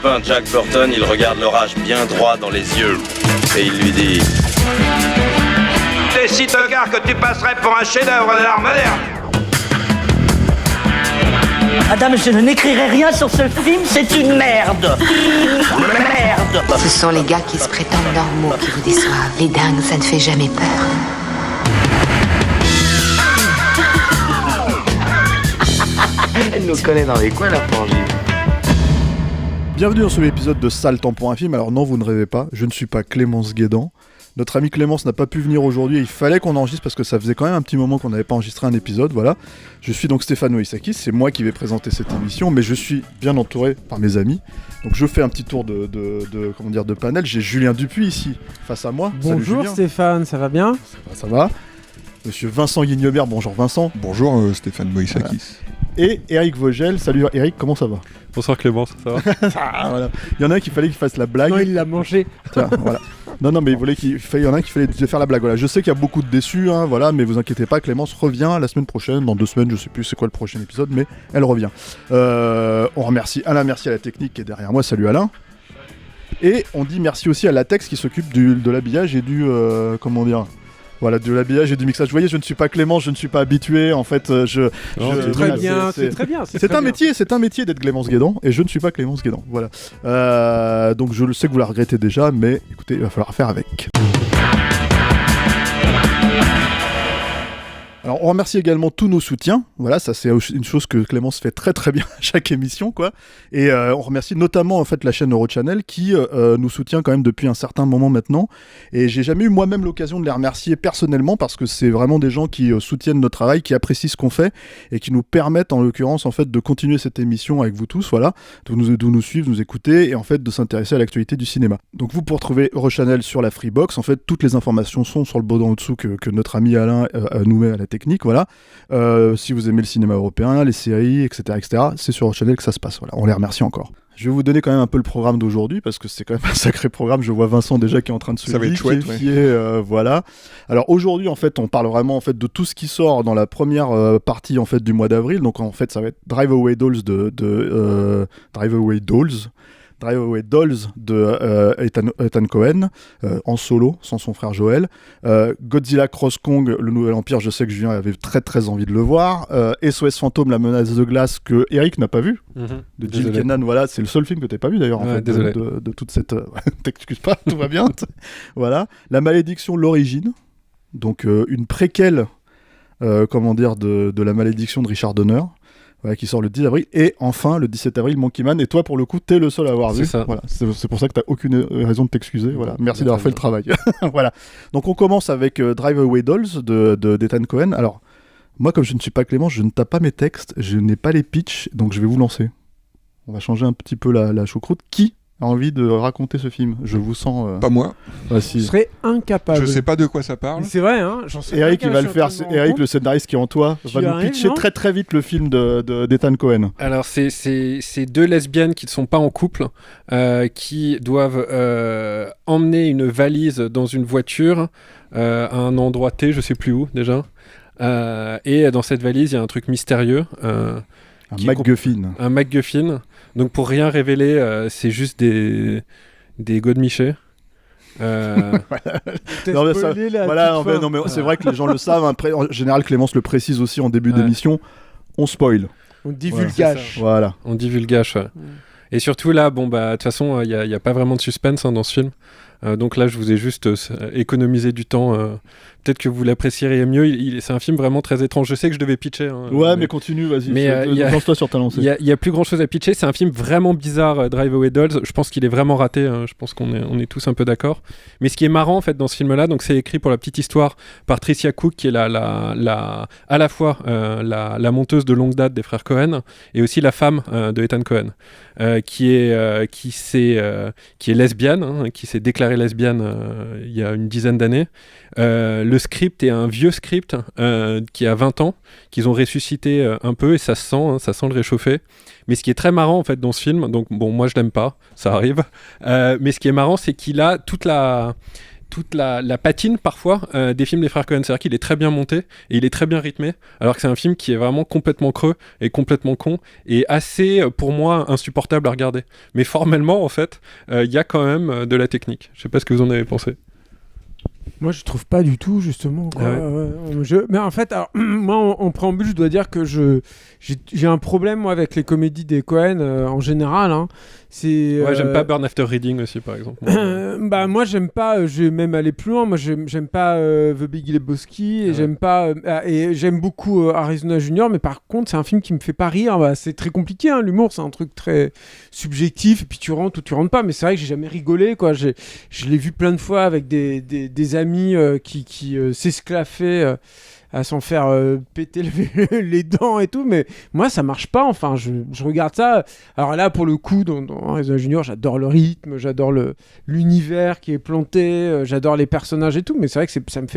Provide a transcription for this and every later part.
copain Jack Burton, il regarde l'orage bien droit dans les yeux. Et il lui dit... T'es si tocard que tu passerais pour un chef-d'œuvre de l'art moderne. Madame, je n'écrirai rien sur ce film, c'est une merde. Merde. Ce sont les gars qui se prétendent normaux qui vous déçoivent. Les dingues, ça ne fait jamais peur. Elle nous connaît dans les coins, la frangine. Bienvenue dans ce nouvel épisode de Sale Temps pour un film. Alors non, vous ne rêvez pas, je ne suis pas Clémence Guédan. Notre ami Clémence n'a pas pu venir aujourd'hui, il fallait qu'on enregistre parce que ça faisait quand même un petit moment qu'on n'avait pas enregistré un épisode, voilà. Je suis donc Stéphane Moïsakis, c'est moi qui vais présenter cette émission, mais je suis bien entouré par mes amis. Donc je fais un petit tour de panel. J'ai Julien Dupuis ici, face à moi. Bonjour Salut, Stéphane, ça va bien ? Ça va. Monsieur Vincent Guignebert, bonjour Vincent. Bonjour Stéphane Moïsakis. Voilà. Et Eric Vogel, salut Eric, comment ça va ? Bonsoir Clémence, ça va? Ah, voilà. Il y en a un qui fallait qu'il fasse la blague. Non, il l'a mangé. Tiens, voilà. Non, mais il y en a un qui fallait faire la blague. Voilà. Je sais qu'il y a beaucoup de déçus, hein, voilà, mais vous inquiétez pas, Clémence revient la semaine prochaine, dans 2 semaines, je sais plus c'est quoi le prochain épisode, mais elle revient. On remercie Alain, merci à la technique qui est derrière moi, salut Alain. Et on dit merci aussi à Latex qui s'occupe de l'habillage et du voilà, de l'habillage et du mixage. Vous voyez, je ne suis pas Clément, je ne suis pas habitué. En fait, c'est très bien. C'est un métier d'être Clémence Guédan, et je ne suis pas Clémence Guédan. Voilà. Donc je le sais que vous la regrettez déjà, mais écoutez, il va falloir faire avec. Alors on remercie également tous nos soutiens, voilà, ça c'est une chose que Clémence fait très très bien à chaque émission, quoi. Et on remercie notamment en fait la chaîne Eurochannel qui nous soutient quand même depuis un certain moment maintenant. Et j'ai jamais eu moi-même l'occasion de les remercier personnellement parce que c'est vraiment des gens qui soutiennent notre travail, qui apprécient ce qu'on fait et qui nous permettent en l'occurrence en fait de continuer cette émission avec vous tous, voilà, de nous suivre, de nous écouter et en fait de s'intéresser à l'actualité du cinéma. Donc vous pour retrouver Eurochannel sur la Freebox, en fait toutes les informations sont sur le botton en dessous que notre ami Alain nous met à la technique, voilà. Si vous aimez le cinéma européen, les séries, etc., c'est sur Eurochannel que ça se passe, voilà. On les remercie encore. Je vais vous donner quand même un peu le programme d'aujourd'hui parce que c'est quand même un sacré programme. Je vois Vincent déjà qui est en train de se voilà. Alors aujourd'hui en fait, on parle vraiment en fait de tout ce qui sort dans la première partie en fait du mois d'avril. Donc en fait, ça va être Drive Away Dolls de Ethan Cohen en solo sans son frère Joel. Godzilla Cross Kong, le Nouvel Empire, je sais que Julien avait très très envie de le voir. SOS Fantôme, la menace de glace que Eric n'a pas vu, de Jim Kennan. Voilà, c'est le seul film que t'as pas vu d'ailleurs en fait, de toute cette. T'excuses pas, tout va bien. Voilà, La Malédiction, l'origine, donc une préquelle, de La Malédiction de Richard Donner. Voilà, qui sort le 10 avril, et enfin le 17 avril Monkey Man, et toi pour le coup t'es le seul à avoir vu. Ça. Voilà, c'est pour ça que t'as aucune raison de t'excuser, voilà. Merci d'avoir fait le travail. Voilà. Donc on commence avec Drive Away Dolls d'Ethan Cohen. Alors moi comme je ne suis pas Clément, je ne tape pas mes textes, je n'ai pas les pitchs, donc je vais vous lancer. On va changer un petit peu la choucroute. Qui a envie de raconter ce film? Je vous sens... Pas moi. Ah, si. Je serais incapable. Je sais pas de quoi ça parle. C'est vrai, hein. J'en sais Eric, il va le faire. Eric, le scénariste qui est en toi, va nous pitcher très très vite le film d'Ethan Cohen. Alors c'est 2 lesbiennes qui ne sont pas en couple, qui doivent emmener une valise dans une voiture à un endroit T, je sais plus où déjà. Et dans cette valise, il y a un truc mystérieux. Un MacGuffin. Donc pour rien révéler, c'est juste des godemichés. Mais c'est vrai que les gens le savent. Après, en général, Clémence le précise aussi en début d'émission. On spoil. On divulgage. Voilà. On divulgage. Ouais. Et surtout là, de toute façon, il y a pas vraiment de suspense dans ce film. Donc là, je vous ai juste économisé du temps. Peut-être que vous l'apprécierez mieux. C'est un film vraiment très étrange. Je sais que je devais pitcher. Mais continue, vas-y. Mais lance-toi sur ta lancée. Il y a plus grand-chose à pitcher. C'est un film vraiment bizarre, Drive Away Dolls. Je pense qu'il est vraiment raté. Je pense qu'on est tous un peu d'accord. Mais ce qui est marrant en fait dans ce film-là, donc c'est écrit pour la petite histoire par Tricia Cook, qui est à la fois la monteuse de longue date des frères Cohen et aussi la femme de Ethan Cohen, qui est lesbienne, qui s'est déclarée lesbienne il y a une dizaine d'années. Le script est un vieux script qui a 20 ans, qu'ils ont ressuscité un peu, et ça se sent le réchauffer. Mais ce qui est très marrant en fait dans ce film, donc bon, moi je l'aime pas, ça arrive, mais ce qui est marrant, c'est qu'il a toute toute la patine parfois des films des frères Coen. C'est-à-dire qu'il est très bien monté et il est très bien rythmé, alors que c'est un film qui est vraiment complètement creux et complètement con et assez, pour moi, insupportable à regarder. Mais formellement, en fait, il y a quand même de la technique. Je sais pas ce que vous en avez pensé. Moi, je trouve pas du tout, justement. Quoi. Mais en fait, alors, moi, en préambule, je dois dire que j'ai un problème moi, avec les comédies des Coen en général. Hein. J'aime pas Burn After Reading aussi, par exemple. Moi, j'aime pas. Je vais même aller plus loin. Moi, j'aime pas The Big Lebowski et j'aime pas. Et j'aime beaucoup Arizona Junior, mais par contre, c'est un film qui me fait pas rire. C'est très compliqué. Hein. L'humour, c'est un truc très subjectif. Et puis tu rentres ou tu rentres pas. Mais c'est vrai que j'ai jamais rigolé. Quoi. Je l'ai vu plein de fois avec des amis qui s'esclaffaient à s'en faire péter les dents et tout, mais moi ça marche pas. Enfin, je regarde ça. Alors là, pour le coup, dans Arizona Junior, j'adore le rythme, j'adore l'univers qui est planté, j'adore les personnages et tout, mais c'est vrai que ça me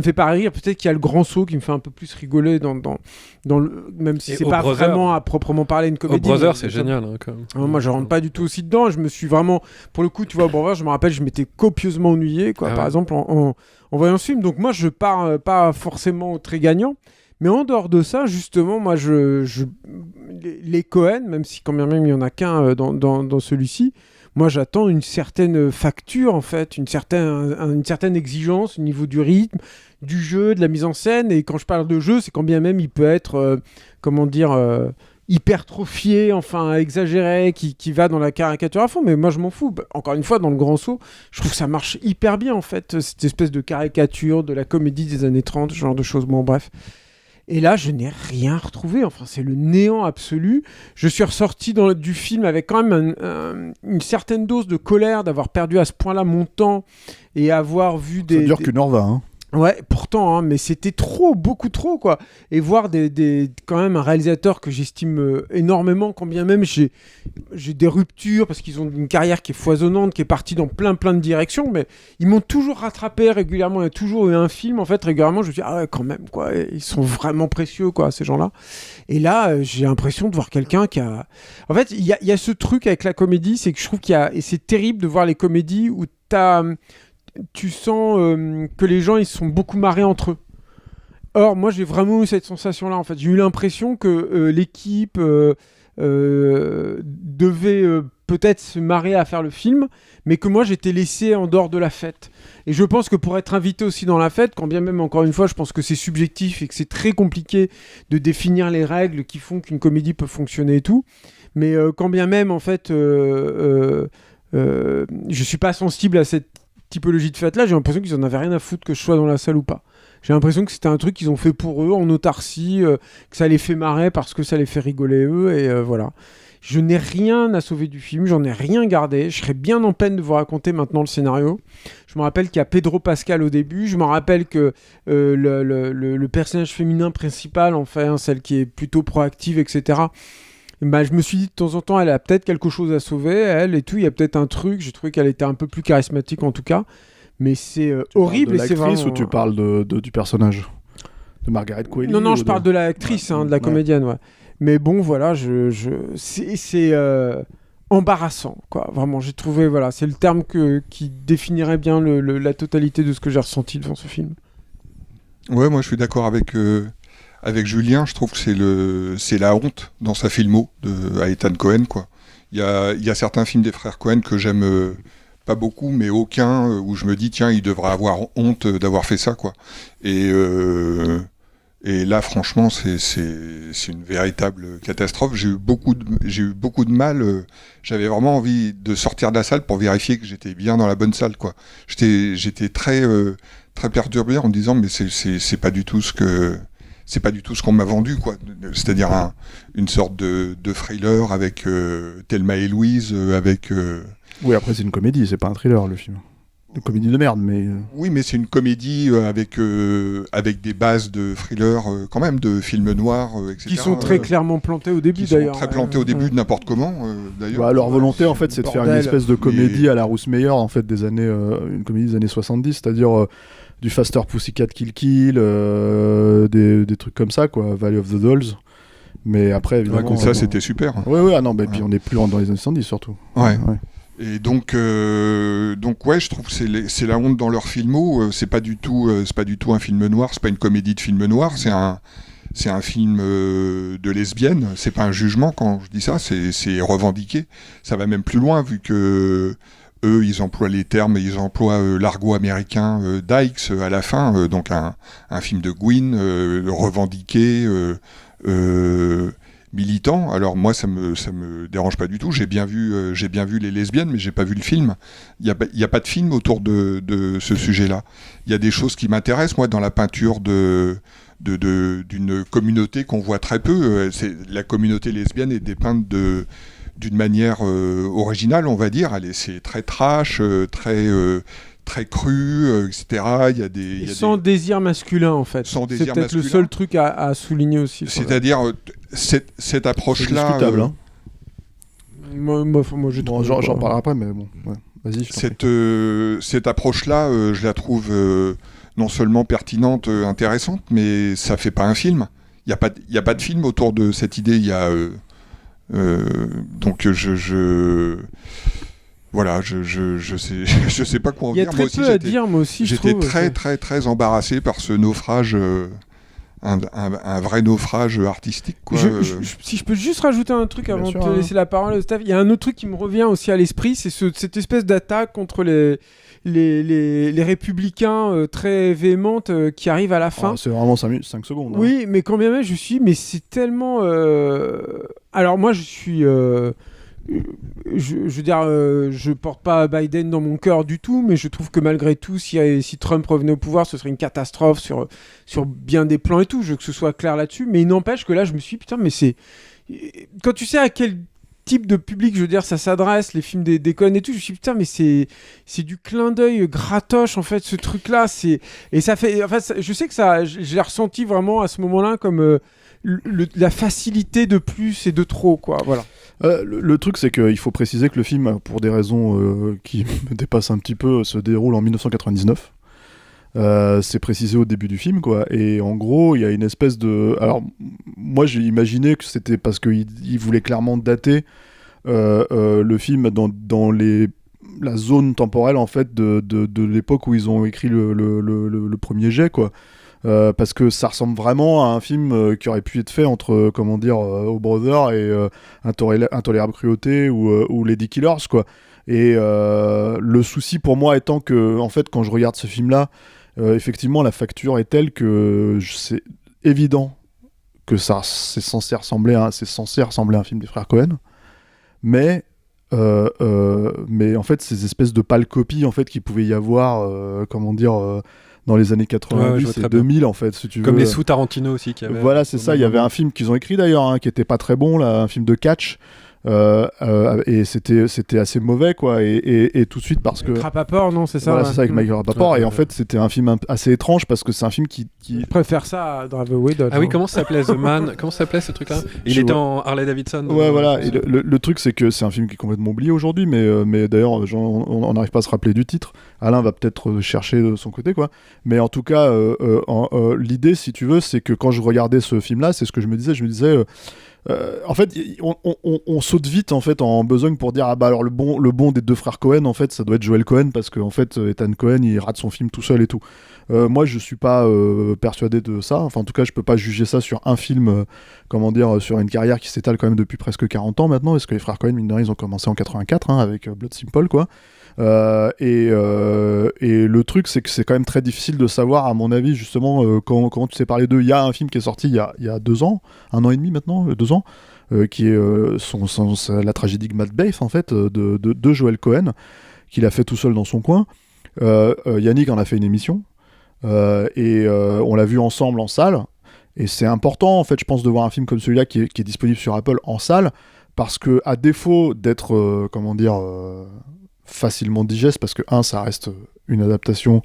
fait pas rire. Peut-être qu'il y a le grand saut qui me fait un peu plus rigoler dans le, même si c'est pas vraiment à proprement parler une comédie. Brother, c'est génial hein, quand même. Moi, je rentre pas du tout aussi dedans. Je me suis vraiment, pour le coup, tu vois, Brother, je me rappelle, je m'étais copieusement ennuyé, quoi. Par exemple, en voyant ce film. Donc moi, je pars pas forcément très gagnant. Mais en dehors de ça, justement, moi, les Coen, même si quand même il y en a qu'un dans celui-ci, moi, j'attends une certaine facture, en fait, une certaine exigence au niveau du rythme, du jeu, de la mise en scène. Et quand je parle de jeu, c'est quand bien même il peut être, hypertrophié, enfin exagéré, qui va dans la caricature à fond, mais moi je m'en fous. Encore une fois, dans le grand saut, je trouve que ça marche hyper bien en fait, cette espèce de caricature de la comédie des années 30, ce genre de choses, bon bref. Et là, je n'ai rien retrouvé, enfin c'est le néant absolu. Je suis ressorti du film avec quand même une certaine dose de colère d'avoir perdu à ce point-là mon temps et avoir vu Ça dure qu'une heure 20, hein. Ouais, pourtant, hein, mais c'était beaucoup trop, quoi. Et voir quand même un réalisateur que j'estime énormément, quand bien même j'ai des ruptures, parce qu'ils ont une carrière qui est foisonnante, qui est partie dans plein de directions, mais ils m'ont toujours rattrapé régulièrement. Il y a toujours eu un film, en fait, régulièrement, je me dis, ah ouais, quand même, quoi, ils sont vraiment précieux, quoi, ces gens-là. Et là, j'ai l'impression de voir quelqu'un qui a... En fait, il y a ce truc avec la comédie, c'est que je trouve et c'est terrible de voir les comédies où tu sens que les gens ils se sont beaucoup marrés entre eux. Or, moi j'ai vraiment eu cette sensation-là en fait. J'ai eu l'impression que l'équipe devait peut-être se marrer à faire le film, mais que moi j'étais laissé en dehors de la fête. Et je pense que pour être invité aussi dans la fête, quand bien même encore une fois je pense que c'est subjectif et que c'est très compliqué de définir les règles qui font qu'une comédie peut fonctionner et tout, mais quand bien même en fait je suis pas sensible à cette typologie de fête-là, j'ai l'impression qu'ils en avaient rien à foutre que je sois dans la salle ou pas. J'ai l'impression que c'était un truc qu'ils ont fait pour eux, en autarcie, que ça les fait marrer parce que ça les fait rigoler eux, et voilà. Je n'ai rien à sauver du film, j'en ai rien gardé, je serais bien en peine de vous raconter maintenant le scénario. Je me rappelle qu'il y a Pedro Pascal au début, je me rappelle que le personnage féminin principal, enfin, celle qui est plutôt proactive, etc., je me suis dit de temps en temps elle a peut-être quelque chose à sauver, elle et tout, il y a peut-être un truc, j'ai trouvé qu'elle était un peu plus charismatique en tout cas, mais c'est horrible. Tu parles de l'actrice ou tu parles du personnage de Margaret Qualley? Non, je parle de l'actrice, de la comédienne, ouais. Mais bon, voilà, c'est embarrassant, quoi. Vraiment, j'ai trouvé, voilà, c'est le terme qui définirait bien la totalité de ce que j'ai ressenti devant ce film. Ouais, moi je suis d'accord avec Julien, je trouve que c'est la honte dans sa filmo à Ethan Coen, quoi. Il y a certains films des frères Coen que j'aime pas beaucoup, mais aucun où je me dis tiens, il devrait avoir honte d'avoir fait ça, quoi. Et là, franchement, c'est une véritable catastrophe. J'ai eu beaucoup de mal. J'avais vraiment envie de sortir de la salle pour vérifier que j'étais bien dans la bonne salle, quoi. J'étais très perturbé en me disant mais c'est pas du tout ce qu'on m'a vendu, quoi. C'est-à-dire une sorte de thriller avec Thelma et Louise, avec... Oui, après c'est une comédie, c'est pas un thriller le film. Une comédie de merde, mais... Oui, mais c'est une comédie avec des bases de thriller, quand même, de films noirs, etc. Qui sont très clairement plantés au début, d'ailleurs. Qui sont très plantés au début de n'importe comment, d'ailleurs. Bah, leur volonté, en fait, c'est de faire une espèce de comédie à la Russ Meyer, en fait, une comédie des années 70, c'est-à-dire... du Faster Pussycat Kill Kill, des trucs comme ça, quoi, Valley of the Dolls. Mais après, évidemment... ça, c'était super. Oui, ah non, puis on n'est plus dans les années 70, surtout. Ouais. Et donc ouais, je trouve que c'est la honte dans leur filmo. C'est pas du tout un film noir, c'est pas une comédie de film noir, c'est un film de lesbienne. C'est pas un jugement quand je dis ça, c'est revendiqué. Ça va même plus loin vu que eux, ils emploient les termes, ils emploient l'argot américain Dykes à la fin, donc un film de Gwyn revendiqué, militant. Alors moi, ça me dérange pas du tout. J'ai bien vu les lesbiennes, mais j'ai pas vu le film. Il y a pas de film autour de ce sujet-là. Il y a des choses qui m'intéressent moi dans la peinture d'une communauté qu'on voit très peu. La communauté lesbienne est dépeinte d'une manière originale, on va dire. C'est très trash, très cru, etc. Sans désir masculin, en fait. Sans désir c'est peut-être masculin. le seul truc à souligner aussi. C'est-à-dire, cette approche-là... C'est discutable, hein. Moi je trouve... J'en parlerai après, mais bon, ouais. Vas-y, je t'en prie. Cette approche-là, je la trouve non seulement pertinente, intéressante, mais ça fait pas un film. Il y a pas de film autour de cette idée. Il y a... donc voilà, je sais pas quoi en dire. Il y a très peu à dire, moi aussi. J'étais très embarrassé par ce naufrage, un vrai naufrage artistique, quoi. Si je peux juste rajouter un truc avant de te sûr, laisser la parole, Steph, il y a un autre truc qui me revient aussi à l'esprit, c'est cette espèce d'attaque contre les républicains très véhémentes qui arrivent à la fin. c'est vraiment 5 secondes. Hein. Oui, mais quand bien même mais c'est tellement... Alors moi je suis... je veux dire, je porte pas Biden dans mon cœur du tout, mais je trouve que malgré tout, si Trump revenait au pouvoir, ce serait une catastrophe sur bien des plans et tout, je veux que ce soit clair là-dessus, mais il n'empêche que là, je me suis dit, putain, mais c'est... Quand tu sais à quel type de public, je veux dire, ça s'adresse, les films des Coen et tout, je me suis dit, putain, mais c'est du clin d'œil gratoche, en fait, ce truc-là, et ça fait... Enfin, je sais que ça, j'ai ressenti vraiment à ce moment-là comme... la facilité de plus et de trop, quoi, voilà. Le truc, c'est qu'il faut préciser que le film, pour des raisons qui me dépassent un petit peu, se déroule en 1999. C'est précisé au début du film, quoi. Et en gros, il y a une espèce de... Alors, moi, j'ai imaginé que c'était parce qu'il voulait clairement dater le film dans la zone temporelle, en fait, de l'époque où ils ont écrit le premier jet, quoi. Parce que ça ressemble vraiment à un film qui aurait pu être fait entre, comment dire, O Brother et Intolérable Cruauté ou Lady Killers, quoi. Et le souci pour moi étant que, en fait, quand je regarde ce film-là, effectivement, la facture est telle que c'est évident que c'est censé ressembler à un film des frères Coen, mais en fait, ces espèces de pâles copies, en fait, qu'il pouvait y avoir, comment dire... dans les années 90 et 2000 en fait, si tu veux. Comme les sous Tarantino aussi qui avaient... Voilà, c'est ça, il y avait un film qu'ils ont écrit d'ailleurs, hein, qui était pas très bon, là, un film de catch, et c'était assez mauvais, quoi, et tout de suite parce que... Rapaport, non, c'est ça. Voilà, c'est ça, avec Michael Rapaport, et en fait c'était un film assez étrange parce que c'est un film qui... Je préfère ça à Drive Away Dodge. Ah oui, comment ça s'appelait The Man? Comment ça s'appelait ce truc-là? Il était en Harley Davidson. Ouais, voilà, et le truc c'est que c'est un film qui est complètement oublié aujourd'hui, mais d'ailleurs on n'arrive pas à se rappeler du titre. Alain va peut-être chercher de son côté, quoi. Mais en tout cas, l'idée, si tu veux, c'est que quand je regardais ce film-là, c'est ce que je me disais... en fait, on saute vite en fait en besogne pour dire alors le bon des deux frères Coen, en fait, ça doit être Joel Coen parce que en fait Ethan Coen il rate son film tout seul et tout. Moi, je suis pas persuadé de ça. Enfin, en tout cas, je peux pas juger ça sur un film, comment dire, sur une carrière qui s'étale quand même depuis presque 40 ans maintenant, parce que les frères Coen, mine de rien, ils ont commencé en 84 hein, avec Blood Simple, quoi. Et le truc, c'est que c'est quand même très difficile de savoir, à mon avis, justement, comment tu sais parler d'eux. Il y a un film qui est sorti il y a 2 ans, 1 an et demi maintenant, 2 ans, qui est la tragédie de Macbeth, en fait, de Joel Coen, qu'il a fait tout seul dans son coin. Yannick en a fait une émission, et on l'a vu ensemble en salle. Et c'est important, en fait, je pense, de voir un film comme celui-là qui est disponible sur Apple en salle, parce que, à défaut d'être, comment dire... facilement digeste, parce que ça reste une adaptation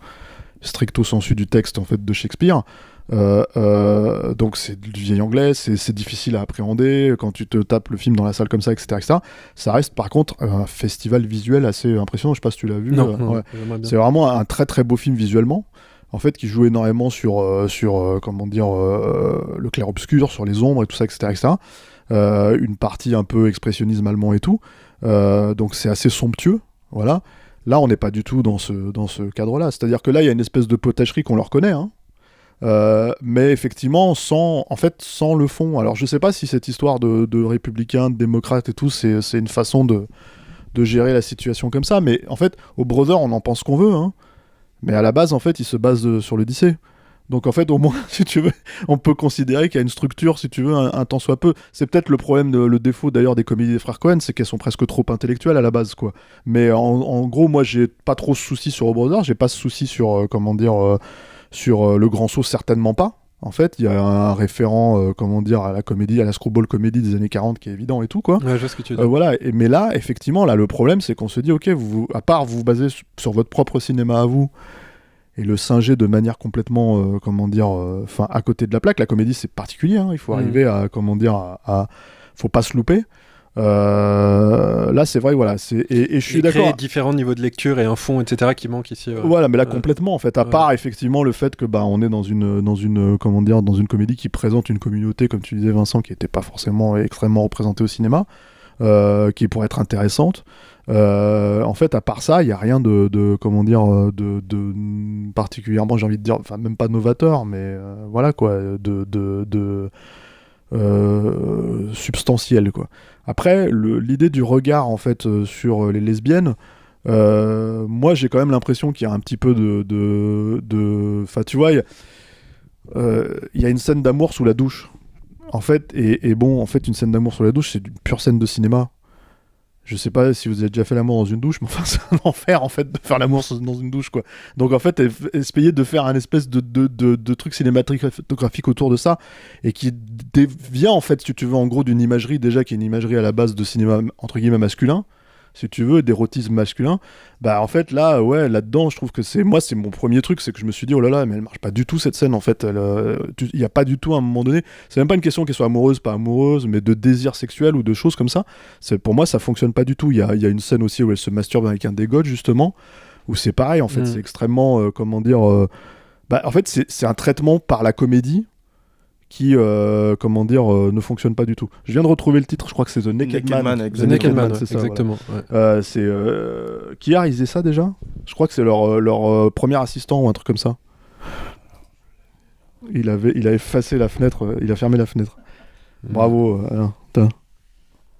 stricto sensu du texte en fait de Shakespeare, donc c'est du vieil anglais, c'est difficile à appréhender quand tu te tapes le film dans la salle comme ça, etc. Ça reste par contre un festival visuel assez impressionnant. Je sais pas si tu l'as vu. Non, ouais. C'est vraiment un très très beau film visuellement, en fait, qui joue énormément sur comment dire, le clair-obscur, sur les ombres et tout ça, etc. Une partie un peu expressionnisme allemand et tout. Donc c'est assez somptueux, voilà. Là, on n'est pas du tout dans ce cadre-là. C'est-à-dire que là, il y a une espèce de potacherie qu'on leur connaît, hein. Mais effectivement, sans le fond. Alors, je sais pas si cette histoire de républicains, de démocrates et tout, c'est une façon de gérer la situation comme ça. Mais en fait, au Brother, on en pense qu'on veut, hein. Mais à la base, en fait, il se base sur l'Odyssée. Donc en fait, au moins, si tu veux, on peut considérer qu'il y a une structure, si tu veux, un tant soit peu. C'est peut-être le problème, le défaut d'ailleurs des comédies des frères Coen, c'est qu'elles sont presque trop intellectuelles à la base, quoi. Mais en gros, moi, j'ai pas trop de soucis sur O Brother, j'ai pas de soucis sur, sur Le Grand Saut, certainement pas. En fait, il y a un référent, à la comédie, à la screwball comédie des années 40 qui est évident et tout, quoi. Ouais, je vois ce que tu veux dire. Voilà. Mais là, effectivement, le problème, c'est qu'on se dit, ok, à part vous baser sur votre propre cinéma à vous, et le singer de manière complètement, à côté de la plaque. La comédie, c'est particulier, hein. Il faut arriver à, faut pas se louper. Là, c'est vrai, voilà. Et je suis d'accord. Créer différents niveaux de lecture et un fond, etc., qui manque ici. Voilà, mais là, complètement, en fait. À part, effectivement, le fait que, on est dans une comédie qui présente une communauté, comme tu disais, Vincent, qui était pas forcément extrêmement représentée au cinéma, qui pourrait être intéressante. En fait, à part ça, il n'y a rien de particulièrement, j'ai envie de dire, enfin même pas novateur, mais voilà quoi, de substantiel, quoi. Après, l'idée du regard en fait sur les lesbiennes, moi j'ai quand même l'impression qu'il y a un petit peu enfin tu vois, il y a une scène d'amour sous la douche. En fait, en fait, une scène d'amour sous la douche, c'est une pure scène de cinéma. Je sais pas si vous avez déjà fait l'amour dans une douche, mais enfin, c'est un enfer, en fait, de faire l'amour dans une douche, quoi. Donc, en fait, essayer de faire un espèce de truc cinématographique autour de ça, et qui vient, en fait, si tu veux, en gros, d'une imagerie, déjà, qui est une imagerie à la base de cinéma, entre guillemets, masculin, si tu veux, d'érotisme masculin. Bah, en fait, là, ouais, là-dedans, je trouve que c'est mon premier truc, c'est que je me suis dit, oh là là, mais elle marche pas du tout, cette scène, en fait. Il y a pas du tout, à un moment donné, c'est même pas une question qu'elle soit amoureuse, pas amoureuse, mais de désir sexuel ou de choses comme ça. Pour moi, ça fonctionne pas du tout. Il y a une scène aussi où elle se masturbe avec un dégote, justement, où c'est pareil, en fait, c'est extrêmement, en fait, c'est un traitement par la comédie qui, ne fonctionne pas du tout. Je viens de retrouver le titre, je crois que c'est The Naked Man. The Naked Man, c'est ça, exactement. voilà. Qui a réalisé ça déjà ? Je crois que c'est leur premier assistant ou un truc comme ça. Il a effacé la fenêtre, il a fermé la fenêtre. Bravo, Alain.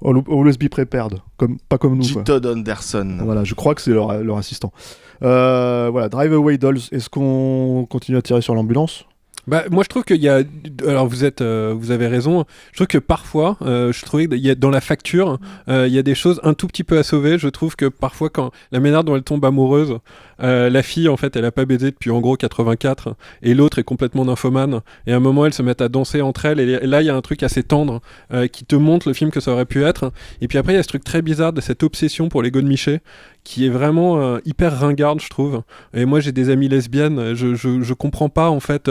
Always be prepared, pas comme nous. J. Todd Anderson. Voilà, je crois que c'est leur assistant. Voilà, Drive Away Dolls. Est-ce qu'on continue à tirer sur l'ambulance ? Bah, moi je trouve qu'il y a, alors vous avez raison, je trouve que parfois je trouvais qu'il y a dans la facture il y a des choses un tout petit peu à sauver. Je trouve que parfois quand la manière dont elle tombe amoureuse, la fille en fait elle a pas baisé depuis en gros 84 et l'autre est complètement nymphomane et à un moment elles se mettent à danser entre elles et là il y a un truc assez tendre qui te montre le film que ça aurait pu être, et puis après il y a ce truc très bizarre de cette obsession pour les Godemiché qui est vraiment hyper ringarde, je trouve. Et moi j'ai des amies lesbiennes, je comprends pas en fait,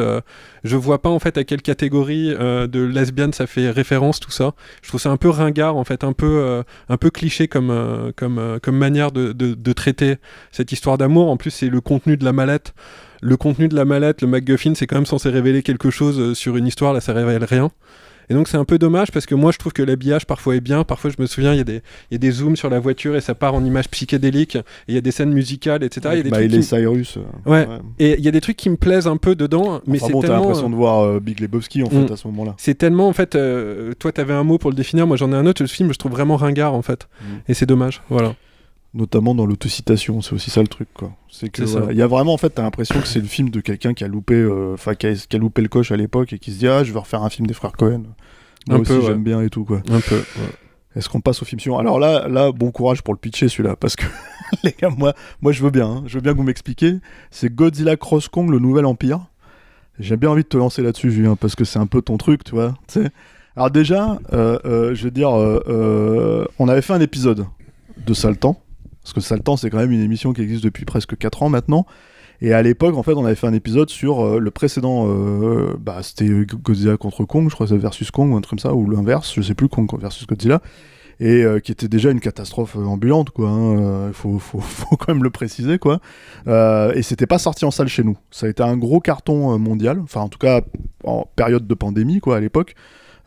je vois pas en fait à quelle catégorie de lesbienne ça fait référence tout ça. Je trouve ça un peu ringard en fait, un peu cliché comme manière de traiter cette histoire d'amour. En plus c'est le contenu de la mallette. Le contenu de la mallette, le MacGuffin, c'est quand même censé révéler quelque chose sur une histoire, là ça révèle rien. Et donc c'est un peu dommage parce que moi je trouve que l'habillage parfois est bien, parfois je me souviens il y a des zooms sur la voiture et ça part en images psychédéliques, et il y a des scènes musicales, etc. Il y a des Miley Cyrus. Ouais. Et il y a des trucs qui me plaisent un peu dedans, mais c'est t'as tellement... l'impression de voir Big Lebowski en fait à ce moment-là. C'est tellement en fait, toi t'avais un mot pour le définir, moi j'en ai un autre, le film je trouve vraiment ringard en fait, et c'est dommage, voilà. Notamment dans l'autocitation, c'est aussi ça le truc, quoi. C'est que il y a vraiment en fait t'as l'impression que c'est le film de quelqu'un qui a loupé qui a loupé le coche à l'époque et qui se dit je vais refaire un film des frères Coen. Moi aussi j'aime bien et tout, quoi. Un peu. Ouais. Est-ce qu'on passe au film suivant ? Alors là bon courage pour le pitcher celui-là, parce que les gars, moi je veux bien que vous m'expliquiez. C'est Godzilla Cross Kong, le nouvel empire. J'ai bien envie de te lancer là-dessus, Julien, parce que c'est un peu ton truc, tu vois. T'sais. Alors déjà, je veux dire, on avait fait un épisode de Sale Temps. Parce que Sale Temps, c'est quand même une émission qui existe depuis presque 4 ans maintenant. Et à l'époque, en fait, on avait fait un épisode sur le précédent. C'était Godzilla contre Kong, je crois que c'est versus Kong ou un truc comme ça, ou l'inverse, je sais plus, Kong versus Godzilla. Et qui était déjà une catastrophe ambulante, quoi. Il faut quand même le préciser, quoi. Et c'était pas sorti en salle chez nous. Ça a été un gros carton mondial, enfin en tout cas en période de pandémie, quoi, à l'époque.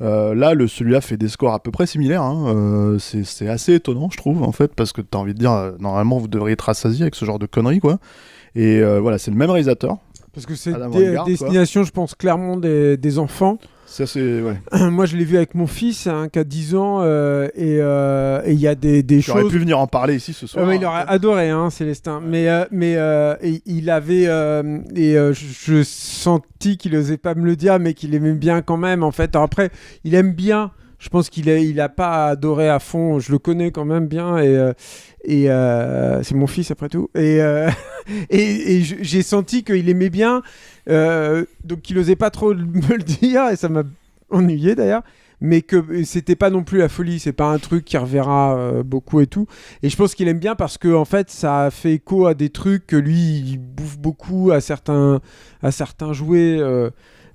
Là, celui-là fait des scores à peu près similaires. Hein. C'est assez étonnant, je trouve, en fait, parce que t'as envie de dire, normalement, vous devriez être rassasié avec ce genre de conneries, quoi. Et voilà, c'est le même réalisateur. Parce que c'est Adam Wingard, destination, je pense, clairement des enfants. Ça, c'est... Ouais. Moi, je l'ai vu avec mon fils, hein, qui a 10 ans, et il y a des choses... J'aurais pu venir en parler ici ce soir. Il aurait adoré, hein, Célestin. Mais il avait... je sentis qu'il osait pas me le dire, mais qu'il aimait bien quand même, en fait. Alors après, il aime bien... Je pense qu'il a pas adoré à fond. Je le connais quand même bien et c'est mon fils après tout. Et j'ai senti qu'il aimait bien, donc il osait pas trop me le dire et ça m'a ennuyé d'ailleurs. Mais que c'était pas non plus la folie. C'est pas un truc qu'il reverra beaucoup et tout. Et je pense qu'il aime bien parce que en fait ça fait écho à des trucs que lui il bouffe beaucoup, à certains jouets.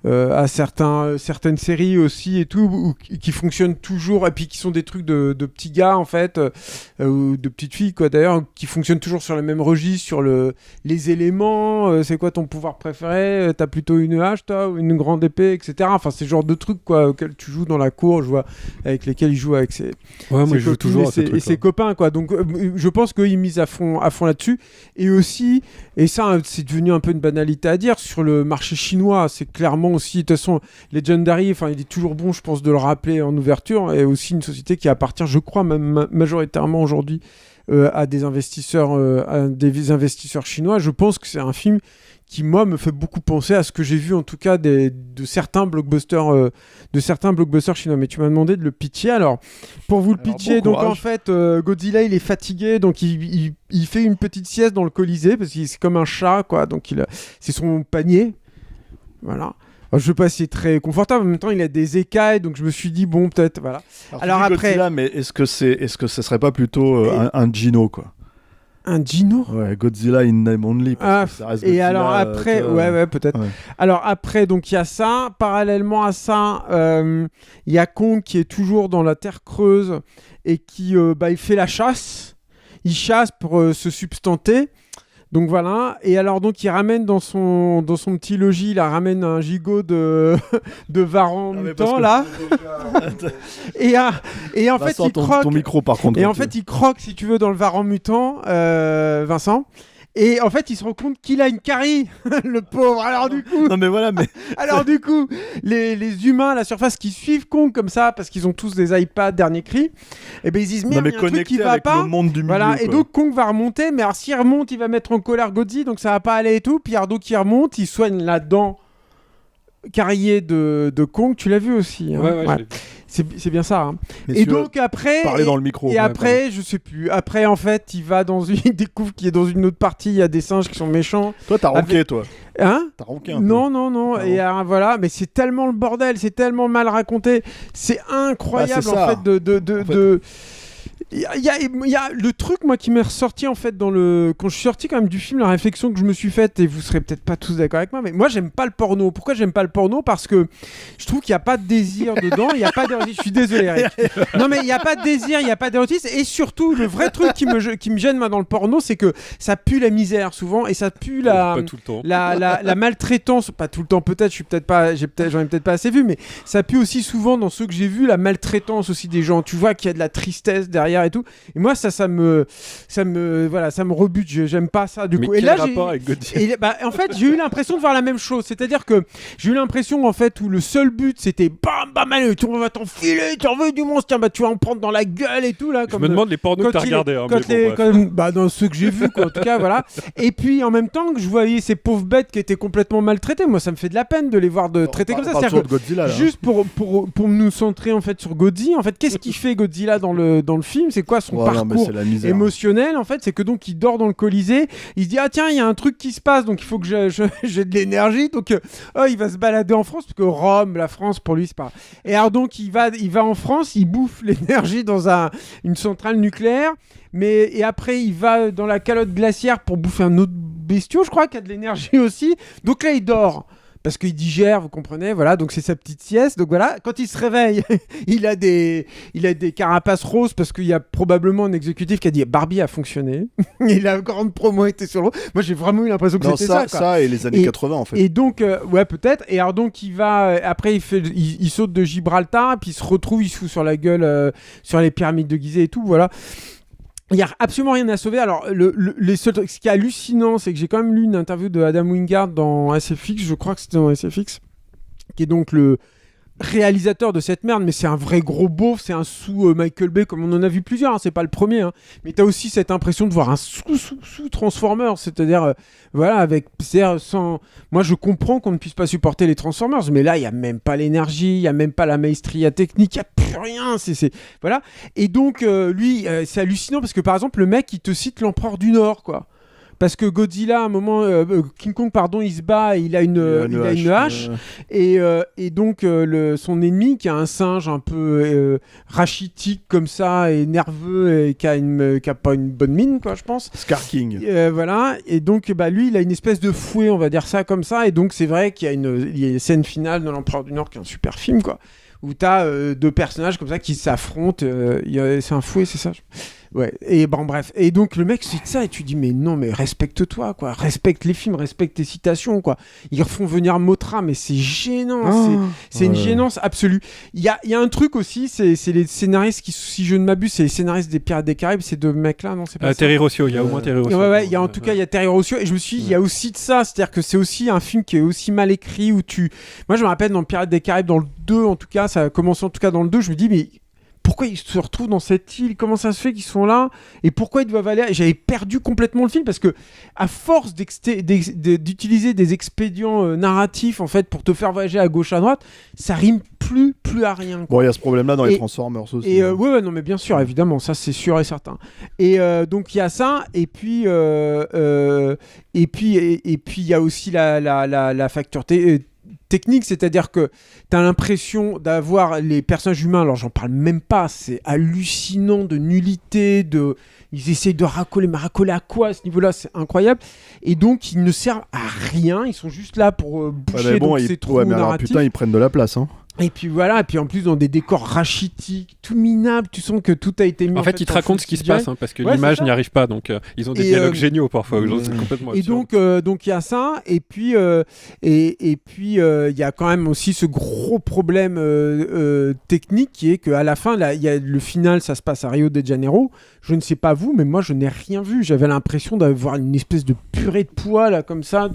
À certaines séries aussi et tout qui fonctionnent toujours et puis qui sont des trucs de petits gars en fait ou de petites filles quoi d'ailleurs qui fonctionnent toujours sur le même registre sur les éléments, c'est quoi ton pouvoir préféré, t'as plutôt une hache toi ou une grande épée etc. Enfin c'est le genre de trucs quoi auxquels tu joues dans la cour, je vois avec lesquels il joue avec ses moi je joue toujours à ces trucs, et ses copains quoi, donc je pense qu'ils misent à fond là-dessus. Et aussi, et ça c'est devenu un peu une banalité à dire, sur le marché chinois c'est clairement aussi, de toute façon, Legendary, enfin, il est toujours bon, je pense, de le rappeler en ouverture, et aussi une société qui appartient, je crois, même majoritairement aujourd'hui à des investisseurs chinois. Je pense que c'est un film qui, moi, me fait beaucoup penser à ce que j'ai vu, en tout cas, de certains blockbusters chinois. Mais tu m'as demandé de le pitcher. Alors, pour vous le pitcher, donc en fait, Godzilla, il est fatigué, donc il fait une petite sieste dans le Colisée, parce que c'est comme un chat, quoi. Donc, c'est son panier. Voilà. Alors, je sais pas si c'est très confortable, en même temps il a des écailles, donc je me suis dit bon peut-être voilà. Alors après Godzilla, mais est-ce que ce serait pas plutôt un Gino quoi? Un Gino? Ouais, Godzilla in name only. Parce que ça reste Godzilla, et alors après, ouais peut-être. Ouais. Alors après donc il y a ça, parallèlement à ça, il y a Kong qui est toujours dans la terre creuse et qui il fait la chasse. Il chasse pour se substanter. Donc voilà, et alors donc il ramène dans son petit logis, il ramène un gigot de varan mutant là. et en fait il croque. Ton micro par contre. Et en fait il croque si tu veux dans le varan mutant, Vincent. Et en fait, il se rend compte qu'il a une carie, le pauvre. Alors du coup, non mais voilà, mais alors du coup, les humains à la surface qui suivent Kong comme ça parce qu'ils ont tous des iPads dernier cri, et ben ils disent merde, il y a un truc qui va pas. Le monde du milieu, voilà, quoi. Et donc Kong va remonter, mais alors s'il remonte, il va mettre en colère Godzilla, donc ça va pas aller et tout. Puis Ardo qui remonte, il soigne la dent carriée de Kong. Tu l'as vu aussi, hein. Ouais. C'est bien ça. Hein. Messieurs, et donc après, parlez dans le micro. Et après, je sais plus. Après, en fait, il va il découvre qu'il est dans une autre partie. Il y a des singes qui sont méchants. Toi, t'as ronqué, toi. Hein? T'as ronqué un peu. Non. Et voilà, mais c'est tellement le bordel, c'est tellement mal raconté. C'est incroyable c'est ça. en fait de. Il y a le truc moi qui m'est ressorti en fait quand je suis sorti quand même du film, la réflexion que je me suis faite, et vous serez peut-être pas tous d'accord avec moi, mais moi j'aime pas le porno. Pourquoi j'aime pas le porno? Parce que je trouve qu'il y a pas de désir dedans, il y a pas d'érotisme. Je suis désolé Eric. Non mais il y a pas de désir, il y a pas d'érotisme, et surtout le vrai truc qui me gêne moi dans le porno, c'est que ça pue la misère souvent, et ça pue pas tout le temps. la maltraitance, pas tout le temps peut-être, j'en ai peut-être pas assez vu, mais ça pue aussi souvent dans ceux que j'ai vus, la maltraitance aussi des gens. Tu vois qu'il y a de la tristesse derrière et tout. Et moi ça me rebute, j'aime pas ça du coup. Mais et là rapport avec Godzilla en fait, j'ai eu l'impression de voir la même chose, c'est-à-dire que j'ai eu l'impression en fait où le seul but c'était bam allez, on va t'enfiler, tu en veux du monstre, tiens tu vas en prendre dans la gueule et tout là. Je me demande les pornos que t'as regardés. Dans ceux que j'ai vus quoi, en tout cas voilà. Et puis en même temps que je voyais ces pauvres bêtes qui étaient complètement maltraitées, moi ça me fait de la peine de les voir traiter comme ça. C'est-à-dire que Godzilla, là, juste pour nous centrer en fait sur Godzilla, en fait qu'est-ce qu'il fait Godzilla dans le film, c'est quoi son parcours émotionnel en fait? C'est que donc il dort dans le Colisée, il se dit ah tiens il y a un truc qui se passe, donc il faut que j'ai de l'énergie, donc il va se balader en France parce que Rome, la France pour lui c'est pas. Et alors donc il va en France, il bouffe l'énergie dans une centrale nucléaire, et après il va dans la calotte glaciaire pour bouffer un autre bestiau, je crois, qui a de l'énergie aussi. Donc là il dort. parce qu'il digère, vous comprenez, voilà, donc c'est sa petite sieste. Donc voilà, quand il se réveille, il a des carapaces roses parce qu'il y a probablement un exécutif qui a dit Barbie a fonctionné. Et la grande promo était sur le. Moi, j'ai vraiment eu l'impression que c'était ça. Ça et les années 80 en fait. Et donc, ouais, peut-être. Et alors donc, il va après, il saute de Gibraltar, puis il se retrouve, il se fout sur la gueule sur les pyramides de Gizeh et tout, voilà. Il n'y a absolument rien à sauver. Alors, ce qui est hallucinant, c'est que j'ai quand même lu une interview de Adam Wingard dans SFX, je crois que c'était dans SFX, qui est donc le réalisateur de cette merde, mais c'est un vrai gros beauf, c'est un sous Michael Bay, comme on en a vu plusieurs, hein, c'est pas le premier, hein, mais t'as aussi cette impression de voir un sous Transformers, c'est-à-dire, voilà, moi je comprends qu'on ne puisse pas supporter les Transformers, mais là, il n'y a même pas l'énergie, il n'y a même pas la maestria technique, il n'y a plus rien, voilà, et donc, lui, c'est hallucinant, parce que par exemple, le mec, il te cite l'Empereur du Nord, quoi. Parce que Godzilla, à un moment, King Kong, pardon, il se bat, il a une hache, et donc son ennemi, qui a un singe un peu rachitique comme ça, et nerveux, et qui a pas une bonne mine, quoi, je pense. Scar King. Voilà, et donc lui, il a une espèce de fouet, on va dire ça comme ça, et donc c'est vrai qu'il y a une scène finale dans l'Empereur du Nord, qui est un super film, quoi, où t'as deux personnages comme ça qui s'affrontent, c'est un fouet, c'est ça Ouais, et bon, bref. Et donc, le mec cite ça et tu dis, mais non, mais respecte-toi, quoi. Respecte les films, respecte tes citations, quoi. Ils refont venir Motra, mais c'est gênant. C'est une gênance absolue. Il y a un truc aussi, c'est les scénaristes qui, si je ne m'abuse, c'est les scénaristes des Pirates des Caraïbes, ces deux mecs-là, non, c'est pas ça. Terry Rossio, il y a au moins Terry Rossio. Ouais, il y a en tout cas, il y a Terry Rossio. Et je me suis dit, il y a aussi de ça. C'est-à-dire que c'est aussi un film qui est aussi mal écrit, où moi, je me rappelle dans Pirates des Caraïbes, dans le 2, en tout cas, ça a commencé en tout cas dans le 2, je me dis, mais pourquoi ils se retrouvent dans cette île? Comment ça se fait qu'ils sont là? Et pourquoi ils doivent aller? Et j'avais perdu complètement le film parce que, à force d'utiliser des expédients narratifs en fait pour te faire voyager à gauche à droite, ça rime plus à rien, quoi. Bon, il y a ce problème-là dans les Transformers aussi. Et ouais, non, mais bien sûr, évidemment, ça c'est sûr et certain. Et donc il y a ça, et puis il y a aussi la facture technique, c'est-à-dire que tu as l'impression d'avoir les personnages humains, alors j'en parle même pas, c'est hallucinant de nullité, ils essayent de racoler, mais racoler à quoi à ce niveau-là, c'est incroyable, et donc ils ne servent à rien, ils sont juste là pour boucher, donc c'est trop narratif. Alors, putain, ils prennent de la place, hein. Et puis voilà, et puis en plus dans des décors rachitiques, tout minables, tu sens que tout a été mis en fait ils te racontent ce qui se passe, hein, parce que l'image n'y arrive pas, donc ils ont des dialogues géniaux parfois, c'est complètement absurde. Et donc il y a ça, et puis il y a quand même aussi ce gros problème technique qui est qu'à la fin, là, il y a le final, ça se passe à Rio de Janeiro. Je ne sais pas vous, mais moi je n'ai rien vu. J'avais l'impression d'avoir une espèce de purée de poids là, comme ça,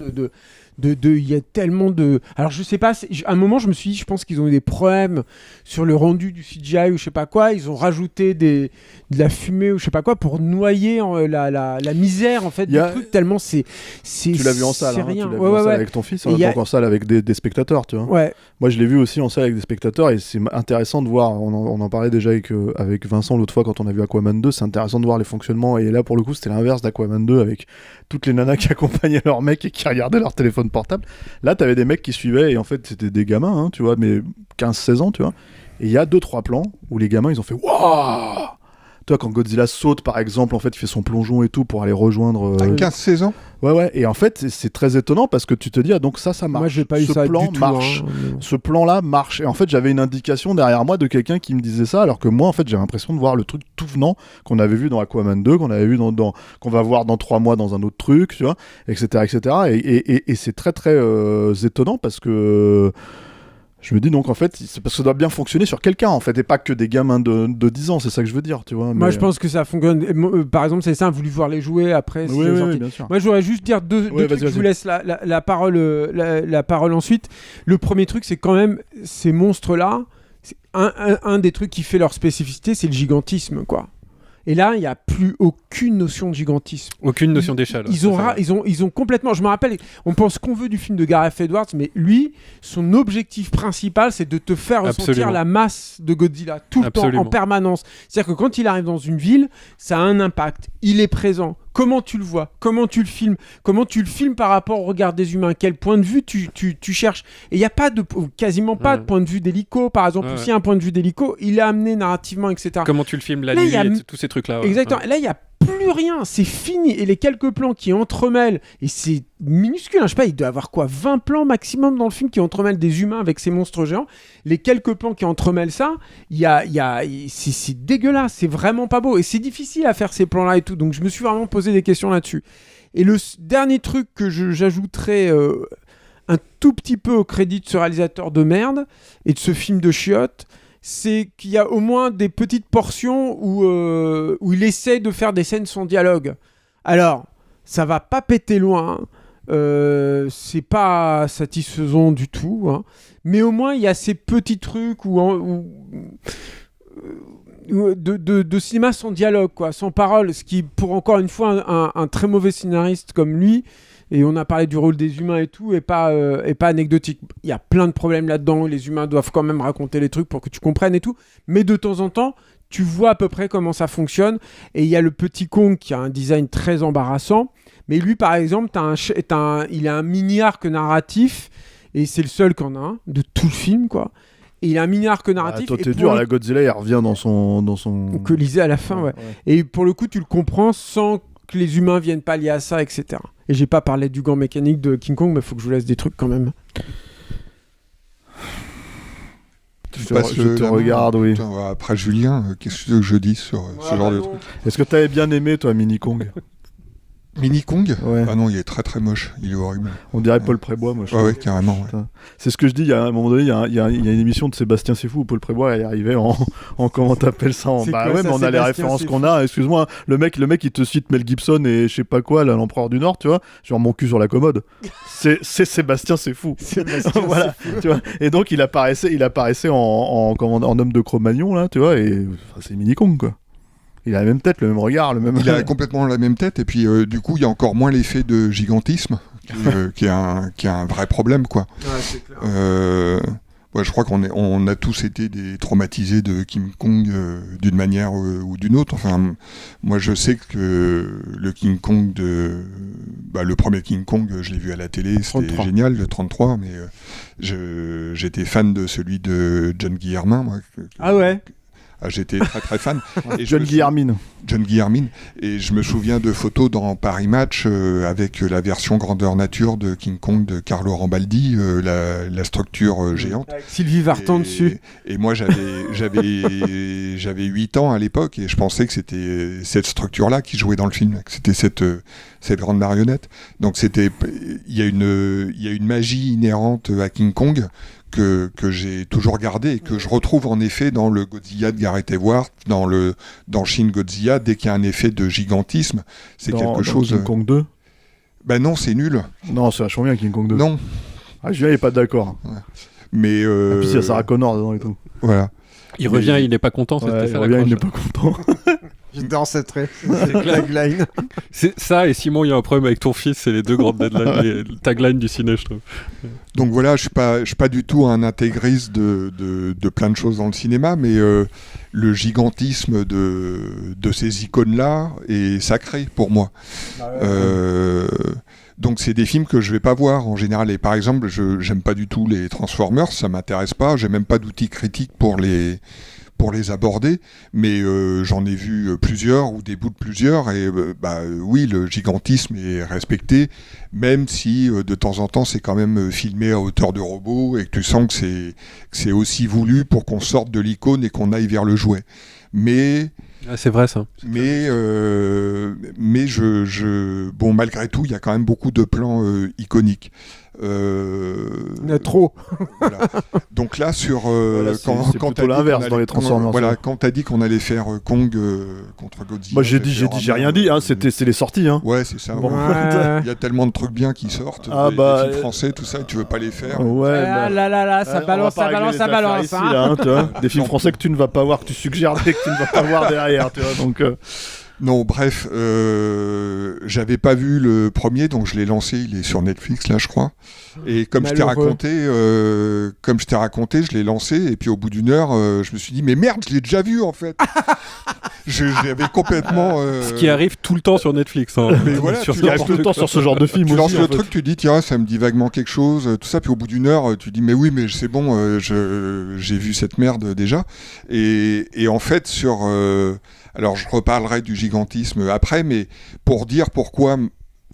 il y a tellement de... Alors je sais pas, à un moment je me suis dit, je pense qu'ils ont eu des problèmes sur le rendu du CGI ou je sais pas quoi, ils ont rajouté de la fumée ou je sais pas quoi pour noyer la misère en fait du truc, tellement c'est tu l'as vu en salle, c'est hein, rien. tu l'as vu en salle avec ton fils, on l'a en salle avec des spectateurs, tu vois. Ouais. Moi je l'ai vu aussi en salle avec des spectateurs et c'est intéressant de voir, on en parlait déjà avec Vincent l'autre fois quand on a vu Aquaman 2, c'est intéressant de voir les fonctionnements, et là pour le coup c'était l'inverse d'Aquaman 2 avec toutes les nanas qui accompagnaient leurs mecs et qui regardaient leur téléphone portable. Là t'avais des mecs qui suivaient et en fait c'était des gamins, hein, tu vois, mais 15-16 ans, tu vois, et il y a 2-3 plans où les gamins ils ont fait waouh. Toi, quand Godzilla saute, par exemple, en fait, il fait son plongeon et tout pour aller rejoindre... À 15-16 ans. Ouais, et en fait, c'est très étonnant parce que tu te dis, ah, donc ça marche. Moi, j'ai pas eu ça plan du tout, marche. Hein. Ce plan-là marche. Et en fait, j'avais une indication derrière moi de quelqu'un qui me disait ça, alors que moi, en fait, j'avais l'impression de voir le truc tout venant qu'on avait vu dans Aquaman 2, qu'on avait vu qu'on va voir dans 3 mois dans un autre truc, tu vois, etc., etc. Et c'est très, très étonnant parce que... Je me dis donc en fait, c'est parce que ça doit bien fonctionner sur quelqu'un en fait, et pas que des gamins de 10 ans, c'est ça que je veux dire, tu vois. Moi je pense que ça fonctionne. Par exemple, c'est ça, a voulu voir les jouer après. Oui, bien sûr. Moi je voudrais juste dire deux trucs, je vous laisse la parole ensuite. Le premier truc, c'est quand même ces monstres-là, un des trucs qui fait leur spécificité, c'est le gigantisme, quoi. Et là, il n'y a plus aucune notion de gigantisme. Aucune notion d'échelle. Ils ont complètement... Je me rappelle, on pense qu'on veut du film de Gareth Edwards, mais lui, son objectif principal, c'est de te faire ressentir la masse de Godzilla tout le temps, en permanence. C'est-à-dire que quand il arrive dans une ville, ça a un impact. Il est présent. Comment tu le vois? Comment tu le filmes? Comment tu le filmes par rapport au regard des humains? Quel point de vue tu cherches? Et il n'y a quasiment pas de point de vue d'hélico, par exemple. S'il y a un point de vue d'hélico, il est amené narrativement, etc. Comment tu le filmes la nuit, tous ces trucs-là. Exactement. Là, il n'y a plus rien, c'est fini. Et les quelques plans qui entremêlent, et c'est minuscule, hein, je sais pas, il doit y avoir quoi, 20 plans maximum dans le film qui entremêlent des humains avec ces monstres géants. Les quelques plans qui entremêlent ça, c'est dégueulasse, c'est vraiment pas beau. Et c'est difficile à faire ces plans-là et tout. Donc je me suis vraiment posé des questions là-dessus. Et le dernier truc que j'ajouterais un tout petit peu au crédit de ce réalisateur de merde et de ce film de chiottes, c'est qu'il y a au moins des petites portions où il essaie de faire des scènes sans dialogue. Alors, ça va pas péter loin, c'est pas satisfaisant du tout, hein, mais au moins il y a ces petits trucs de cinéma sans dialogue, quoi, sans parole, ce qui, pour encore une fois, un très mauvais scénariste comme lui, et on a parlé du rôle des humains et tout, et pas anecdotique. Il y a plein de problèmes là-dedans, les humains doivent quand même raconter les trucs pour que tu comprennes et tout, mais de temps en temps, tu vois à peu près comment ça fonctionne, et il y a le petit Kong qui a un design très embarrassant, mais lui, par exemple, il a un mini-arc narratif, et c'est le seul qu'en a un, de tout le film, quoi. Et il a un mini-arc narratif. Toi, t'es dur, la Godzilla, il revient dans son... Que lisait à la fin, ouais. Et pour le coup, tu le comprends sans que les humains viennent pas liés à ça, etc. Et j'ai pas parlé du gant mécanique de King Kong, mais faut que je vous laisse des trucs quand même. Je te regarde, oui. Après Julien, qu'est-ce que je dis sur ce genre de truc? Est-ce que t'avais bien aimé, toi, Mini Kong? Mini Kong? Ouais. Ah non, il est très très moche, il est horrible. On dirait Paul Prébois, moi je trouve. Ouais, carrément. Ouais. C'est ce que je dis, il y a un moment donné, il y a une émission de Sébastien C'est Fou où Paul Prébois est arrivé en comment t'appelles ça, bah ouais, mais on a les références qu'on a, excuse-moi, le mec il te cite Mel Gibson et je sais pas quoi, là, l'Empereur du Nord, tu vois, genre mon cul sur la commode. c'est Sébastien C'est Fou. Voilà, tu vois. Et donc il apparaissait en homme de Cro-Magnon là, tu vois, et c'est Mini Kong quoi. Il a la même tête, le même regard, le même... Il a complètement la même tête, et puis du coup, il y a encore moins l'effet de gigantisme, qui est un vrai problème, quoi. Ouais, c'est clair. Ouais, je crois qu'on a tous été traumatisés de King Kong d'une manière ou d'une autre. Enfin, moi, je sais que le King Kong le premier King Kong, je l'ai vu à la télé, c'était 33. Génial, le 33, mais j'étais fan de celui de John Guillermin, moi. Ah ouais. J'étais très très fan. Et John Guillermin. Et je me souviens de photos dans Paris Match avec la version grandeur nature de King Kong de Carlo Rambaldi, la structure géante. Avec Sylvie Vartan dessus. Et moi j'avais 8 ans à l'époque et je pensais que c'était cette structure-là qui jouait dans le film, que c'était cette grande marionnette. Donc il y a une magie inhérente à King Kong que j'ai toujours gardé et que je retrouve en effet dans le Godzilla de Gareth Edwards, dans Shin Godzilla, dès qu'il y a un effet de gigantisme, c'est quelque chose... King Kong 2 Ben non, c'est nul. Non, c'est vachement bien King Kong 2. Non. Ah, Julien, il est pas d'accord. Ouais. Mais... Et puis il y a Sarah Connor dedans et tout. Voilà. Il revient, il n'est pas content, c'était ça il n'est pas content. J'adore cette tagline. C'est ça, et Simon, il y a un problème avec ton fils, c'est les deux grandes deadlines, les taglines du ciné, je trouve. Donc voilà, je suis pas du tout un intégriste de plein de choses dans le cinéma, mais le gigantisme de ces icônes-là est sacré pour moi. Donc c'est des films que je vais pas voir en général. Et par exemple, j'aime pas du tout les Transformers, ça m'intéresse pas. J'ai même pas d'outils critiques pour les aborder, mais j'en ai vu plusieurs ou des bouts de plusieurs et oui, le gigantisme est respecté, même si de temps en temps c'est quand même filmé à hauteur de robot et que tu sens que c'est aussi voulu pour qu'on sorte de l'icône et qu'on aille vers le jouet. Mais c'est vrai ça. Mais bon, malgré tout, il y a quand même beaucoup de plans iconiques. Il y a trop. Voilà. Donc là, sur c'est plutôt l'inverse dans les Transformers. Voilà, quand t'as dit qu'on allait faire Kong contre Godzilla. Moi j'ai rien dit. Hein, c'est les sorties. Hein. Ouais, c'est ça. Bon. Il y a tellement de trucs bien qui sortent. Des films français, tout ça, et tu veux pas les faire. Ouais. Ça balance. Ici, là, tu vois, des films français que tu ne vas pas voir, que tu suggères que tu ne vas pas voir derrière, tu vois. Donc. Non, bref, j'avais pas vu le premier, donc je l'ai lancé, il est sur Netflix là, je crois. Et comme je t'ai raconté, je l'ai lancé, et puis au bout d'une heure, je me suis dit, mais merde, je l'ai déjà vu en fait. J'avais complètement. Ce qui arrive tout le temps sur Netflix. Hein. Mais voilà, tu arrives tout le temps sur ce genre de film. Tu aussi, lances le truc, tu dis, tiens, ça me dit vaguement quelque chose, tout ça, puis au bout d'une heure, tu dis, mais oui, mais c'est bon, j'ai vu cette merde déjà. Et en fait, Alors je reparlerai du gigantisme après, mais pour dire pourquoi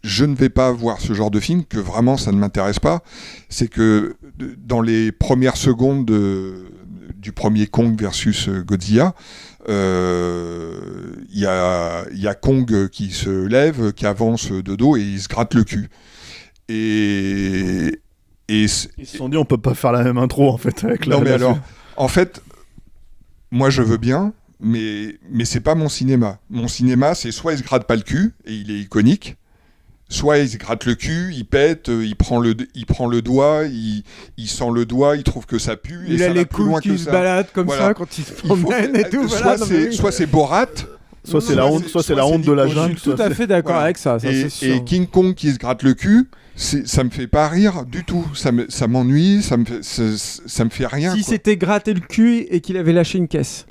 je ne vais pas voir ce genre de film, que vraiment ça ne m'intéresse pas, c'est que dans les premières secondes du premier Kong versus Godzilla, il y a Kong qui se lève, qui avance de dos et il se gratte le cul. Et ils se sont dit on peut pas faire la même intro en fait avec non mais alors en fait moi je veux bien mais c'est pas mon cinéma. Mon cinéma c'est soit il se gratte pas le cul et il est iconique, soit il se gratte le cul, il pète, il prend le doigt, il sent le doigt, il trouve que ça pue il et a ça les va plus loin couilles que qui se ça. baladent comme ça quand il se promène et tout. Soit c'est Borat. Soit c'est la honte de la jungle. Je suis tout à fait d'accord avec ça c'est sûr. Et King Kong qui se gratte le cul, ça me fait pas rire du tout. Ça m'ennuie, ça me fait rien. Si c'était gratté le cul et qu'il avait lâché une caisse.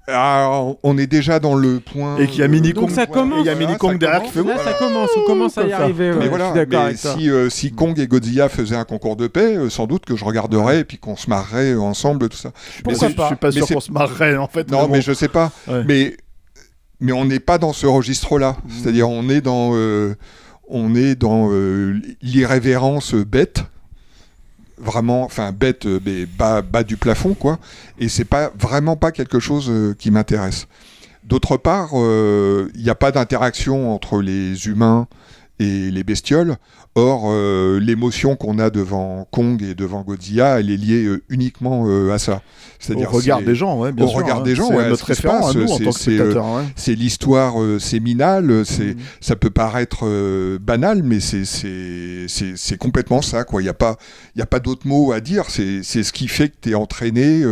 Alors, on est déjà dans le point. Et qu'il y a Mini Kong. Donc ça commence. Il y a Mini Kong derrière qui fait. Là, ça commence. On commence à y arriver. Mais Ouais, voilà. je suis d'accord avec ça. Si Kong et Godzilla faisaient un concours de paix, sans doute que je regarderais et puis qu'on se marrerait ensemble, tout ça. Pourquoi pas ? Je suis pas sûr qu'on se marrerait en fait. Non, mais je sais pas. Ouais. Mais on n'est pas dans ce registre-là. C'est-à-dire, on est dans l'irrévérence bête. Vraiment, enfin bête, mais bas du plafond, quoi. Et c'est vraiment pas quelque chose qui m'intéresse. D'autre part, il n'y a pas d'interaction entre les humains et les bestioles. Or, l'émotion qu'on a devant Kong et devant Godzilla, elle est liée uniquement à ça. C'est-à-dire au regard des gens, bien sûr. Au regard des gens, c'est notre référent à nous en tant que spectateurs. C'est l'histoire séminale, ça peut paraître banal, mais c'est complètement ça, quoi. Il y a pas d'autre mot à dire. C'est ce qui fait que tu es entraîné,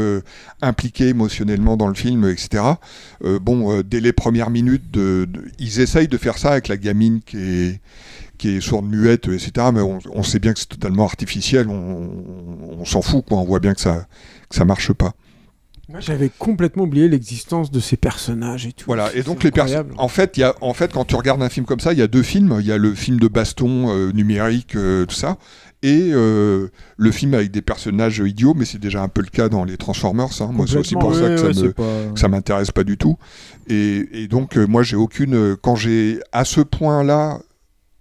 impliqué émotionnellement dans le film, etc. Dès les premières minutes, ils essayent de faire ça avec la gamine qui est sourde-muette, etc. Mais on sait bien que c'est totalement artificiel, on s'en fout, quoi. On voit bien que ça marche pas. Moi, j'avais complètement oublié l'existence de ces personnages et tout. Voilà, et donc les personnages. En fait, quand tu regardes un film comme ça, il y a deux films. Il y a le film de baston numérique, tout ça, et le film avec des personnages idiots, mais c'est déjà un peu le cas dans les Transformers. Hein. Moi, c'est aussi pour ça que ça m'intéresse pas du tout. Et donc, moi, j'ai aucune. Quand j'ai à ce point-là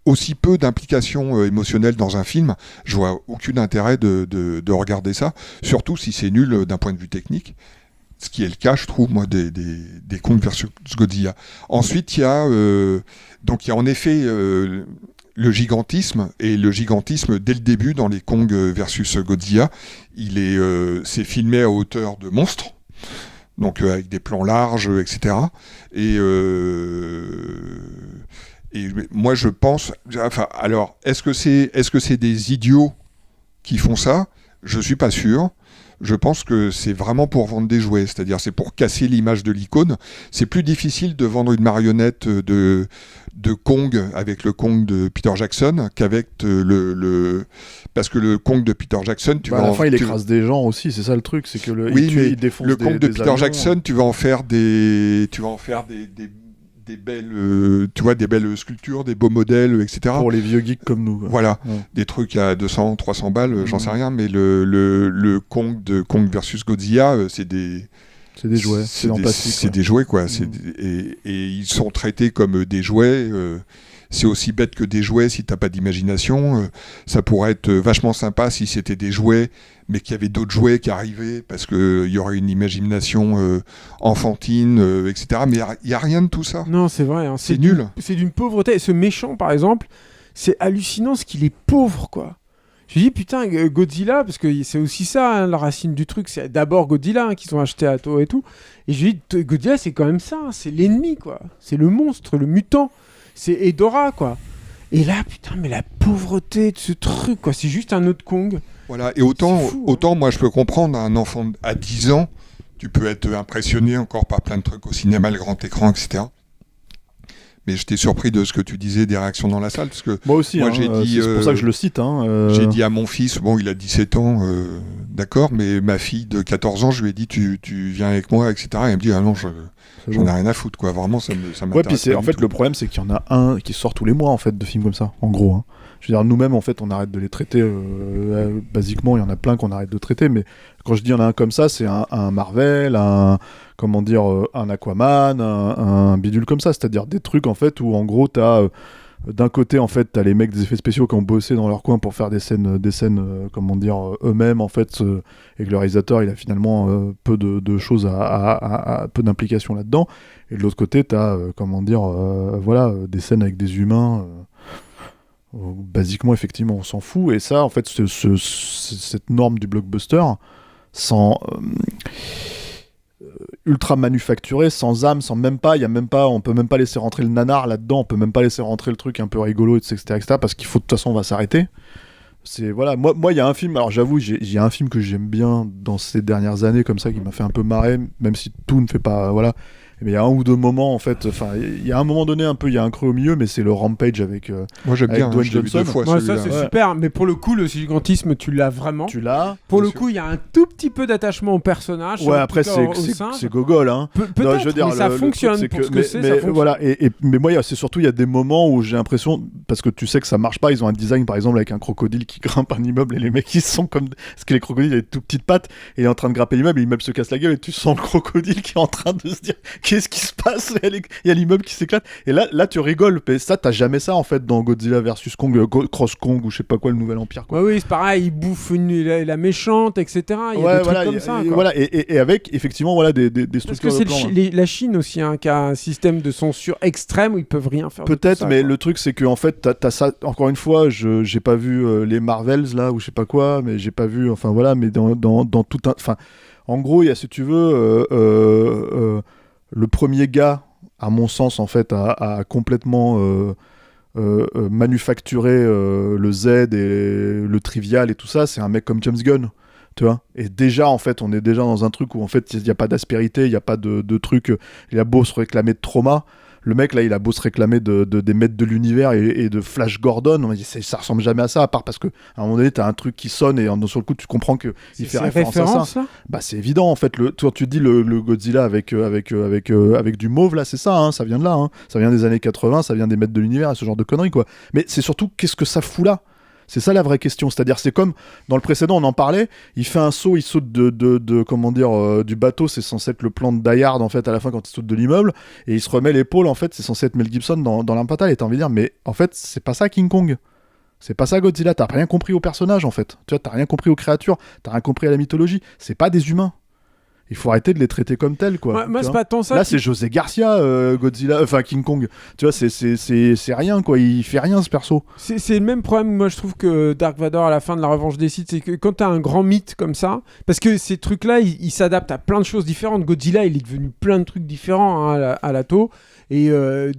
aussi peu d'implication émotionnelle dans un film, je vois aucun intérêt de regarder ça, surtout si c'est nul d'un point de vue technique, ce qui est le cas, je trouve, moi, des Kong versus Godzilla. Ensuite, il y a en effet le gigantisme, et le gigantisme, dès le début, dans les Kong versus Godzilla, c'est filmé à hauteur de monstres, donc avec des plans larges, etc. Et moi, je pense... Enfin, alors, est-ce que c'est des idiots qui font ça ? Je suis pas sûr. Je pense que c'est vraiment pour vendre des jouets. C'est-à-dire, c'est pour casser l'image de l'icône. C'est plus difficile de vendre une marionnette de Kong avec le Kong de Peter Jackson qu'avec parce que le Kong de Peter Jackson, à la fin, il écrase des gens aussi. C'est ça le truc, c'est que il défonce le Kong de Peter avions. Jackson, tu vas en faire des belles, des belles sculptures, des beaux modèles, etc. Pour les vieux geeks comme nous. Voilà, des trucs à 200, 300 balles, j'en sais rien, mais le Kong de Kong versus Godzilla, c'est des jouets, c'est en plastique. C'est des jouets, quoi. Et ils sont traités comme des jouets. C'est aussi bête que des jouets si t'as pas d'imagination. Ça pourrait être vachement sympa si c'était des jouets, mais qu'il y avait d'autres jouets qui arrivaient, parce qu'il y aurait une imagination enfantine, etc. Mais il n'y a rien de tout ça. Non, c'est vrai. Hein. C'est nul. C'est d'une pauvreté. Et ce méchant, par exemple, c'est hallucinant ce qu'il est pauvre, quoi. Je me dis, putain, Godzilla, parce que c'est aussi ça, hein, la racine du truc, c'est d'abord Godzilla hein, qu'ils ont acheté à Toho et tout. Et je me dis, Godzilla, c'est quand même ça, hein, c'est l'ennemi, quoi. C'est le monstre, le mutant. C'est Hedorah, quoi. Et là, putain, mais la pauvreté de ce truc, quoi. C'est juste un autre Kong. Voilà, et autant moi, je peux comprendre, un enfant à 10 ans, tu peux être impressionné encore par plein de trucs au cinéma, le grand écran, etc. Mais j'étais surpris de ce que tu disais des réactions dans la salle, parce que moi aussi, j'ai dit, c'est pour ça que je le cite. J'ai dit à mon fils, il a 17 ans, d'accord, mais ma fille de 14 ans, je lui ai dit, tu viens avec moi, etc. Et elle me dit, ah non, j'en ai rien à foutre, quoi. Vraiment, ça m'intéresse. Ouais, puis en fait, le problème, c'est qu'il y en a un qui sort tous les mois, en fait, de films comme ça, en gros. Hein. Je veux dire, nous-mêmes, en fait, on arrête de les traiter. Basiquement, il y en a plein qu'on arrête de traiter, mais quand je dis il y en a un comme ça, c'est un Marvel, un Aquaman, un bidule comme ça. C'est-à-dire des trucs, en fait, où, en gros, t'as... d'un côté, en fait, t'as les mecs des effets spéciaux qui ont bossé dans leur coin pour faire des scènes eux-mêmes, en fait, et que le réalisateur, il a finalement peu de choses peu d'implication là-dedans. Et de l'autre côté, t'as, des scènes avec des humains. Basiquement, effectivement, on s'en fout. Et ça, en fait, cette norme du blockbuster, ultra manufacturé, sans âme, on peut même pas laisser rentrer le nanar là-dedans, on peut même pas laisser rentrer le truc un peu rigolo, etc., parce qu'il faut, de toute façon, on va s'arrêter. C'est, voilà, moi, il y a un film, alors j'avoue, il y a un film que j'aime bien dans ces dernières années, comme ça, qui m'a fait un peu marrer, même si tout ne fait pas, voilà. Mais il y a un ou deux moments, en fait, il y a un moment donné, il y a un creux au milieu, mais c'est le Rampage avec moi, j'aime bien, Dwayne je l'ai vu Johnson. 2 fois, Ouais, celui-là. ça, c'est super. Mais pour le coup, le gigantisme, tu l'as vraiment. Tu l'as. Pour Bien le sûr. coup, il y a un tout petit peu d'attachement au personnage. Ouais, en après, tout cas, au sein. c'est gogol, hein. Peut-être, Non, je veux dire, mais ça le fonctionne truc, pour ce que mais c'est. Ça fonctionne. voilà, mais moi, c'est surtout, il y a des moments où j'ai l'impression, parce que tu sais que ça marche pas, ils ont un design, par exemple, avec un crocodile qui grimpe un immeuble, et les mecs, ils sont comme, parce que les crocodiles, il a des tout petites pattes, et il est en train de grimper l'immeuble, et l'immeuble se casse la gueule, et tu sens le crocodile qui est en train de se dire, qu'est-ce qui se passe? Il y a l'immeuble qui s'éclate, et là, tu rigoles, mais ça, t'as jamais ça, en fait, dans Godzilla versus Kong, Cross Kong, ou je sais pas quoi, le Nouvel Empire, quoi. Ouais, oui, c'est pareil, il bouffe la méchante, etc. Il y a Ouais, des voilà, trucs comme ça. Quoi. voilà, et avec, effectivement, voilà, des Parce que structures c'est de plan, hein. la Chine aussi, hein, qui a un système de censure extrême où ils peuvent rien faire. de tout Peut-être, ça, mais quoi. le truc, c'est que en fait, t'as ça. Encore une fois, j'ai pas vu les Marvels là, ou je sais pas quoi, mais j'ai pas vu. Enfin voilà, mais dans tout un. Enfin, en gros, il y a, si tu veux, le premier gars, à mon sens, en fait, a complètement manufacturé le Z et le trivial et tout ça. C'est un mec comme James Gunn. Tu vois, et déjà, en fait, on est déjà dans un truc où, en fait, il n'y a pas d'aspérité, il n'y a pas de truc. Il a beau se réclamer de trauma. Le mec, là, il a beau se réclamer des maîtres de l'univers et de Flash Gordon. Ça ressemble jamais à ça, à part parce qu'à un moment donné, t'as un truc qui sonne et sur le coup, tu comprends qu'il fait référence à ça. Là Bah, c'est évident, en fait. Toi, tu dis le Godzilla avec du mauve, là, c'est ça, hein, ça vient de là. Hein. Ça vient des années 80, ça vient des maîtres de l'univers et ce genre de conneries, quoi. Mais c'est surtout, qu'est-ce que ça fout là? C'est ça la vraie question, c'est-à-dire c'est comme dans le précédent on en parlait, il fait un saut, il saute du bateau, c'est censé être le plan de Die Hard en fait à la fin quand il saute de l'immeuble, et il se remet l'épaule en fait, c'est censé être Mel Gibson dans L'Arme Fatale, et t'as envie de dire mais en fait c'est pas ça King Kong, c'est pas ça Godzilla, t'as rien compris au personnage en fait, tu vois, t'as rien compris aux créatures, t'as rien compris à la mythologie, c'est pas des humains. Il faut arrêter de les traiter comme tels, quoi. Moi, c'est pas tant ça. Là, c'est José Garcia, Godzilla, enfin King Kong. Tu vois, c'est rien, quoi. Il fait rien, ce perso. C'est le même problème, moi, je trouve, que Dark Vador à la fin de La Revanche des Sith. C'est que quand t'as un grand mythe comme ça, parce que ces trucs-là, ils s'adaptent à plein de choses différentes. Godzilla, il est devenu plein de trucs différents hein, à la taux. Et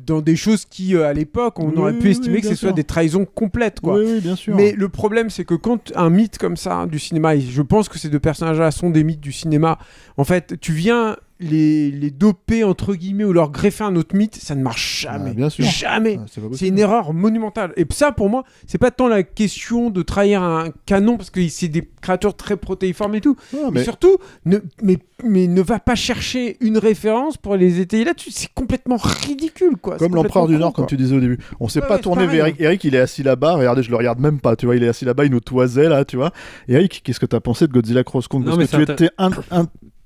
dans des choses qui, à l'époque, on aurait pu estimer que ce soit des trahisons complètes, quoi. Oui, bien sûr. Mais le problème, c'est que quand un mythe comme ça hein, du cinéma, et je pense que ces deux personnages-là sont des mythes du cinéma, en fait, tu viens les doper, entre guillemets, ou leur greffer un autre mythe, ça ne marche jamais. Bien sûr. Jamais. C'est C'est une erreur monumentale. Et ça, pour moi, c'est pas tant la question de trahir un canon, parce que c'est des créatures très protéiformes et tout. Mais surtout, ne va pas chercher une référence pour les étayer là-dessus. C'est complètement ridicule, quoi. Comme l'Empereur du Nord, comme tu disais au début. On s'est pas tourné vers Eric. Eric, il est assis là-bas. Regardez, je le regarde même pas. Tu vois, il est assis là-bas, il nous toisait là, tu vois. Eric, qu'est-ce que t'as pensé de Godzilla Cross Kong? Parce que tu étais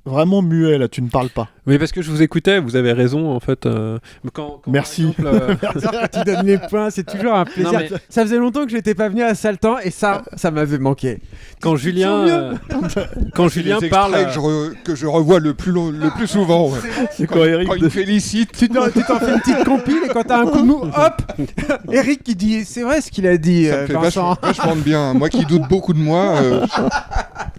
vraiment muet là, tu ne parles pas. Oui, parce que je vous écoutais, vous avez raison en fait. Merci. Quand tu donnes les points, c'est toujours un plaisir. Non, mais... Ça faisait longtemps que je n'étais pas venu à Saltan et ça m'avait manqué. Quand Julien parle, que je revois le plus souvent. Ouais. C'est quand Eric il me félicite. Tu t'en fais une petite compile et quand t'as un coup de mou, hop, Eric qui dit c'est vrai ce qu'il a dit. Ça me fait vachement de bien. Moi qui doute beaucoup de moi.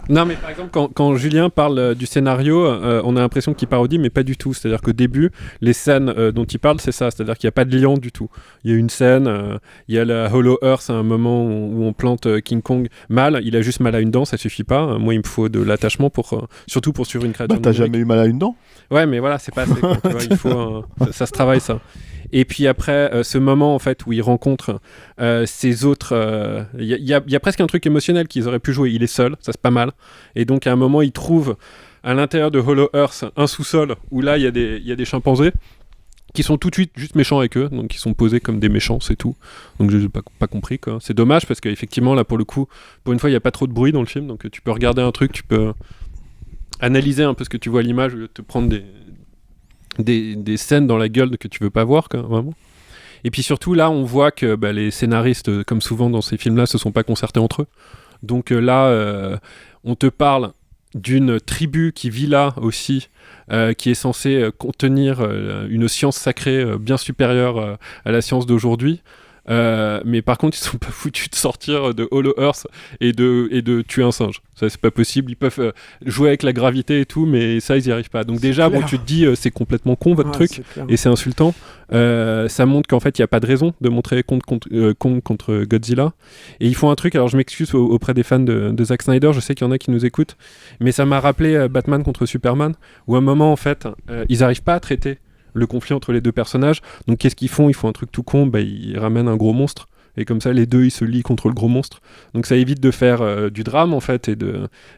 Non mais par exemple quand Julien parle du scénario, on a l'impression qu'il parodie, mais pas du tout. C'est-à-dire qu'au début, les scènes dont il parle, c'est ça. C'est-à-dire qu'il n'y a pas de lion du tout. Il y a une scène, il y a la Hollow Earth, un moment où on plante King Kong mal. Il a juste mal à une dent, ça suffit pas. Moi, il me faut de l'attachement surtout pour suivre une créature. T'as jamais eu mal à une dent? Ouais, mais voilà, c'est pas assez. Quoi, tu vois, il faut, ça se travaille ça. Et puis après, ce moment en fait où il rencontre ces autres, il y a presque un truc émotionnel qu'ils auraient pu jouer. Il est seul, ça c'est pas mal. Et donc à un moment, il trouve à l'intérieur de Hollow Earth un sous-sol où là il y a des chimpanzés. qui sont tout de suite juste méchants avec eux, donc ils sont posés comme des méchants, c'est tout. Donc je n'ai pas compris, quoi. C'est dommage parce qu'effectivement, là, pour le coup, pour une fois, il n'y a pas trop de bruit dans le film, donc tu peux regarder un truc, tu peux analyser un peu ce que tu vois à l'image, au lieu de te prendre des scènes dans la gueule que tu veux pas voir, quoi, vraiment. Et puis surtout, là, on voit que les scénaristes, comme souvent dans ces films-là, se sont pas concertés entre eux. Donc là, on te parle d'une tribu qui vit là aussi, qui est censée contenir une science sacrée bien supérieure à la science d'aujourd'hui. Mais par contre, ils sont pas foutus de sortir de Hollow Earth et de tuer un singe. Ça, c'est pas possible. Ils peuvent jouer avec la gravité et tout, mais ça, ils y arrivent pas. Donc déjà, bon, tu te dis, c'est complètement con votre truc, et c'est insultant. Ça montre qu'en fait, il y a pas de raison de montrer Kong contre Godzilla. Et ils font un truc. Alors, je m'excuse auprès des fans de Zack Snyder. Je sais qu'il y en a qui nous écoutent, mais ça m'a rappelé Batman contre Superman, où à un moment, en fait, ils arrivent pas à traiter le conflit entre les deux personnages. Donc qu'est-ce qu'ils font ? Ils font un truc tout con, ils ramènent un gros monstre, et comme ça les deux ils se lient contre le gros monstre. Donc ça évite de faire du drame en fait, et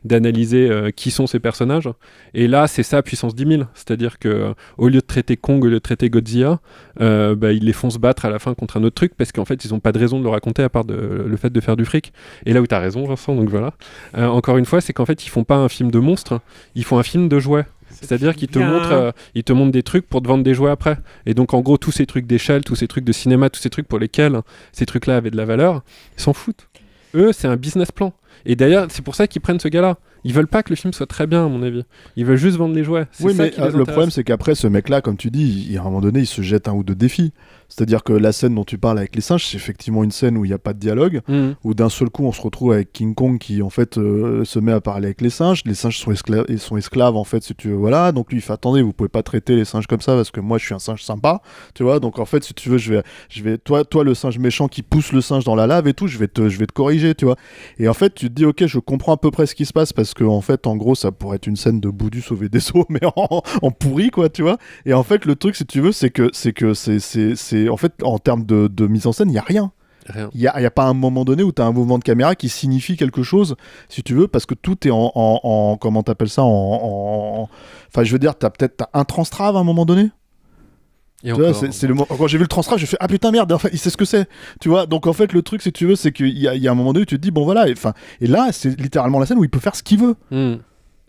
d'analyser qui sont ces personnages. Et là c'est ça puissance 10 000, c'est-à-dire que au lieu de traiter Kong, au lieu de traiter Godzilla, ils les font se battre à la fin contre un autre truc, parce qu'en fait ils ont pas de raison de le raconter à part le fait de faire du fric. Et là où t'as raison Vincent, donc voilà, encore une fois, c'est qu'en fait ils font pas un film de monstres, ils font un film de jouets. C'est-à-dire qu'ils te montrent des trucs pour te vendre des jouets après. Et donc en gros, tous ces trucs d'échelle, tous ces trucs de cinéma, tous ces trucs pour lesquels ces trucs-là avaient de la valeur, ils s'en foutent. Eux, c'est un business plan. Et d'ailleurs, c'est pour ça qu'ils prennent ce gars-là. Ils veulent pas que le film soit très bien, à mon avis. Ils veulent juste vendre les jouets. Oui, mais le problème, c'est qu'après, ce mec-là, comme tu dis, à un moment donné, il se jette un ou deux défis. C'est-à-dire que la scène dont tu parles avec les singes, c'est effectivement une scène où il n'y a pas de dialogue, où d'un seul coup, on se retrouve avec King Kong qui, en fait, se met à parler avec les singes. Les singes sont esclaves, en fait, si tu veux, voilà. Donc lui, il fait, attendez, vous pouvez pas traiter les singes comme ça, parce que moi, je suis un singe sympa, tu vois. Donc en fait, si tu veux, je vais toi, le singe méchant qui pousse le singe dans la lave et tout, je vais te corriger, tu vois. Et en fait, tu te dis, ok, je comprends à peu près ce qui se passe, parce que, en fait, en gros, ça pourrait être une scène de Boudu sauver des eaux, mais en pourri, quoi, tu vois. Et en fait, le truc, si tu veux, c'est que en fait, en termes de mise en scène, il n'y a rien. Il y a pas un moment donné où tu as un mouvement de caméra qui signifie quelque chose, si tu veux, parce que tout est en comment t'appelles ça, enfin, je veux dire, t'as un transtrave à un moment donné. Et tu vois, c'est le quand j'ai vu le transtrave, j'ai fait ah putain merde, en fait, il sait ce que c'est, tu vois. Donc en fait, le truc, si tu veux, c'est qu'il y a un moment donné où tu te dis bon voilà, et là, c'est littéralement la scène où il peut faire ce qu'il veut.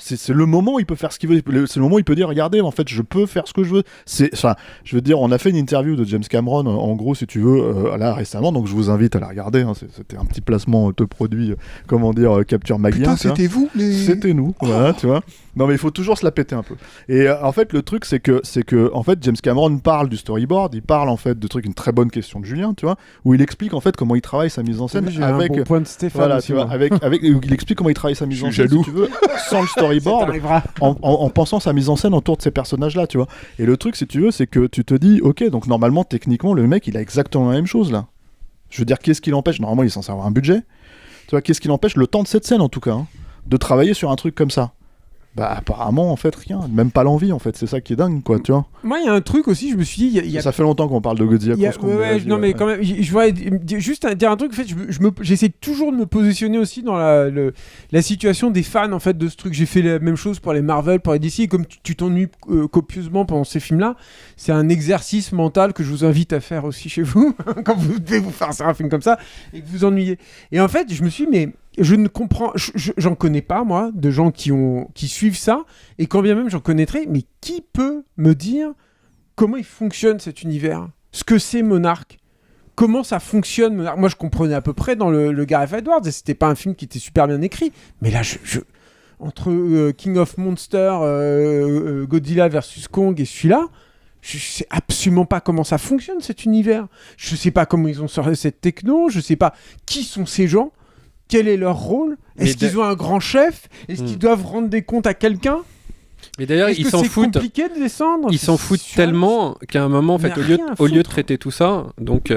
C'est le moment où il peut faire ce qu'il veut. C'est le moment où il peut dire regardez, en fait, je peux faire ce que je veux. Je veux dire, on a fait une interview de James Cameron, en gros, si tu veux, là récemment, donc je vous invite à la regarder. C'était un petit placement de produit, comment dire, Capture Magien. Putain, c'était vous C'était nous, voilà, tu vois. Non, mais il faut toujours se la péter un peu. Et en fait, le truc, c'est que en fait, James Cameron parle du storyboard, il parle en fait de trucs, une très bonne question de Julien, tu vois, où il explique en fait comment il travaille sa mise en scène avec un bon point de Stéphane, voilà, aussi, tu vois, où il explique comment il travaille sa mise en scène, si tu veux, sans le storyboard, en pensant sa mise en scène autour de ces personnages-là, tu vois. Et le truc, si tu veux, c'est que tu te dis, ok, donc normalement, techniquement, le mec, il a exactement la même chose là. Je veux dire, qu'est-ce qui l'empêche ? Normalement, il est censé avoir un budget. Tu vois, qu'est-ce qui l'empêche, le temps de cette scène en tout cas, de travailler sur un truc comme ça ? Bah apparemment en fait rien, même pas l'envie en fait, c'est ça qui est dingue quoi, tu vois. Moi il y a un truc aussi, je me suis dit, ça fait longtemps qu'on parle de Godzilla. Non mais quand même, je voudrais juste dire un truc, en fait, j'essaie toujours de me positionner aussi dans la situation des fans en fait de ce truc. J'ai fait la même chose pour les Marvel, pour les DC, comme tu t'ennuies copieusement pendant ces films-là, c'est un exercice mental que je vous invite à faire aussi chez vous quand vous devez vous faire un film comme ça et que vous ennuyez. Et en fait, je me suis dit, mais je ne comprends, j'en connais pas moi de gens qui suivent ça, et quand bien même j'en connaîtrais, mais qui peut me dire comment il fonctionne cet univers, ce que c'est Monarch, comment ça fonctionne Monarch. Moi je comprenais à peu près dans le Gareth Edwards, et c'était pas un film qui était super bien écrit, mais là entre King of Monsters, Godzilla versus Kong et celui-là, je sais absolument pas comment ça fonctionne cet univers, je sais pas comment ils ont sorti cette techno, je sais pas qui sont ces gens. Quel est leur rôle ? Est-ce qu'ils ont un grand chef ? Est-ce qu'ils doivent rendre des comptes à quelqu'un ? Mais d'ailleurs, ils s'en foutent. C'est compliqué de descendre. Ils s'en foutent tellement qu'à un moment, en fait, au lieu de traiter tout ça, donc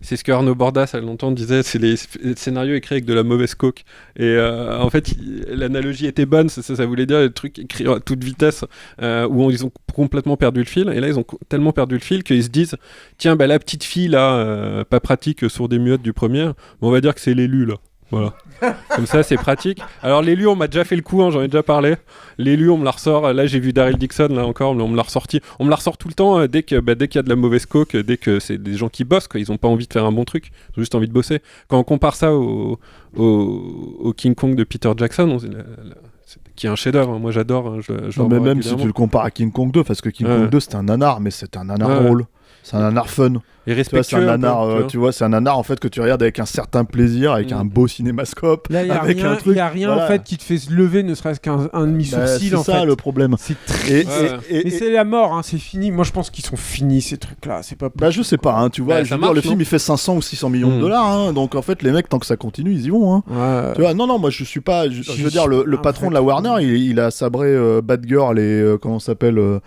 c'est ce que Arnaud Bordas a longtemps disait, c'est les scénarios écrits avec de la mauvaise coke. Et en fait, l'analogie était bonne. Ça voulait dire les trucs écrits à toute vitesse où ils ont complètement perdu le fil. Et là, ils ont tellement perdu le fil qu'ils se disent, tiens, la petite fille là, pas pratique, sourde et muette du premier, on va dire que c'est l'élu là. Voilà. Comme ça, c'est pratique. Alors, l'élu, on m'a déjà fait le coup, hein, j'en ai déjà parlé. L'élu, on me la ressort. Là, j'ai vu Daryl Dixon, là encore, mais on me l'a ressorti. On me la ressort tout le temps dès qu'il y a de la mauvaise coke, dès que c'est des gens qui bossent, quoi. Ils ont pas envie de faire un bon truc, ils ont juste envie de bosser. Quand on compare ça au King Kong de Peter Jackson, qui est un chef-d'œuvre, hein. Moi j'adore. Hein, non, mais même si tu le compares à King Kong 2, parce que King Kong 2 c'est un nanar, mais c'est un nanar drôle. C'est un nanar fun. Et respectueux. C'est un nanar, tu vois, c'est un nanar en fait que tu regardes avec un certain plaisir, avec un beau cinémascope. Là, il n'y a rien en fait qui te fait se lever, ne serait-ce qu'un demi-sourcil. C'est ça le problème. C'est triste. Mais c'est la mort, hein, c'est fini. Moi je pense qu'ils sont finis ces trucs-là. C'est pas. Bah je sais pas, hein, tu vois. Le film il fait 500 ou 600 millions de dollars, hein, donc en fait les mecs tant que ça continue ils y vont. Hein. Ouais. Tu vois, non, moi je suis pas. Je veux dire le patron de la Warner, il a sabré Batgirl et comment ça s'appelle.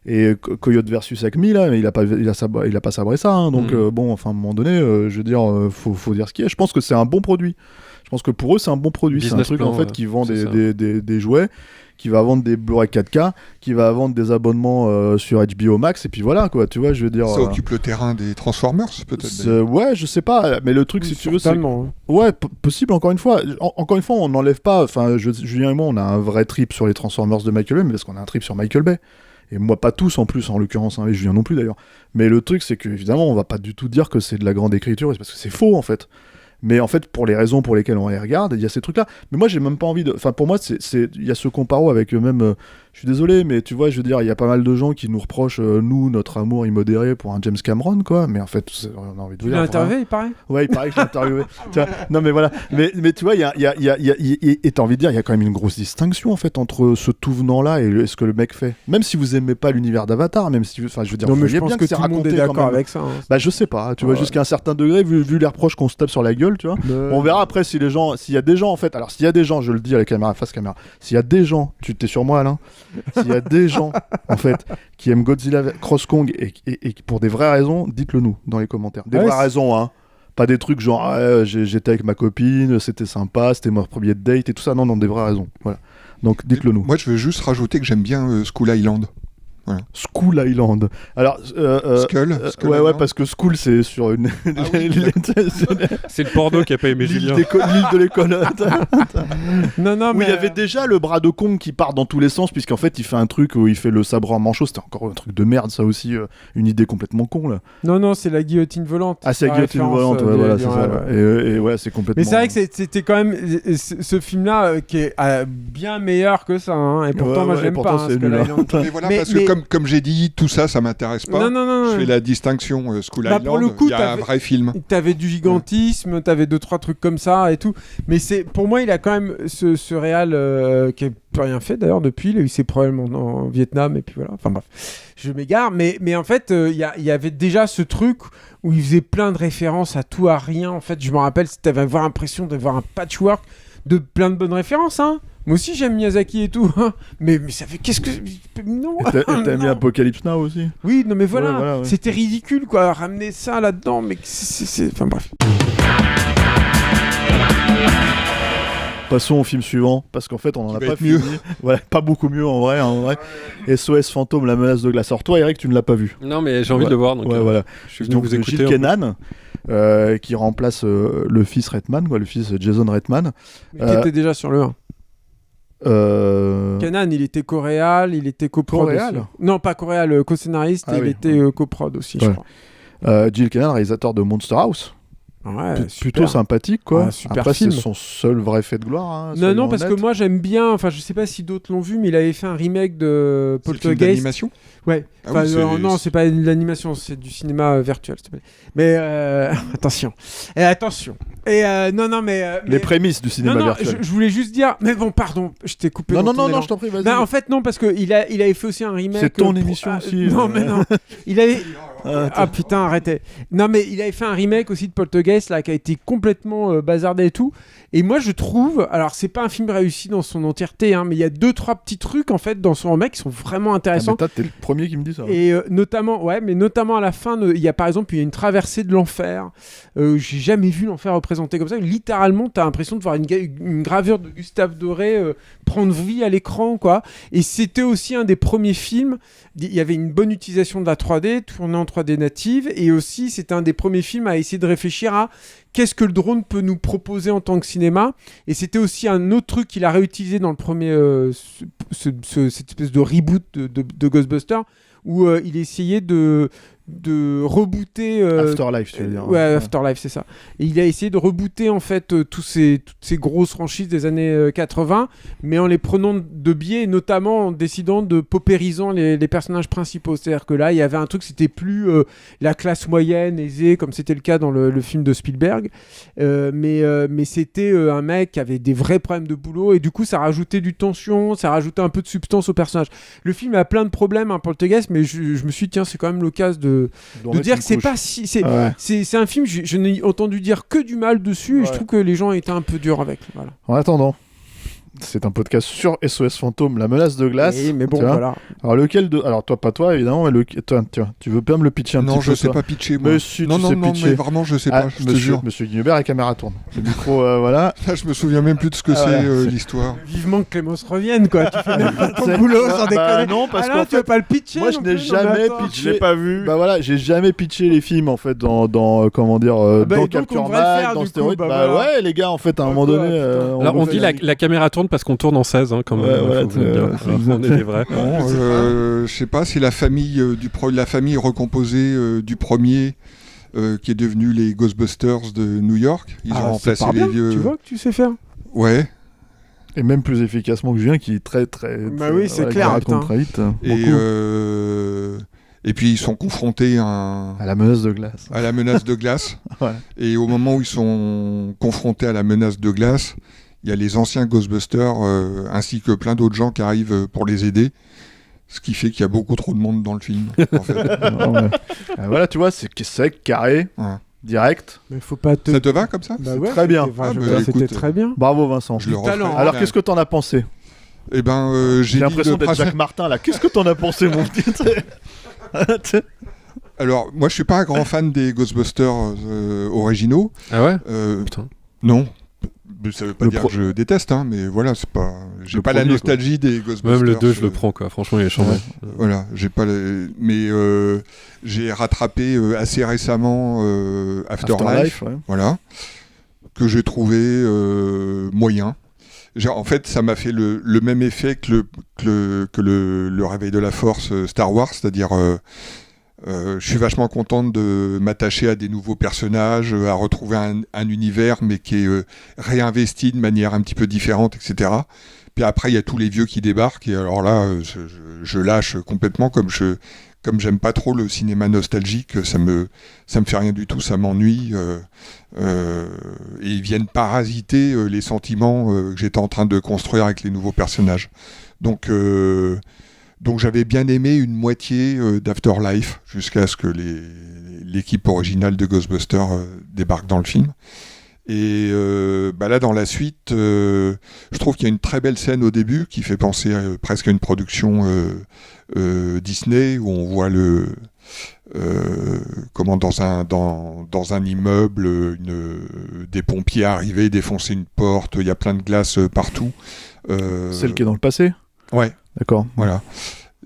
Et Coyote versus Acme là, il a pas sabré ça, hein, donc bon, enfin à un moment donné, je veux dire, faut dire ce qu'il y a. Je pense que c'est un bon produit. Je pense que pour eux c'est un bon produit. C'est un truc en fait qui vend des jouets, qui va vendre des Blu-ray 4K, qui va vendre des abonnements sur HBO Max, et puis voilà quoi. Tu vois, je veux dire. Ça occupe le terrain des Transformers peut-être. Ouais, je sais pas, mais le truc si tu veux, c'est ouais possible. Encore une fois, on n'enlève pas. Enfin, Julien et moi, on a un vrai trip sur les Transformers de Michael Bay, mais parce qu'on a un trip sur Michael Bay. Et moi, pas tous en plus, en l'occurrence, hein, et Julien non plus d'ailleurs. Mais le truc, c'est que évidemment, on va pas du tout dire que c'est de la grande écriture, parce que c'est faux en fait. Mais en fait, pour les raisons pour lesquelles on les regarde, il y a ces trucs-là. Mais moi, j'ai même pas envie de. Enfin, pour moi, il y a ce comparo avec même. Je suis désolé, mais tu vois, je veux dire, il y a pas mal de gens qui nous reprochent, nous, notre amour immodéré pour un James Cameron, quoi. Mais en fait, on a envie de vous dire. Tu l'as interviewé, il paraît. Ouais, il paraît que je l'ai interviewé. Non, mais voilà. Mais tu vois, et t'as envie de dire, il y a quand même une grosse distinction, en fait, entre ce tout venant-là et ce que le mec fait. Même si vous aimez pas l'univers d'Avatar, même si. Enfin, je veux dire, non, mais je pense bien que c'est tout le monde est d'accord avec ça. Hein. Bah, je sais pas, tu vois, jusqu'à un certain degré, vu les reproches qu'on se tape sur la gueule, tu vois. On verra après s'il y a des gens, en fait. Alors, s'il y a des gens, je le dis à la caméra, face caméra, s'il y a des gens, tu t'es sur moi, Alain, s'il y a des gens, en fait, qui aiment Godzilla Cross Kong et pour des vraies raisons, dites-le nous dans les commentaires. Des vraies raisons, hein. Pas des trucs genre j'étais avec ma copine, c'était sympa, c'était mon premier date et tout ça. Non, des vraies raisons. Voilà. Donc dites-le nous. Moi, je veux juste rajouter que j'aime bien Skull Island. Voilà. School Island. Alors, Skull ouais, parce que School, c'est sur une. C'est le porno qui a pas aimé Julien. L'île de l'école. non, mais. Il y avait déjà le bras de Kong qui part dans tous les sens, puisqu'en fait, il fait un truc où il fait le sabre en manchot. C'était encore un truc de merde, ça aussi. Une idée complètement con, là. Non, c'est la guilotine volante. Ah, c'est la guillotine volante, ouais, voilà, c'est ça. Et ouais, c'est complètement. Mais c'est vrai que c'était quand même. Ce film-là qui est bien meilleur que ça, hein. Et pourtant, moi, j'aime pas. C'est nul. Mais voilà, parce que comme j'ai dit, tout ça, ça m'intéresse pas. Non. Je fais la distinction Skull Island. Pour le coup, il y a un vrai film. T'avais du gigantisme, t'avais 2-3 trucs comme ça et tout. Mais pour moi, il a quand même ce réal qui a plus rien fait d'ailleurs depuis. Il a eu ses problèmes en Vietnam et puis voilà. Enfin bref, je m'égare. Mais en fait, il y avait déjà ce truc où il faisait plein de références à tout, à rien. En fait, je me rappelle, t'avais l'impression d'avoir un patchwork de plein de bonnes références, hein. Moi aussi j'aime Miyazaki et tout, hein. mais ça fait qu'est-ce que non. T'as mis Apocalypse Now aussi. Oui, non mais voilà, ouais. C'était ridicule quoi, ramener ça là-dedans, mais c'est enfin bref. Passons au film suivant, parce qu'en fait on en a pas fini. Voilà, pas beaucoup mieux en vrai. SOS Fantôme, la menace de glace. Alors toi Eric, tu ne l'as pas vu. Non mais j'ai envie de le voir, donc voilà. Je suis venu vous écouter. Gilles Kenan, qui remplace le fils Redman, le fils Jason Redman. Mais qui était déjà sur le 1. Kenan, il était co-réal, il était co-prod aussi. Non, pas co-réal, co-scénariste, il était co-prod aussi, je crois. Gilles Kenan, réalisateur de Monster House. Ouais, plutôt sympathique quoi. Après film. C'est son seul vrai fait de gloire. Hein, non, parce que moi j'aime bien. Enfin, je sais pas si d'autres l'ont vu, mais il avait fait un remake de Poltergeist. C'est d'animation. Ouais. Non, c'est pas de l'animation, c'est du cinéma virtuel, s'il te plaît. Mais attention. Et non, mais les prémices du cinéma virtuel. Je voulais juste dire. Mais bon, pardon, je t'ai coupé. Non, je t'en prie, vas-y. En fait, non, parce que il avait fait aussi un remake. C'est ton émission aussi. Non, mais non. Il avait. Ah putain, arrêtez. Non, mais il avait fait un remake aussi de Poltergeist là qui a été complètement bazardé et tout. Et moi, je trouve, alors c'est pas un film réussi dans son entièreté, hein, mais il y a 2-3 petits trucs en fait dans son remake qui sont vraiment intéressants. Ah, mais t'es le premier qui me dit ça. Et notamment à la fin, il y a par exemple une traversée de l'enfer. J'ai jamais vu l'enfer représenté comme ça. Littéralement, t'as l'impression de voir une gravure de Gustave Doré prendre vie à l'écran, quoi. Et c'était aussi un des premiers films. Il y avait une bonne utilisation de la 3D, tourné en 3D native, et aussi c'est un des premiers films à essayer de réfléchir à qu'est-ce que le drone peut nous proposer en tant que cinéma. Et c'était aussi un autre truc qu'il a réutilisé dans le premier, cette espèce de reboot de Ghostbusters, où il essayait de rebooter Afterlife, tu veux dire. Ouais, Afterlife, c'est ça. Et il a essayé de rebooter en fait toutes ces grosses franchises des années 80, mais en les prenant de biais, et notamment en décidant de paupérisant les personnages principaux. C'est-à-dire que là, il y avait un truc, c'était plus la classe moyenne, aisée, comme c'était le cas dans le film de Spielberg, mais c'était un mec qui avait des vrais problèmes de boulot, et du coup, ça rajoutait du tension, ça rajoutait un peu de substance au personnage. Le film a plein de problèmes, hein, Poltergeist, mais je me suis dit, tiens, c'est quand même l'occasion de dire que c'est pas si c'est un film, je n'ai entendu dire que du mal dessus, et je trouve que les gens étaient un peu durs avec. Voilà. En attendant, c'est un podcast sur SOS Fantôme, la menace de glace. Oui, mais bon, voilà. Alors lequel de... Alors toi, pas toi, évidemment, mais toi, tu veux pas me le pitcher un petit peu? Non, je sais pas pitcher, moi. Mais si, non, mais vraiment, je sais pas, je te jure. Monsieur Guinebert, la caméra tourne. Le micro, voilà. Là, je me souviens même plus de ce que c'est, l'histoire. Vivement que Clémence revienne, quoi. Tu fais même pas ton boulot, sans déconner. Non, parce que tu veux pas le pitcher. Moi, je n'ai jamais pitché. Je l'ai pas vu. Bah voilà, j'ai jamais pitché les films, en fait, dans comment dire, dans Capture Mag, dans Stéroïde. Bah ouais, les gars, en fait, à un moment donné... Alors, on dit la caméra tourne parce qu'on tourne en 16, hein, quand même. On est des vrais. Je sais pas, c'est la famille la famille recomposée du premier qui est devenu les Ghostbusters de New York. Ils ont remplacé les vieux. Tu vois que tu sais faire. Ouais. Et même plus efficacement que Julien, qui est très bah oui, c'est clair. Très vite. Et puis ils sont confrontés à la menace de glace. À la menace de glace. Ouais. Et au moment où ils sont confrontés à la menace de glace, il y a les anciens Ghostbusters ainsi que plein d'autres gens qui arrivent pour les aider. Ce qui fait qu'il y a beaucoup trop de monde dans le film, en fait. Voilà, tu vois, c'est sec, carré, direct. Mais faut pas Ça te va comme ça? Bah ouais, très bien. C'était très bien. Bravo Vincent. Je le referai. Alors qu'est-ce que t'en as pensé? Eh ben, j'ai l'impression d'être Jacques Martin là. Qu'est-ce que t'en as pensé, mon petit? Alors, moi, je suis pas un grand fan des Ghostbusters originaux. Ah ouais? Putain. Non. Ça veut pas dire que je déteste, hein, mais voilà, c'est pas. J'ai pas la nostalgie des Ghostbusters. Même le 2, je le prends, quoi. Franchement, il est chambé. Voilà, j'ai pas. Mais j'ai rattrapé assez récemment Afterlife, voilà, que j'ai trouvé moyen. En fait, ça m'a fait le même effet que le Réveil de la Force Star Wars, c'est-à-dire. Je suis vachement content de m'attacher à des nouveaux personnages, à retrouver un univers, mais qui est réinvesti de manière un petit peu différente, etc. Puis après, il y a tous les vieux qui débarquent, et alors là, je lâche complètement, comme j'aime pas trop le cinéma nostalgique, ça me fait rien du tout, ça m'ennuie, et ils viennent parasiter les sentiments que j'étais en train de construire avec les nouveaux personnages. Donc j'avais bien aimé une moitié d'Afterlife, jusqu'à ce que l'équipe originale de Ghostbusters débarque dans le film. Et là, dans la suite, je trouve qu'il y a une très belle scène au début qui fait penser presque à une production Disney, où on voit dans un immeuble, des pompiers arriver, défoncer une porte, il y a plein de glace partout. Celle qui est dans le passé ? Ouais. D'accord. Voilà.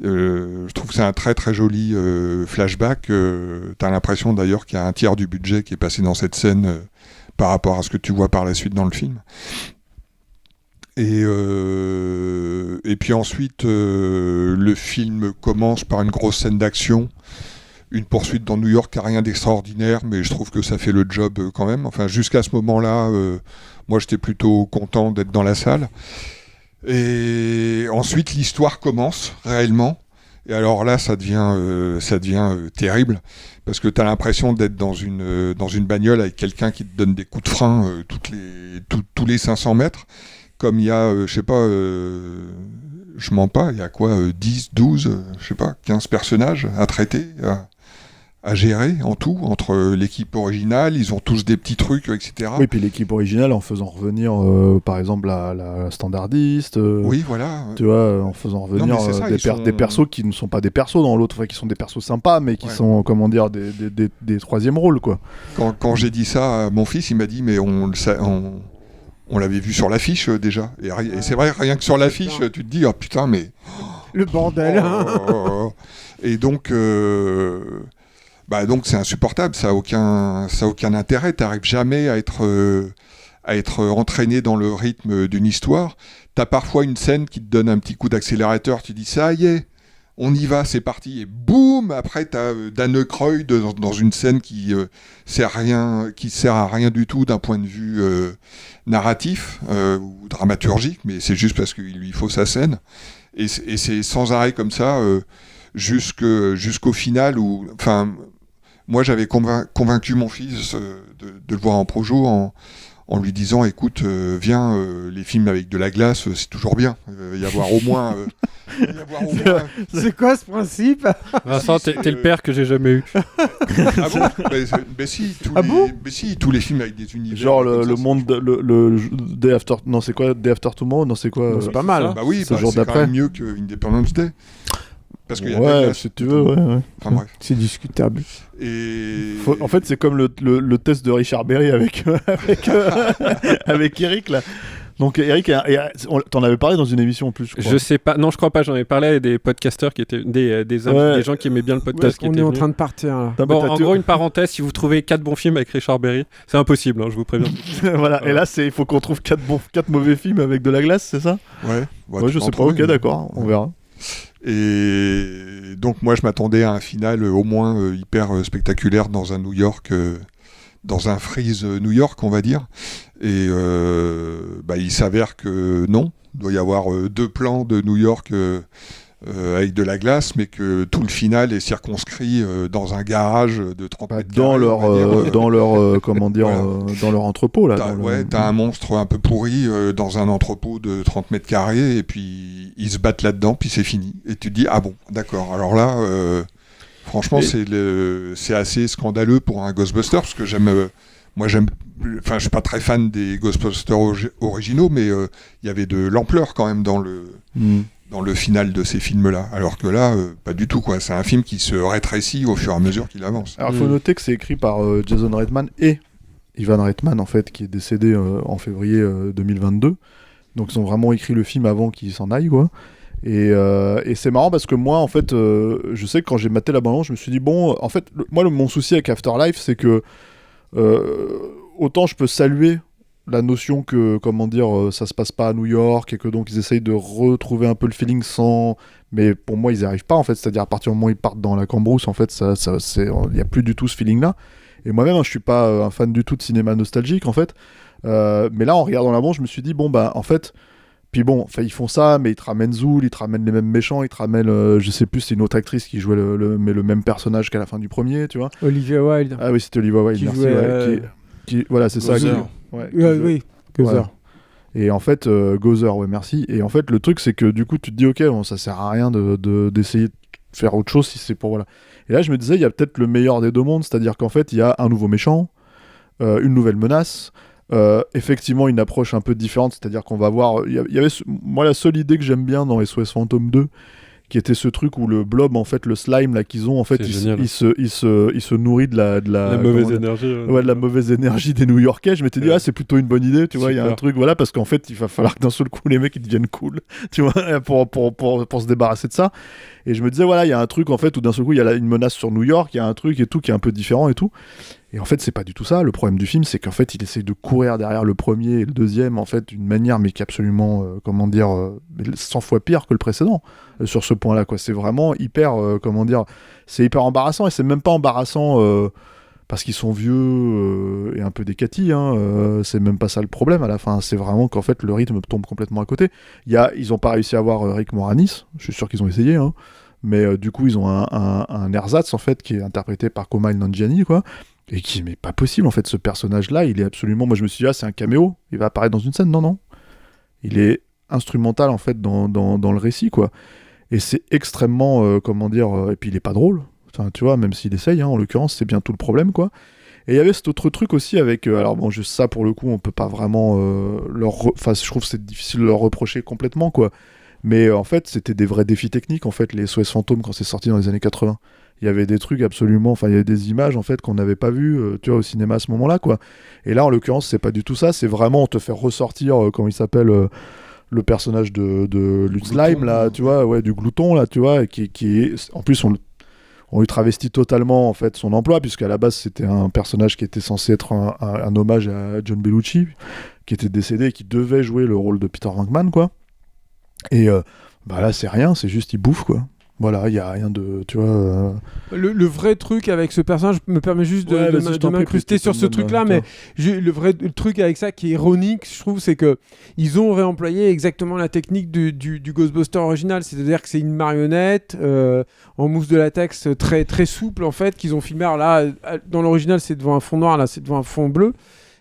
Je trouve que c'est un très très joli flashback. T'as l'impression d'ailleurs qu'il y a un tiers du budget qui est passé dans cette scène par rapport à ce que tu vois par la suite dans le film. Et puis ensuite, le film commence par une grosse scène d'action, une poursuite dans New York qui n'a rien d'extraordinaire, mais je trouve que ça fait le job quand même. Enfin, jusqu'à ce moment-là, moi j'étais plutôt content d'être dans la salle. Et ensuite, l'histoire commence réellement. Et alors là, ça devient terrible, parce que tu as l'impression d'être dans une bagnole avec quelqu'un qui te donne des coups de frein tous les 500 mètres. Comme il y a, je sais pas, je mens pas, il y a quoi, 10, 12, je sais pas, 15 personnages à traiter, à gérer en tout, entre l'équipe originale, ils ont tous des petits trucs, etc. Oui, puis l'équipe originale en faisant revenir, par exemple, la standardiste. Oui, voilà. Tu vois, en faisant revenir des persos qui ne sont pas des persos dans l'autre, enfin, qui sont des persos sympas, mais qui sont, comment dire, des troisième rôles, quoi. Quand j'ai dit ça à mon fils, il m'a dit, mais on l'avait vu sur l'affiche déjà. Et c'est vrai, rien que sur l'affiche, tu te dis, oh putain, mais... Le bordel. Et donc... Bah donc c'est insupportable, ça a aucun intérêt, t'arrives jamais à être entraîné dans le rythme d'une histoire. T'as parfois une scène qui te donne un petit coup d'accélérateur, tu dis ça y est, on y va, c'est parti, et boum, après t'as Dan Aykroyd dans une scène qui sert à rien du tout d'un point de vue narratif ou dramaturgique, mais c'est juste parce qu'il lui faut sa scène, et c'est sans arrêt comme ça jusqu'au final où, enfin, moi j'avais convaincu mon fils de le voir en projo en lui disant écoute, viens, les films avec de la glace, c'est toujours bien. Il va y avoir au moins. C'est quoi ce principe? Vincent, t'es le père que j'ai jamais eu. Ah bon? Mais si, tous les films avec des univers. Genre le monde, le Day After. Non, c'est quoi Day After Tomorrow? Non, c'est quoi C'est pas mal. Bah oui, ce jour c'est d'après. quand même mieux que Independence Day. Parce qu'il y a de la Ouais, glace. si tu veux, ouais. Enfin bref. C'est discutable. Et... En fait, c'est comme le test de Richard Berry avec Eric, là. Donc, Eric, t'en avais parlé dans une émission en plus, je crois. Je sais pas, non, je crois pas, j'en ai parlé à des podcasters qui étaient des gens qui aimaient bien le podcast. On est en train de partir là. Bon, en gros, une parenthèse, si vous trouvez 4 bons films avec Richard Berry, c'est impossible, hein, je vous préviens. Voilà, et là, il faut qu'on trouve 4 mauvais films avec de la glace, c'est ça? Ouais, je sais pas, ok, d'accord, on verra. Et donc moi je m'attendais à un final au moins hyper spectaculaire dans un New York, dans un Freeze New York on va dire. Et il s'avère que non, il doit y avoir 2 plans de New York avec de la glace, mais que tout le final est circonscrit dans un garage de 30 mètres carrés. Dans leur comment dire, voilà. Dans leur entrepôt là. T'as un monstre un peu pourri dans un entrepôt de 30 mètres carrés, et puis ils se battent là-dedans, puis c'est fini. Et tu te dis, ah bon, d'accord. Alors là, franchement, c'est assez scandaleux pour un Ghostbuster, parce que je suis pas très fan des Ghostbusters originaux, mais il y avait de l'ampleur quand même dans le final de ces films-là. Alors que là, pas du tout, quoi. C'est un film qui se rétrécit au fur et à mesure qu'il avance. Alors, il faut noter que c'est écrit par Jason Reitman et Ivan Reitman, en fait, qui est décédé en février 2022. Donc, ils ont vraiment écrit le film avant qu'il s'en aille, quoi. Et c'est marrant parce que moi, en fait, je sais que quand j'ai maté la bande-annonce, je me suis dit, bon, en fait, mon souci avec Afterlife, c'est que autant je peux saluer la notion que, comment dire, ça se passe pas à New York et que donc ils essayent de retrouver un peu le feeling sans... Mais pour moi, ils n'y arrivent pas, en fait. C'est-à-dire, à partir du moment où ils partent dans la cambrousse, en fait, il n'y a plus du tout ce feeling-là. Et moi-même, je suis pas un fan du tout de cinéma nostalgique, en fait. Mais là, en regardant la bande, je me suis dit, bon, bah, en fait... Puis bon, ils font ça, mais ils te ramènent Zool, ils te ramènent les mêmes méchants, ils te ramènent, je sais plus, c'est une autre actrice qui jouait le même personnage qu'à la fin du premier, tu vois. Olivia Wilde. Ah oui, c'était Olivia Wilde, qui merci. jouait, voilà, c'est ça. Gozer. Oui, Gozer. Voilà. Et en fait, Gozer, ouais, merci. Et en fait, le truc, c'est que du coup, tu te dis, ok, bon, ça sert à rien d'essayer de faire autre chose si c'est pour... Voilà. Et là, je me disais, il y a peut-être le meilleur des deux mondes, c'est-à-dire qu'en fait, il y a un nouveau méchant, une nouvelle menace, effectivement une approche un peu différente, c'est-à-dire qu'on va voir... Il y avait moi, la seule idée que j'aime bien dans SOS Fantôme 2, qui était ce truc où le blob, en fait, le slime là qu'ils ont, en fait, il se nourrit de la mauvaise énergie. Ouais, de la mauvaise énergie des New-Yorkais. Je m'étais dit, c'est plutôt une bonne idée, tu vois, il y a un truc, voilà, parce qu'en fait, il va falloir que d'un seul coup, les mecs, ils deviennent cool, tu vois, pour se débarrasser de ça. Et je me disais, voilà, il y a un truc, en fait, où d'un seul coup, il y a une menace sur New York, il y a un truc et tout qui est un peu différent et tout. Et en fait, c'est pas du tout ça. Le problème du film, c'est qu'en fait, il essaye de courir derrière le premier et le deuxième, en fait, d'une manière, mais qui est absolument, 100 fois pire que le précédent, sur ce point-là, quoi. C'est vraiment hyper, c'est hyper embarrassant, et c'est même pas embarrassant parce qu'ils sont vieux et un peu décatis, hein. C'est même pas ça le problème à la fin. C'est vraiment qu'en fait, le rythme tombe complètement à côté. Ils ont pas réussi à avoir Rick Moranis, je suis sûr qu'ils ont essayé, hein. Mais du coup, ils ont un ersatz, en fait, qui est interprété par Kumail Nanjiani, quoi. Et qui n'est pas possible, en fait, ce personnage-là, il est absolument... Moi, je me suis dit, c'est un caméo, il va apparaître dans une scène. Non. Il est instrumental, en fait, dans le récit, quoi. Et c'est extrêmement, et puis il est pas drôle. Enfin, tu vois, même s'il essaye, hein, en l'occurrence, c'est bien tout le problème, quoi. Et il y avait cet autre truc aussi avec... alors bon, juste ça, pour le coup, on peut pas vraiment Enfin, je trouve que c'est difficile de leur reprocher complètement, quoi. Mais en fait, c'était des vrais défis techniques, en fait, les SOS Fantômes, quand c'est sorti dans les années 80. Il y avait des trucs absolument... Enfin, il y avait des images, en fait, qu'on n'avait pas vues, tu vois, au cinéma à ce moment-là, quoi. Et là, en l'occurrence, c'est pas du tout ça. C'est vraiment, on te fait ressortir, comment il s'appelle, le personnage de Lutz Slime, là, tu vois, ouais, du glouton, là, tu vois, qui est... En plus, on on lui travestit totalement en fait son emploi, puisqu'à la base c'était un personnage qui était censé être un hommage à John Belushi, qui était décédé et qui devait jouer le rôle de Peter Venkman, quoi. Et là c'est rien, c'est juste il bouffe, quoi. Voilà, il y a rien de, tu vois. Le vrai truc avec ce personnage me permet juste de m'incruster sur ce truc-là, mais le vrai truc avec ça qui est ironique, je trouve, c'est que ils ont réemployé exactement la technique du Ghostbuster original, c'est-à-dire que c'est une marionnette en mousse de latex très très souple en fait qu'ils ont filmé. Alors là, dans l'original, c'est devant un fond noir, là, c'est devant un fond bleu.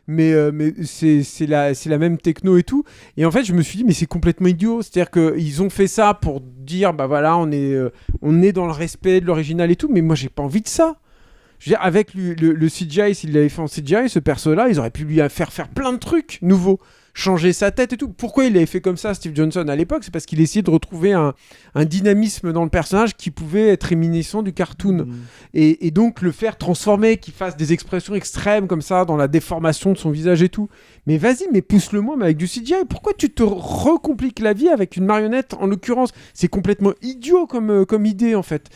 Mais c'est la même techno et tout. Et en fait, je me suis dit, mais c'est complètement idiot. C'est-à-dire qu'ils ont fait ça pour dire, bah voilà, on est dans le respect de l'original et tout. Mais moi, j'ai pas envie de ça. Je veux dire, avec le CGI, s'il l'avait fait en CGI, ce perso-là, ils auraient pu lui faire plein de trucs nouveaux. Changer sa tête et tout. Pourquoi il avait fait comme ça, Steve Johnson, à l'époque ? C'est parce qu'il essayait de retrouver un dynamisme dans le personnage qui pouvait être réminiscent du cartoon. Et donc le faire transformer, qu'il fasse des expressions extrêmes comme ça, dans la déformation de son visage et tout. Mais vas-y, mais pousse-le-moi, mais avec du CGI. Pourquoi tu te recompliques la vie avec une marionnette, en l'occurrence ? C'est complètement idiot comme idée, en fait.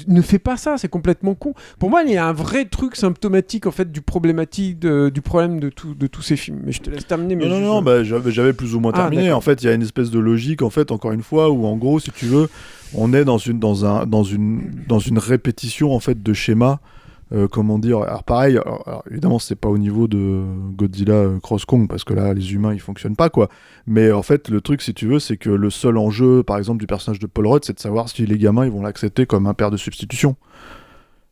Ne fais pas ça, c'est complètement con. Pour moi, il y a un vrai truc symptomatique, en fait, du problème de tous ces films. Mais je te laisse terminer. Mais non, j'avais plus ou moins terminé. En fait, il y a une espèce de logique, en fait, encore une fois, où en gros, si tu veux, on est dans une répétition, en fait, de schémas. Comment dire, alors pareil, alors évidemment c'est pas au niveau de Godzilla Cross Kong parce que là les humains ils fonctionnent pas, quoi, mais en fait le truc, si tu veux, c'est que le seul enjeu par exemple du personnage de Paul Rudd, c'est de savoir si les gamins ils vont l'accepter comme un père de substitution.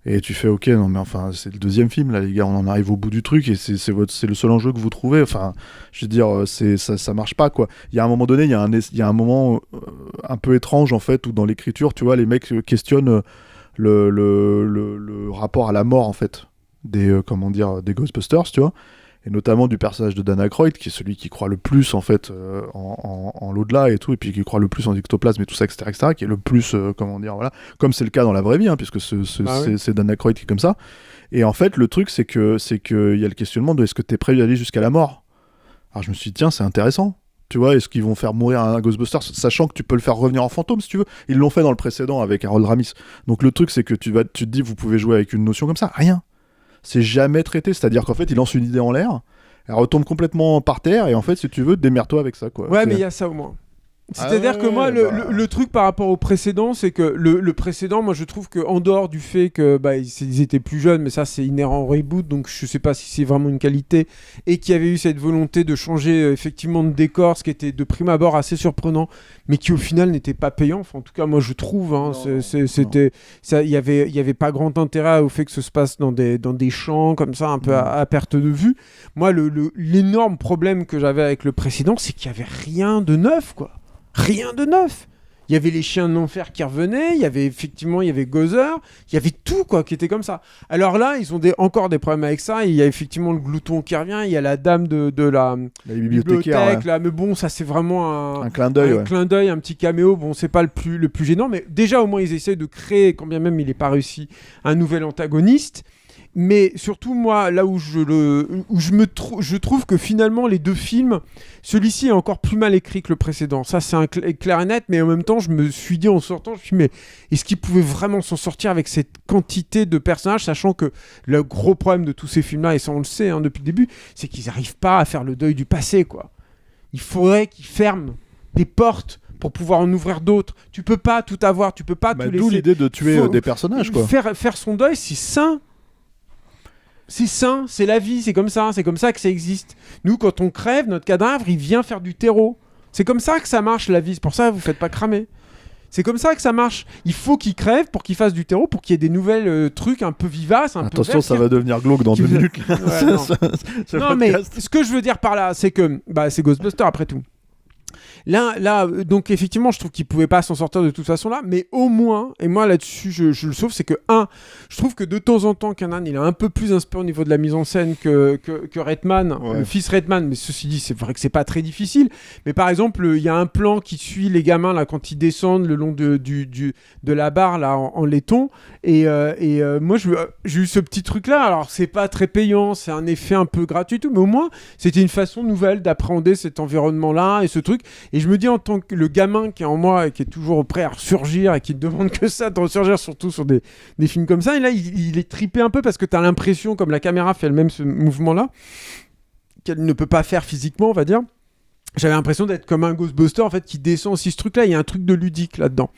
Et tu fais ok, non mais enfin c'est le deuxième film là les gars, on en arrive au bout du truc et c'est le seul enjeu que vous trouvez, enfin je veux dire ça marche pas, quoi. Il y a un moment donné, il y a un moment un peu étrange en fait où dans l'écriture, tu vois, les mecs questionnent le rapport à la mort en fait des Ghostbusters, tu vois, et notamment du personnage de Dan Aykroyd qui est celui qui croit le plus en fait en l'au-delà et tout, et puis qui croit le plus en ectoplasme et tout ça, etc., qui est le plus voilà, comme c'est le cas dans la vraie vie, hein, puisque c'est Dan Aykroyd qui est comme ça. Et en fait le truc c'est que il y a le questionnement de est-ce que t'es prêt à aller jusqu'à la mort. Alors je me suis dit tiens, c'est intéressant. Tu vois, est-ce qu'ils vont faire mourir un Ghostbusters, sachant que tu peux le faire revenir en fantôme si tu veux. Ils l'ont fait dans le précédent avec Harold Ramis. Donc le truc c'est que tu te dis vous pouvez jouer avec une notion comme ça, rien. C'est jamais traité, c'est-à-dire qu'en fait il lance une idée en l'air, elle retombe complètement par terre et en fait si tu veux démerde-toi avec ça, quoi. Ouais, mais il y a ça au moins. C'est-à-dire que moi, le truc par rapport au précédent, c'est que le précédent, moi je trouve qu'en dehors du fait que ils étaient plus jeunes, mais ça c'est inhérent au reboot, donc je sais pas si c'est vraiment une qualité, et qu'il y avait eu cette volonté de changer effectivement de décor, ce qui était de prime abord assez surprenant, mais qui au final n'était pas payant. Enfin, en tout cas, moi je trouve, c'était ça, il y avait pas grand intérêt au fait que ça se passe dans des champs comme ça, un peu à perte de vue. Moi, l'énorme problème que j'avais avec le précédent, c'est qu'il y avait rien de neuf, quoi. Rien de neuf. Il y avait les chiens de l'enfer qui revenaient, il y avait Gozer, il y avait tout, quoi, qui était comme ça. Alors là, ils ont encore des problèmes avec ça. Il y a effectivement le glouton qui revient, il y a la dame de la bibliothèque, ouais. Là, mais bon, ça c'est vraiment un clin d'œil, clin d'œil, un petit caméo. Bon, c'est pas le plus gênant, mais déjà au moins ils essaient de créer, quand bien même il n'est pas réussi, un nouvel antagoniste. Mais surtout, moi, là où je trouve que finalement, les deux films, celui-ci est encore plus mal écrit que le précédent. Ça, c'est clair et net, mais en même temps, je me suis dit en sortant, je me suis dit, mais est-ce qu'ils pouvaient vraiment s'en sortir avec cette quantité de personnages, sachant que le gros problème de tous ces films-là, et ça on le sait depuis le début, c'est qu'ils n'arrivent pas à faire le deuil du passé, quoi. Il faudrait qu'ils ferment des portes pour pouvoir en ouvrir d'autres. Tu peux pas tout avoir, tu peux pas tout laisser. D'où l'idée de tuer des personnages, quoi. Faire son deuil, c'est sain. C'est sain, c'est la vie, c'est comme ça que ça existe. Nous, quand on crève, notre cadavre, il vient faire du terreau. C'est comme ça que ça marche, la vie. C'est pour ça que vous faites pas cramer. C'est comme ça que ça marche. Il faut qu'il crève pour qu'il fasse du terreau, pour qu'il y ait des nouvelles trucs un peu vivaces, un peu verts. Ça va devenir glauque dans 2 minutes. Ouais, non, mais ce que je veux dire par là, c'est que c'est Ghostbusters après tout. Là, donc effectivement, je trouve qu'il pouvait pas s'en sortir de toute façon là, mais au moins, et moi là-dessus, je le sauve, c'est que je trouve que de temps en temps, Canan, il est un peu plus inspiré au niveau de la mise en scène que Redman, le fils Redman, mais ceci dit, c'est vrai que c'est pas très difficile. Mais par exemple, il y a un plan qui suit les gamins là quand ils descendent le long de la barre là en laiton, et moi j'ai eu ce petit truc là. Alors c'est pas très payant, c'est un effet un peu gratuit tout, mais au moins c'était une façon nouvelle d'appréhender cet environnement là et ce truc. truc. Et je me dis, en tant que le gamin qui est en moi et qui est toujours prêt à ressurgir et qui ne demande que ça, de ressurgir surtout sur des films comme ça, et là, il est trippé un peu parce que t'as l'impression, comme la caméra fait elle-même ce mouvement-là, qu'elle ne peut pas faire physiquement, on va dire. J'avais l'impression d'être comme un Ghostbuster, en fait, qui descend aussi ce truc-là. Il y a un truc de ludique là-dedans.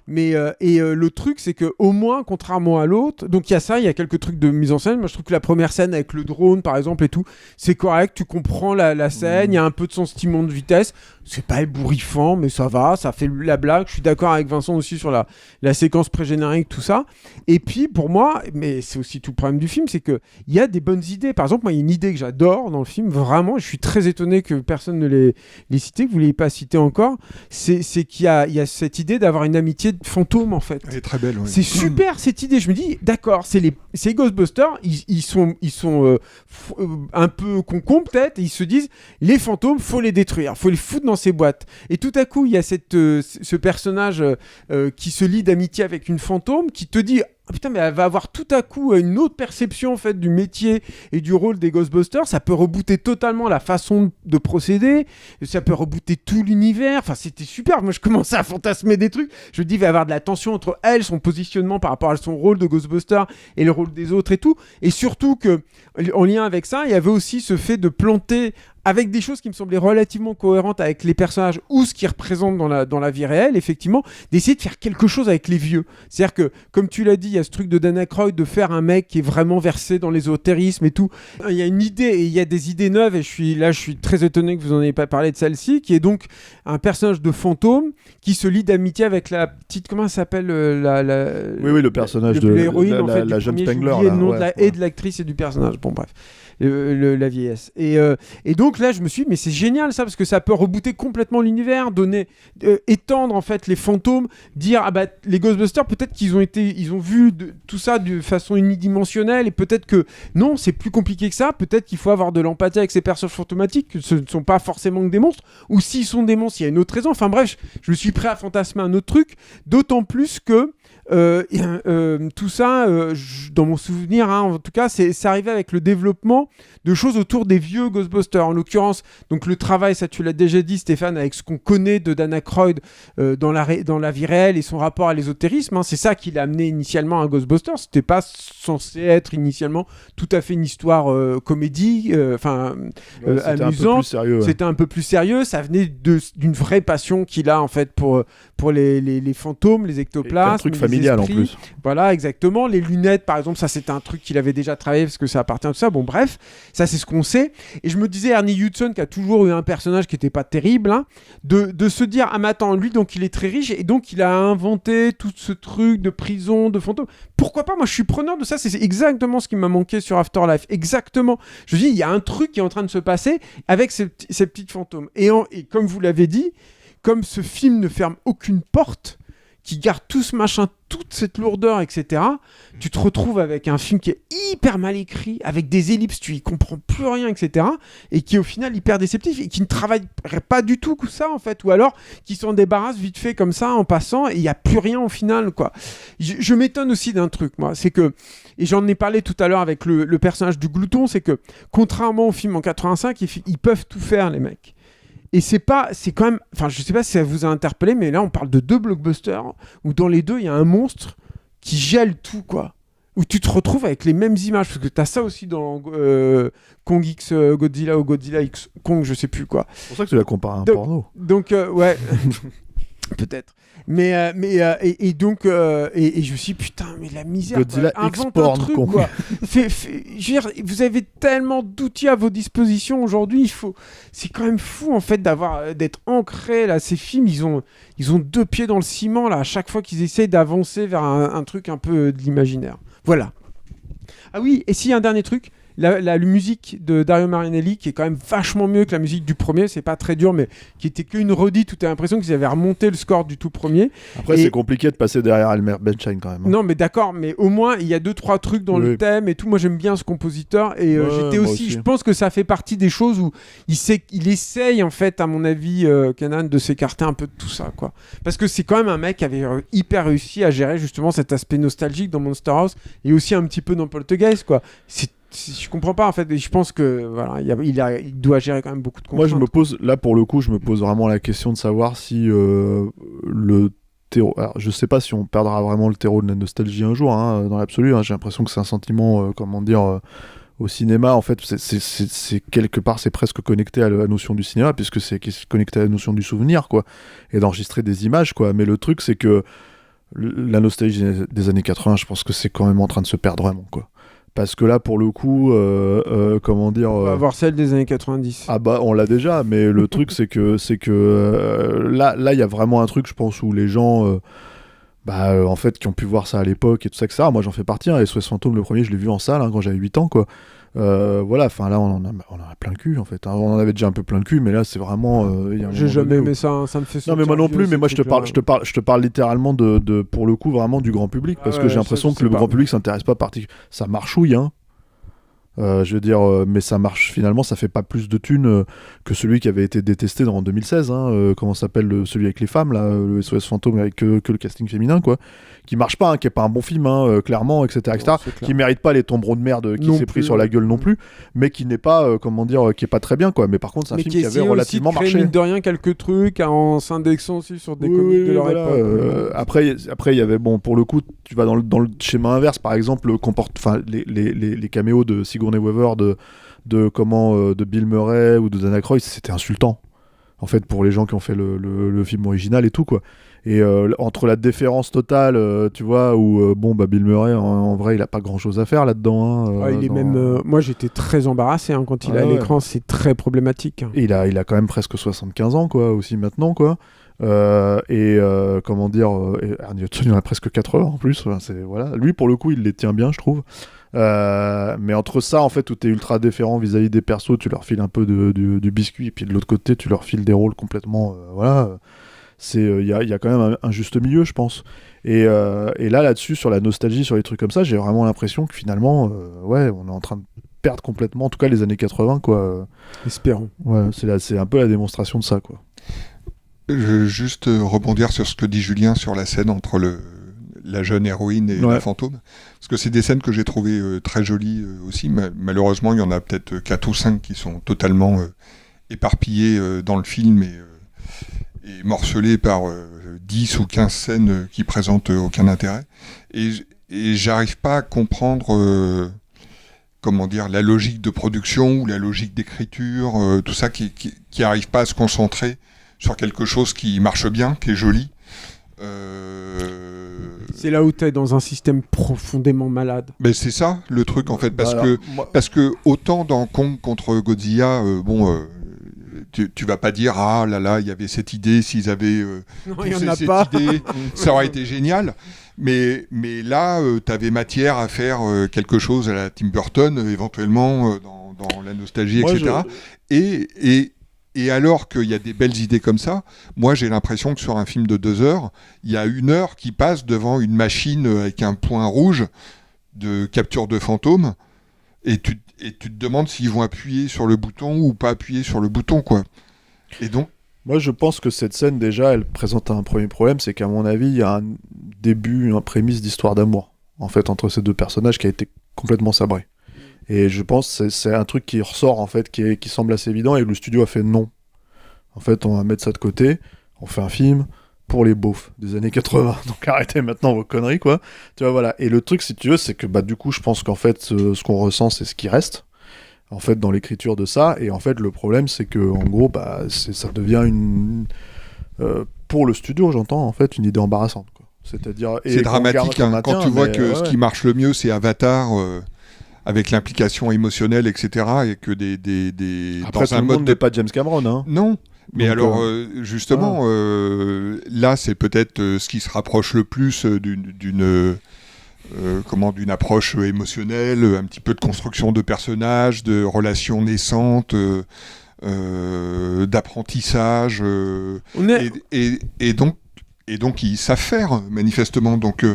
Mais le truc, c'est que au moins, contrairement à l'autre, donc il y a ça, il y a quelques trucs de mise en scène. Moi, je trouve que la première scène avec le drone, par exemple, et tout, c'est correct. Tu comprends la scène. Il y a un peu de sentiment de vitesse. C'est pas ébouriffant, mais ça va. Ça fait la blague. Je suis d'accord avec Vincent aussi sur la séquence pré-générique, tout ça. Et puis, pour moi, mais c'est aussi tout le problème du film, c'est que il y a des bonnes idées. Par exemple, moi, il y a une idée que j'adore dans le film. Vraiment, je suis très étonné que personne ne l'ait cité, que vous l'ayez pas cité encore. C'est qu'il y a cette idée d'avoir une amitié de fantôme, en fait. Elle est très belle. Oui. C'est super cette idée. Je me dis, d'accord, c'est Ghostbusters. Ils sont un peu concons peut-être. Et ils se disent, les fantômes, faut les détruire, faut les foutre dans ces boîtes. Et tout à coup, il y a ce personnage qui se lie d'amitié avec une fantôme qui te dit, ah putain, mais elle va avoir tout à coup une autre perception en fait du métier et du rôle des Ghostbusters. Ça peut rebooter totalement la façon de procéder. Ça peut rebooter tout l'univers. Enfin, c'était super. Moi, je commençais à fantasmer des trucs. Je me dis, il va y avoir de la tension entre elle, son positionnement par rapport à son rôle de Ghostbuster et le rôle des autres et tout. Et surtout que, en lien avec ça, il y avait aussi ce fait de planter avec des choses qui me semblaient relativement cohérentes avec les personnages ou ce qu'ils représentent dans la vie réelle, effectivement, d'essayer de faire quelque chose avec les vieux. C'est-à-dire que, comme tu l'as dit, il y a ce truc de Dan Aykroyd de faire un mec qui est vraiment versé dans l'ésotérisme et tout. Il y a une idée, et il y a des idées neuves, et je suis très étonné que vous n'en ayez pas parlé de celle-ci, qui est donc un personnage de fantôme qui se lie d'amitié avec la petite, comment elle s'appelle Oui, le personnage de l'héroïne, en fait, la jeune Spengler. J'ai oublié le nom et de l'actrice et du personnage. Bon, bref. La vieillesse. Et donc là, je me suis dit, mais c'est génial ça, parce que ça peut rebooter complètement l'univers, étendre en fait les fantômes, dire, ah bah les Ghostbusters, peut-être qu'ils ont vu tout ça de façon unidimensionnelle, et peut-être que non, c'est plus compliqué que ça, peut-être qu'il faut avoir de l'empathie avec ces personnages fantomatiques, que ce ne sont pas forcément que des monstres, ou s'ils sont des monstres, il y a une autre raison. Enfin bref, je suis prêt à fantasmer un autre truc, d'autant plus que tout ça, dans mon souvenir, hein, en tout cas, c'est arrivé avec le développement de choses autour des vieux Ghostbusters. En l'occurrence, donc le travail, ça tu l'as déjà dit, Stéphane, avec ce qu'on connaît de Dan Aykroyd dans la vie réelle et son rapport à l'ésotérisme, hein, c'est ça qui l'a amené initialement à Ghostbusters. C'était pas censé être initialement tout à fait une histoire comédie, amusante. C'était un peu plus sérieux. Ça venait d'une vraie passion qu'il a en fait pour les fantômes, les ectoplasmes, un truc familial en plus. Voilà, exactement. Les lunettes, par exemple, ça c'était un truc qu'il avait déjà travaillé parce que ça appartient à tout ça. Bon, bref, ça c'est ce qu'on sait. Et je me disais, Ernie Hudson, qui a toujours eu un personnage qui était pas terrible, hein, de se dire, ah mais attends, lui donc il est très riche et donc il a inventé tout ce truc de prison, de fantôme. Pourquoi pas? Moi je suis preneur de ça. C'est exactement ce qui m'a manqué sur Afterlife. Exactement. Je me dis, il y a un truc qui est en train de se passer avec ces petites fantômes. Et comme vous l'avez dit, comme ce film ne ferme aucune porte, qui garde tout ce machin, toute cette lourdeur, etc., tu te retrouves avec un film qui est hyper mal écrit, avec des ellipses, tu y comprends plus rien, etc., et qui est au final hyper déceptif, et qui ne travaille pas du tout que ça, en fait, ou alors qui s'en débarrasse vite fait comme ça, en passant, et il n'y a plus rien au final, quoi. Je m'étonne aussi d'un truc, moi, c'est que, et j'en ai parlé tout à l'heure avec le personnage du glouton, c'est que, contrairement au film en 85, ils peuvent tout faire, les mecs. Et c'est quand même, enfin je sais pas si ça vous a interpellé, mais là on parle de 2 blockbusters où dans les deux il y a un monstre qui gèle tout, quoi. Où tu te retrouves avec les mêmes images, parce que t'as ça aussi dans Kong X Godzilla ou Godzilla X Kong, je sais plus quoi. C'est pour ça que tu l'as comparé à un porno. Donc ouais, peut-être. Et donc je me suis dit, putain, mais la misère, Godzilla quoi. Invente un truc, quoi. Je veux dire, vous avez tellement d'outils à vos dispositions aujourd'hui, c'est quand même fou en fait d'être ancré là. Ces films, ils ont 2 pieds dans le ciment là à chaque fois qu'ils essayent d'avancer vers un truc un peu de l'imaginaire. Voilà. Ah oui, et s'il y a un dernier truc, la musique de Dario Marianelli qui est quand même vachement mieux que la musique du premier, c'est pas très dur, mais qui était qu'une redite où t'as l'impression qu'ils avaient remonté le score du tout premier. Après, c'est compliqué de passer derrière Elmer Bernstein quand même. Hein. Non, mais d'accord, mais au moins il y a 2-3 trucs dans le thème et tout. Moi j'aime bien ce compositeur et j'étais aussi, je pense que ça fait partie des choses où il essaye en fait, à mon avis, Kenan, de s'écarter un peu de tout ça, quoi. Parce que c'est quand même un mec qui avait hyper réussi à gérer justement cet aspect nostalgique dans Monster House et aussi un petit peu dans Poltergeist, quoi. je comprends pas en fait. Et je pense que voilà, il doit gérer quand même beaucoup de contraintes. Moi, pour le coup, je me pose vraiment la question de savoir si le terreau. Alors, je sais pas si on perdra vraiment le terreau de la nostalgie un jour, hein, dans l'absolu. Hein, j'ai l'impression que c'est un sentiment, au cinéma, en fait, c'est quelque part, c'est presque connecté à la notion du cinéma, puisque c'est connecté à la notion du souvenir, quoi, et d'enregistrer des images, quoi. Mais le truc, c'est que la nostalgie des années 80, je pense que c'est quand même en train de se perdre vraiment, quoi. Parce que là, pour le coup, On va avoir celle des années 90. Ah bah, on l'a déjà, mais le truc, c'est que là, il y a vraiment un truc, je pense, où les gens... en fait, qui ont pu voir ça à l'époque et tout ça, etc. Moi, j'en fais partie. Hein, SOS Fantôme, le premier, je l'ai vu en salle quand j'avais 8 ans, quoi. Voilà, enfin là, on en a plein le cul, en fait. Hein. On en avait déjà un peu plein le cul, mais là, c'est vraiment... J'ai jamais aimé ça, hein, ça me fait... Non, mais moi non plus, mais moi, je te parle littéralement de, pour le coup, vraiment du grand public, parce que j'ai l'impression que le grand public s'intéresse pas particulièrement... Ça marchouille, hein. Je veux dire, mais ça marche finalement, ça fait pas plus de thunes que celui qui avait été détesté en 2016. Hein, comment s'appelle celui avec les femmes là, le SOS Fantôme avec que le casting féminin, quoi, qui marche pas, hein, qui est pas un bon film, hein, clairement, etc., etc., qui mérite pas les tombereaux de merde qui s'est pris sur la gueule non plus, mais qui n'est pas, qui est pas très bien, quoi. Mais par contre, c'est un film qui avait relativement marché. Mine de rien quelques trucs en s'indexant aussi sur des comics de leur époque. Après, il y avait pour le coup, tu vas dans le schéma inverse, par exemple, les caméos de Sigourney Weaver, de Bill Murray ou de Dan Aykroyd, c'était insultant en fait pour les gens qui ont fait le film original et tout, quoi. Et entre la déférence totale, tu vois, où Bill Murray en vrai il a pas grand chose à faire là-dedans, hein, il est même moi j'étais très embarrassé, hein, quand il est à l'écran, c'est très problématique, hein. Et il a quand même presque 75 ans, quoi, aussi maintenant, quoi. Ernie Hudson, il en a presque 80 en plus, enfin, voilà. Lui pour le coup il les tient bien, je trouve. Mais entre ça, en fait, où t'es ultra déférent vis-à-vis des persos, tu leur files un peu du biscuit, et puis de l'autre côté, tu leur files des rôles complètement... il y a quand même un juste milieu, je pense. Et là-dessus, sur la nostalgie, sur les trucs comme ça, j'ai vraiment l'impression que finalement, on est en train de perdre complètement, en tout cas les années 80, quoi. Espérons. Ouais, c'est un peu la démonstration de ça, quoi. Je veux juste rebondir sur ce que dit Julien sur la scène entre la jeune héroïne et la fantôme, parce que c'est des scènes que j'ai trouvées très jolies aussi. Malheureusement, il y en a peut-être 4 ou 5 qui sont totalement éparpillées dans le film et morcelées par 10 ou 15 scènes qui présentent aucun intérêt. Et j'arrive pas à comprendre la logique de production ou la logique d'écriture, tout ça qui arrive pas à se concentrer sur quelque chose qui marche bien, qui est joli. C'est là où t'es dans un système profondément malade. Mais c'est ça le truc, en fait, parce que autant dans Kong contre Godzilla, tu vas pas dire ah là là, il y avait cette idée, s'ils avaient poussé cette idée, ça aurait été génial. Mais là, t'avais matière à faire quelque chose à la Tim Burton, éventuellement dans la nostalgie, etc. Et alors qu'il y a des belles idées comme ça, moi j'ai l'impression que sur un film de 2 heures, il y a 1 heure qui passe devant une machine avec un point rouge de capture de fantômes, et tu te demandes s'ils vont appuyer sur le bouton ou pas appuyer sur le bouton, quoi. Et donc... Moi je pense que cette scène déjà, elle présente un premier problème, c'est qu'à mon avis, il y a un début, un prémisse d'histoire d'amour, en fait, entre ces deux personnages qui a été complètement sabré. Et je pense que c'est un truc qui ressort, en fait, qui semble assez évident, et le studio a fait non. En fait, on va mettre ça de côté, on fait un film pour les beaufs des années 80, donc arrêtez maintenant vos conneries, quoi. Tu vois, voilà. Et le truc, si tu veux, c'est que du coup, je pense qu'en fait, ce qu'on ressent, c'est ce qui reste, en fait, dans l'écriture de ça, et en fait, le problème, c'est que, en gros, ça devient pour le studio, j'entends, en fait, une idée embarrassante, quoi. C'est-à-dire... C'est dramatique, hein, quand tu vois que ce qui marche le mieux, c'est Avatar... avec l'implication émotionnelle, etc., et que Après, dans tout un le mode monde n'est pas James Cameron, hein. Non, mais donc, alors justement, là, c'est peut-être ce qui se rapproche le plus d'une approche émotionnelle, un petit peu de construction de personnages, de relations naissantes, d'apprentissage, et donc ils savent faire manifestement. Donc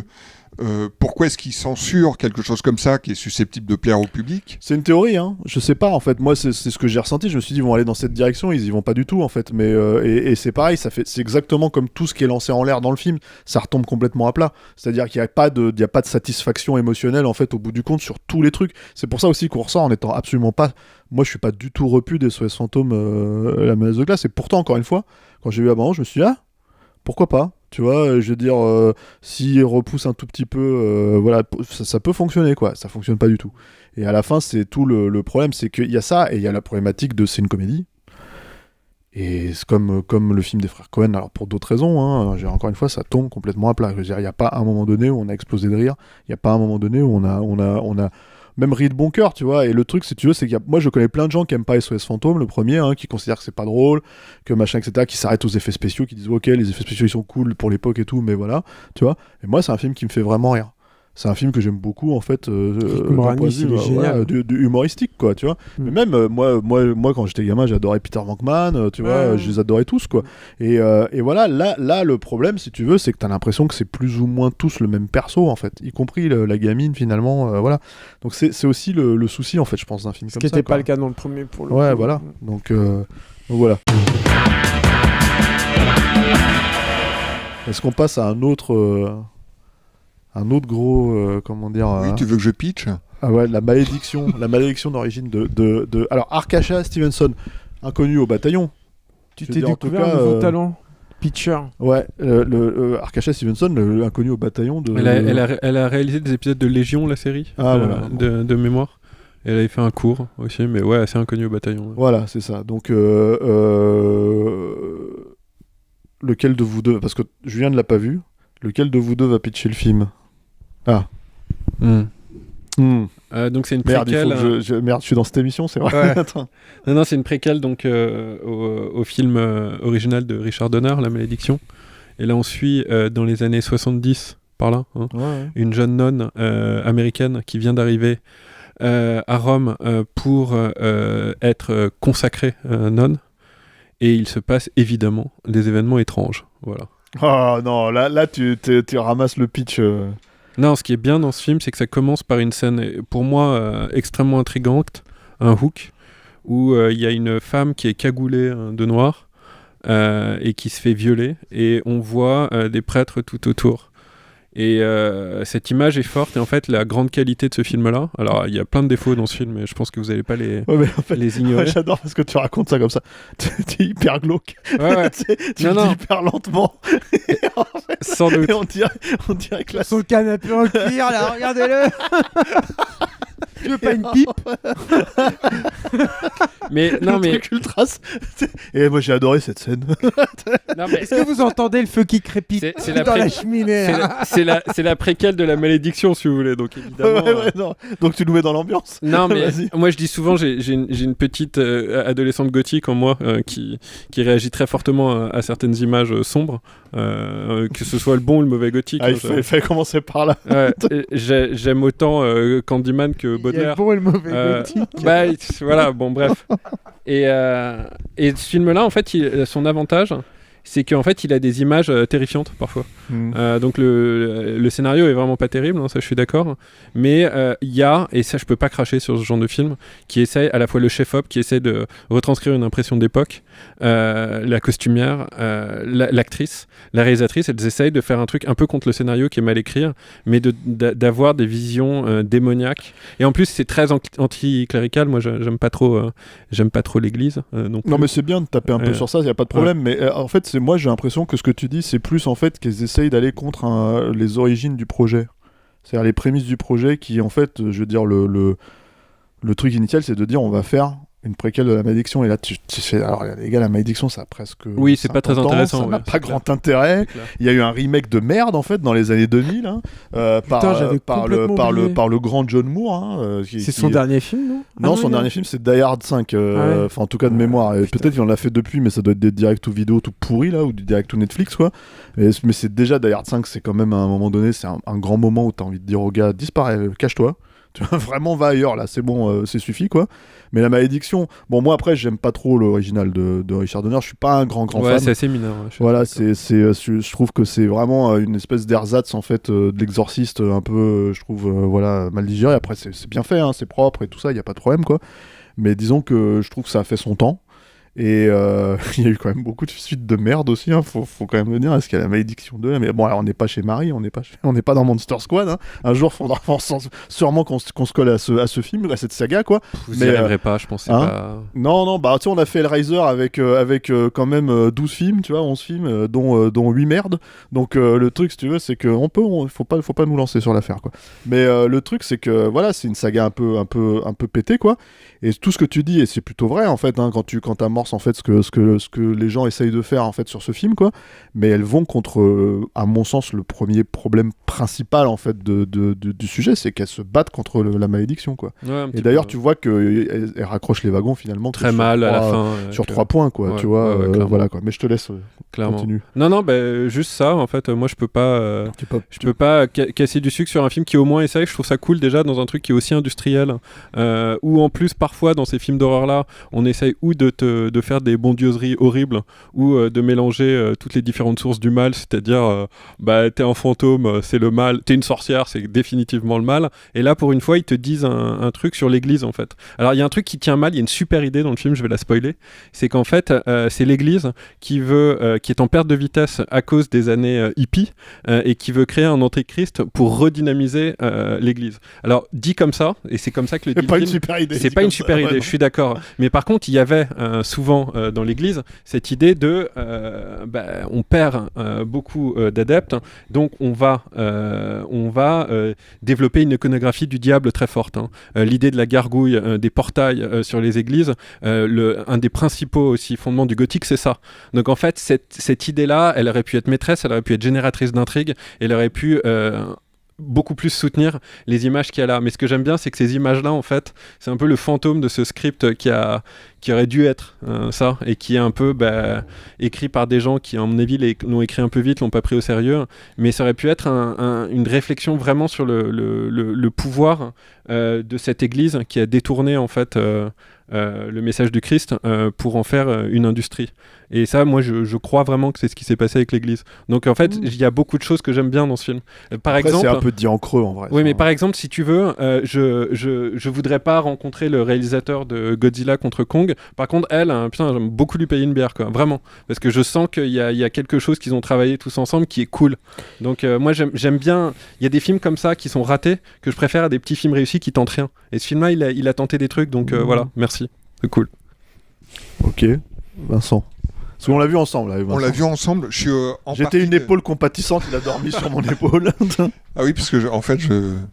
Pourquoi est-ce qu'ils censurent quelque chose comme ça qui est susceptible de plaire au public ? C'est une théorie, hein. Je sais pas en fait. Moi, c'est ce que j'ai ressenti. Je me suis dit, ils vont aller dans cette direction. Ils y vont pas du tout en fait. Mais et c'est pareil. C'est exactement comme tout ce qui est lancé en l'air dans le film. Ça retombe complètement à plat. C'est-à-dire qu'il y a pas de satisfaction émotionnelle en fait au bout du compte sur tous les trucs. C'est pour ça aussi qu'on ressort en étant absolument pas. Moi, je suis pas du tout repu des SOS Fantôme, la menace de glace. Et pourtant, encore une fois, quand j'ai vu avant, je me suis dit, pourquoi pas ? Tu vois, je veux dire, s'il repousse un tout petit peu, voilà, ça peut fonctionner, quoi. Ça fonctionne pas du tout. Et à la fin, c'est tout le problème, c'est qu'il y a ça, et il y a la problématique de c'est une comédie. Et c'est comme le film des frères Coen, alors pour d'autres raisons, hein, encore une fois, ça tombe complètement à plat. Je veux dire, il n'y a pas un moment donné où on a explosé de rire, il n'y a pas un moment donné où on a même ri de bon cœur, tu vois. Et le truc, si tu veux, c'est que moi, je connais plein de gens qui aiment pas SOS Fantôme, le premier, hein, qui considèrent que c'est pas drôle, que machin, etc., qui s'arrêtent aux effets spéciaux, qui disent ok, les effets spéciaux ils sont cool pour l'époque et tout, mais voilà, tu vois. Et moi, c'est un film qui me fait vraiment rire. C'est un film que j'aime beaucoup, en fait, du humoristique, quoi, tu vois. Mais même, moi, quand j'étais gamin, j'adorais Peter Venkman, tu vois, je les adorais tous, quoi. Et voilà, là, le problème, si tu veux, c'est que t'as l'impression que c'est plus ou moins tous le même perso, en fait, y compris la gamine, finalement, voilà. Donc c'est aussi le souci, en fait, je pense, d'un film comme ça. Ce qui n'était pas le cas dans le premier, pour le coup. Ouais, voilà. Donc voilà. Est-ce qu'on passe à un autre gros, comment dire... Oui, tu veux que je pitch ? Ah ouais, la malédiction d'origine de... Alors, Arkasha Stevenson, inconnu au bataillon. Tu t'es découvert un nouveau talent, pitcher. Ouais, Arkasha Stevenson, inconnu au bataillon de... Elle a réalisé des épisodes de Légion, la série, voilà. de mémoire. Elle avait fait un cours aussi, mais ouais, assez inconnu au bataillon. Ouais. Voilà, c'est ça. Donc, lequel de vous deux... Parce que Julien ne l'a pas vu. Lequel de vous deux va pitcher le film ? Donc c'est une préquelle. Merde, je suis dans cette émission, c'est vrai. Ouais. non, c'est une préquelle donc au film original de Richard Donner, La Malédiction. Et là, on suit dans les années 70, par là, une jeune nonne américaine qui vient d'arriver à Rome pour être consacrée nonne. Et il se passe évidemment des événements étranges. Voilà. Oh non, là tu ramasses le pitch. Non, ce qui est bien dans ce film, c'est que ça commence par une scène, pour moi, extrêmement intrigante, un hook, où il y a une femme qui est cagoulée de noir et qui se fait violer, et on voit des prêtres tout autour. Et cette image est forte, et en fait la grande qualité de ce film-là, alors il y a plein de défauts dans ce film, mais je pense que vous n'allez pas les ignorer. Ouais, j'adore parce que tu racontes ça comme ça, t'es hyper glauque, ouais. tu le dis hyper lentement, en fait, sans doute. Et on dirait que là... Son canapé en cuir là, regardez-le. Tu veux pas une pipe? Mais non, mais truc ultra... Et moi j'ai adoré cette scène. Non, mais est-ce que vous entendez le feu qui crépite dans la cheminée? C'est la préquelle de La Malédiction, si vous voulez, donc évidemment. Non. Donc tu nous mets dans l'ambiance. Non, mais moi je dis souvent, j'ai une petite adolescente gothique en moi qui réagit très fortement à certaines images sombres, que ce soit le bon ou le mauvais gothique. Il fallait commencer par là. Ouais, j'aime autant Candyman que Baudelaire. Il y a le bon et le mauvais gothique. Voilà, bon, bref. Et ce film-là, en fait, son avantage, c'est qu'en fait, il a des images terrifiantes parfois. Donc le scénario est vraiment pas terrible, hein, ça je suis d'accord. Mais il y a, et ça je peux pas cracher sur ce genre de film, qui essaie, à la fois le chef-op, qui essaie de retranscrire une impression d'époque, la costumière, l'actrice, la réalisatrice, elles essayent de faire un truc un peu contre le scénario qui est mal écrit, mais d'avoir des visions démoniaques. Et en plus, c'est très anticlérical. Moi, j'aime pas trop l'église. Non, mais c'est bien de taper un peu sur ça, il y a pas de problème. Mais en fait, moi j'ai l'impression que ce que tu dis, c'est plus en fait qu'ils essayent d'aller contre les origines du projet. C'est-à-dire les prémices du projet qui, en fait, je veux dire, le truc initial, c'est de dire on va faire une préquelle de La Malédiction. Et là, alors les gars, La Malédiction, ça a presque... Oui, c'est pas très intéressant. Ça n'a pas grand intérêt. Il y a eu un remake de merde, en fait, dans les années 2000, hein, par le grand John Moore. Hein, c'est son dernier film, non? Non, son dernier film, c'est Die Hard 5. Enfin, en tout cas, de mémoire. Peut-être qu'il en a fait depuis, mais ça doit être des direct to vidéo tout pourris, là, ou du direct to Netflix, quoi. Mais c'est déjà Die Hard 5, c'est quand même, à un moment donné, c'est un grand moment où t'as envie de dire au gars, disparais, cache-toi. Tu vois, vraiment va ailleurs là, c'est bon, c'est suffit quoi. Mais La Malédiction, bon moi après j'aime pas trop l'original de Richard Donner, je suis pas un grand fan. Ouais, c'est assez mineur. Voilà, je trouve que c'est vraiment une espèce d'ersatz en fait de l'Exorciste, un peu, je trouve, voilà, mal digéré. Après c'est bien fait, hein, c'est propre et tout ça, il y a pas de problème quoi. Mais disons que je trouve que ça a fait son temps. Et il y a eu quand même beaucoup de suites de merde aussi, hein, faut quand même le dire. Est-ce qu'il y a La Malédiction 2 ? Mais bon, alors on n'est pas chez Marie, on n'est pas dans Monster Squad. Hein. Un jour, faudra sûrement qu'on se colle à ce film, à cette saga, quoi. Vous n'y arriverez pas, je pensais pas. Non, bah tu sais, on a fait Hellraiser avec quand même 12 films, tu vois, 11 films, dont 8 merdes. Donc le truc, si tu veux, c'est que faut pas nous lancer sur l'affaire, quoi. Mais le truc, c'est que voilà, c'est une saga un peu pétée, quoi. Et tout ce que tu dis, et c'est plutôt vrai en fait, hein, quand t'amorces en fait ce que les gens essayent de faire en fait sur ce film, quoi. Mais elles vont contre, à mon sens, le premier problème principal en fait du sujet, c'est qu'elles se battent contre la malédiction, quoi. Ouais, et d'ailleurs, tu vois qu'elles raccrochent les wagons finalement très mal à la fin, sur 3 points, quoi. Ouais, tu vois, voilà quoi. Mais je te laisse. Clairement. Continue. Non, juste ça. En fait, moi, je peux pas casser du sucre sur un film qui au moins essaye. Je trouve ça cool déjà dans un truc qui est aussi industriel, où en plus parfois dans ces films d'horreur là, on essaye ou de faire des bondieuseries horribles ou de mélanger toutes les différentes sources du mal, c'est-à-dire t'es un fantôme, c'est le mal, t'es une sorcière, c'est définitivement le mal. Et là, pour une fois, ils te disent un truc sur l'église en fait. Alors il y a un truc qui tient mal, il y a une super idée dans le film, je vais la spoiler, c'est qu'en fait c'est l'église qui est en perte de vitesse à cause des années hippies et qui veut créer un antéchrist pour redynamiser l'église. Alors dit comme ça, et c'est comme ça que le dit le film. C'est pas une super idée, je suis d'accord. Mais par contre, il y avait souvent dans l'église cette idée de on perd beaucoup d'adeptes, donc on va développer une iconographie du diable très forte. Hein. L'idée de la gargouille, des portails sur les églises, un des principaux aussi fondements du gothique, c'est ça. Donc en fait, cette idée-là, elle aurait pu être maîtresse, elle aurait pu être génératrice d'intrigue, elle aurait pu beaucoup plus soutenir les images qu'il y a là. Mais ce que j'aime bien, c'est que ces images-là, en fait, c'est un peu le fantôme de ce script qui aurait dû être ça, et qui est un peu écrit par des gens qui, à mon avis, l'ont écrit un peu vite, l'ont pas pris au sérieux. Mais ça aurait pu être une réflexion vraiment sur le pouvoir de cette église qui a détourné, en fait, le message du Christ pour en faire une industrie. Et ça, moi, je crois vraiment que c'est ce qui s'est passé avec l'église. Donc, en fait, il y a beaucoup de choses que j'aime bien dans ce film. Par exemple, c'est un peu dit en creux, en vrai. Oui, mais par exemple, si tu veux, je voudrais pas rencontrer le réalisateur de Godzilla contre Kong. Par contre, j'aime beaucoup lui payer une bière, quoi. Vraiment. Parce que je sens qu'il y a quelque chose qu'ils ont travaillé tous ensemble qui est cool. Donc, moi, j'aime bien. Il y a des films comme ça qui sont ratés que je préfère à des petits films réussis qui tentent rien. Et ce film-là, il a tenté des trucs. Donc, voilà. Merci. C'est cool. Ok. Vincent. Parce qu'on l'a vu ensemble. Là, on l'a vu ensemble. J'étais une épaule compatissante, il a dormi sur mon épaule. Ah oui, parce que en fait,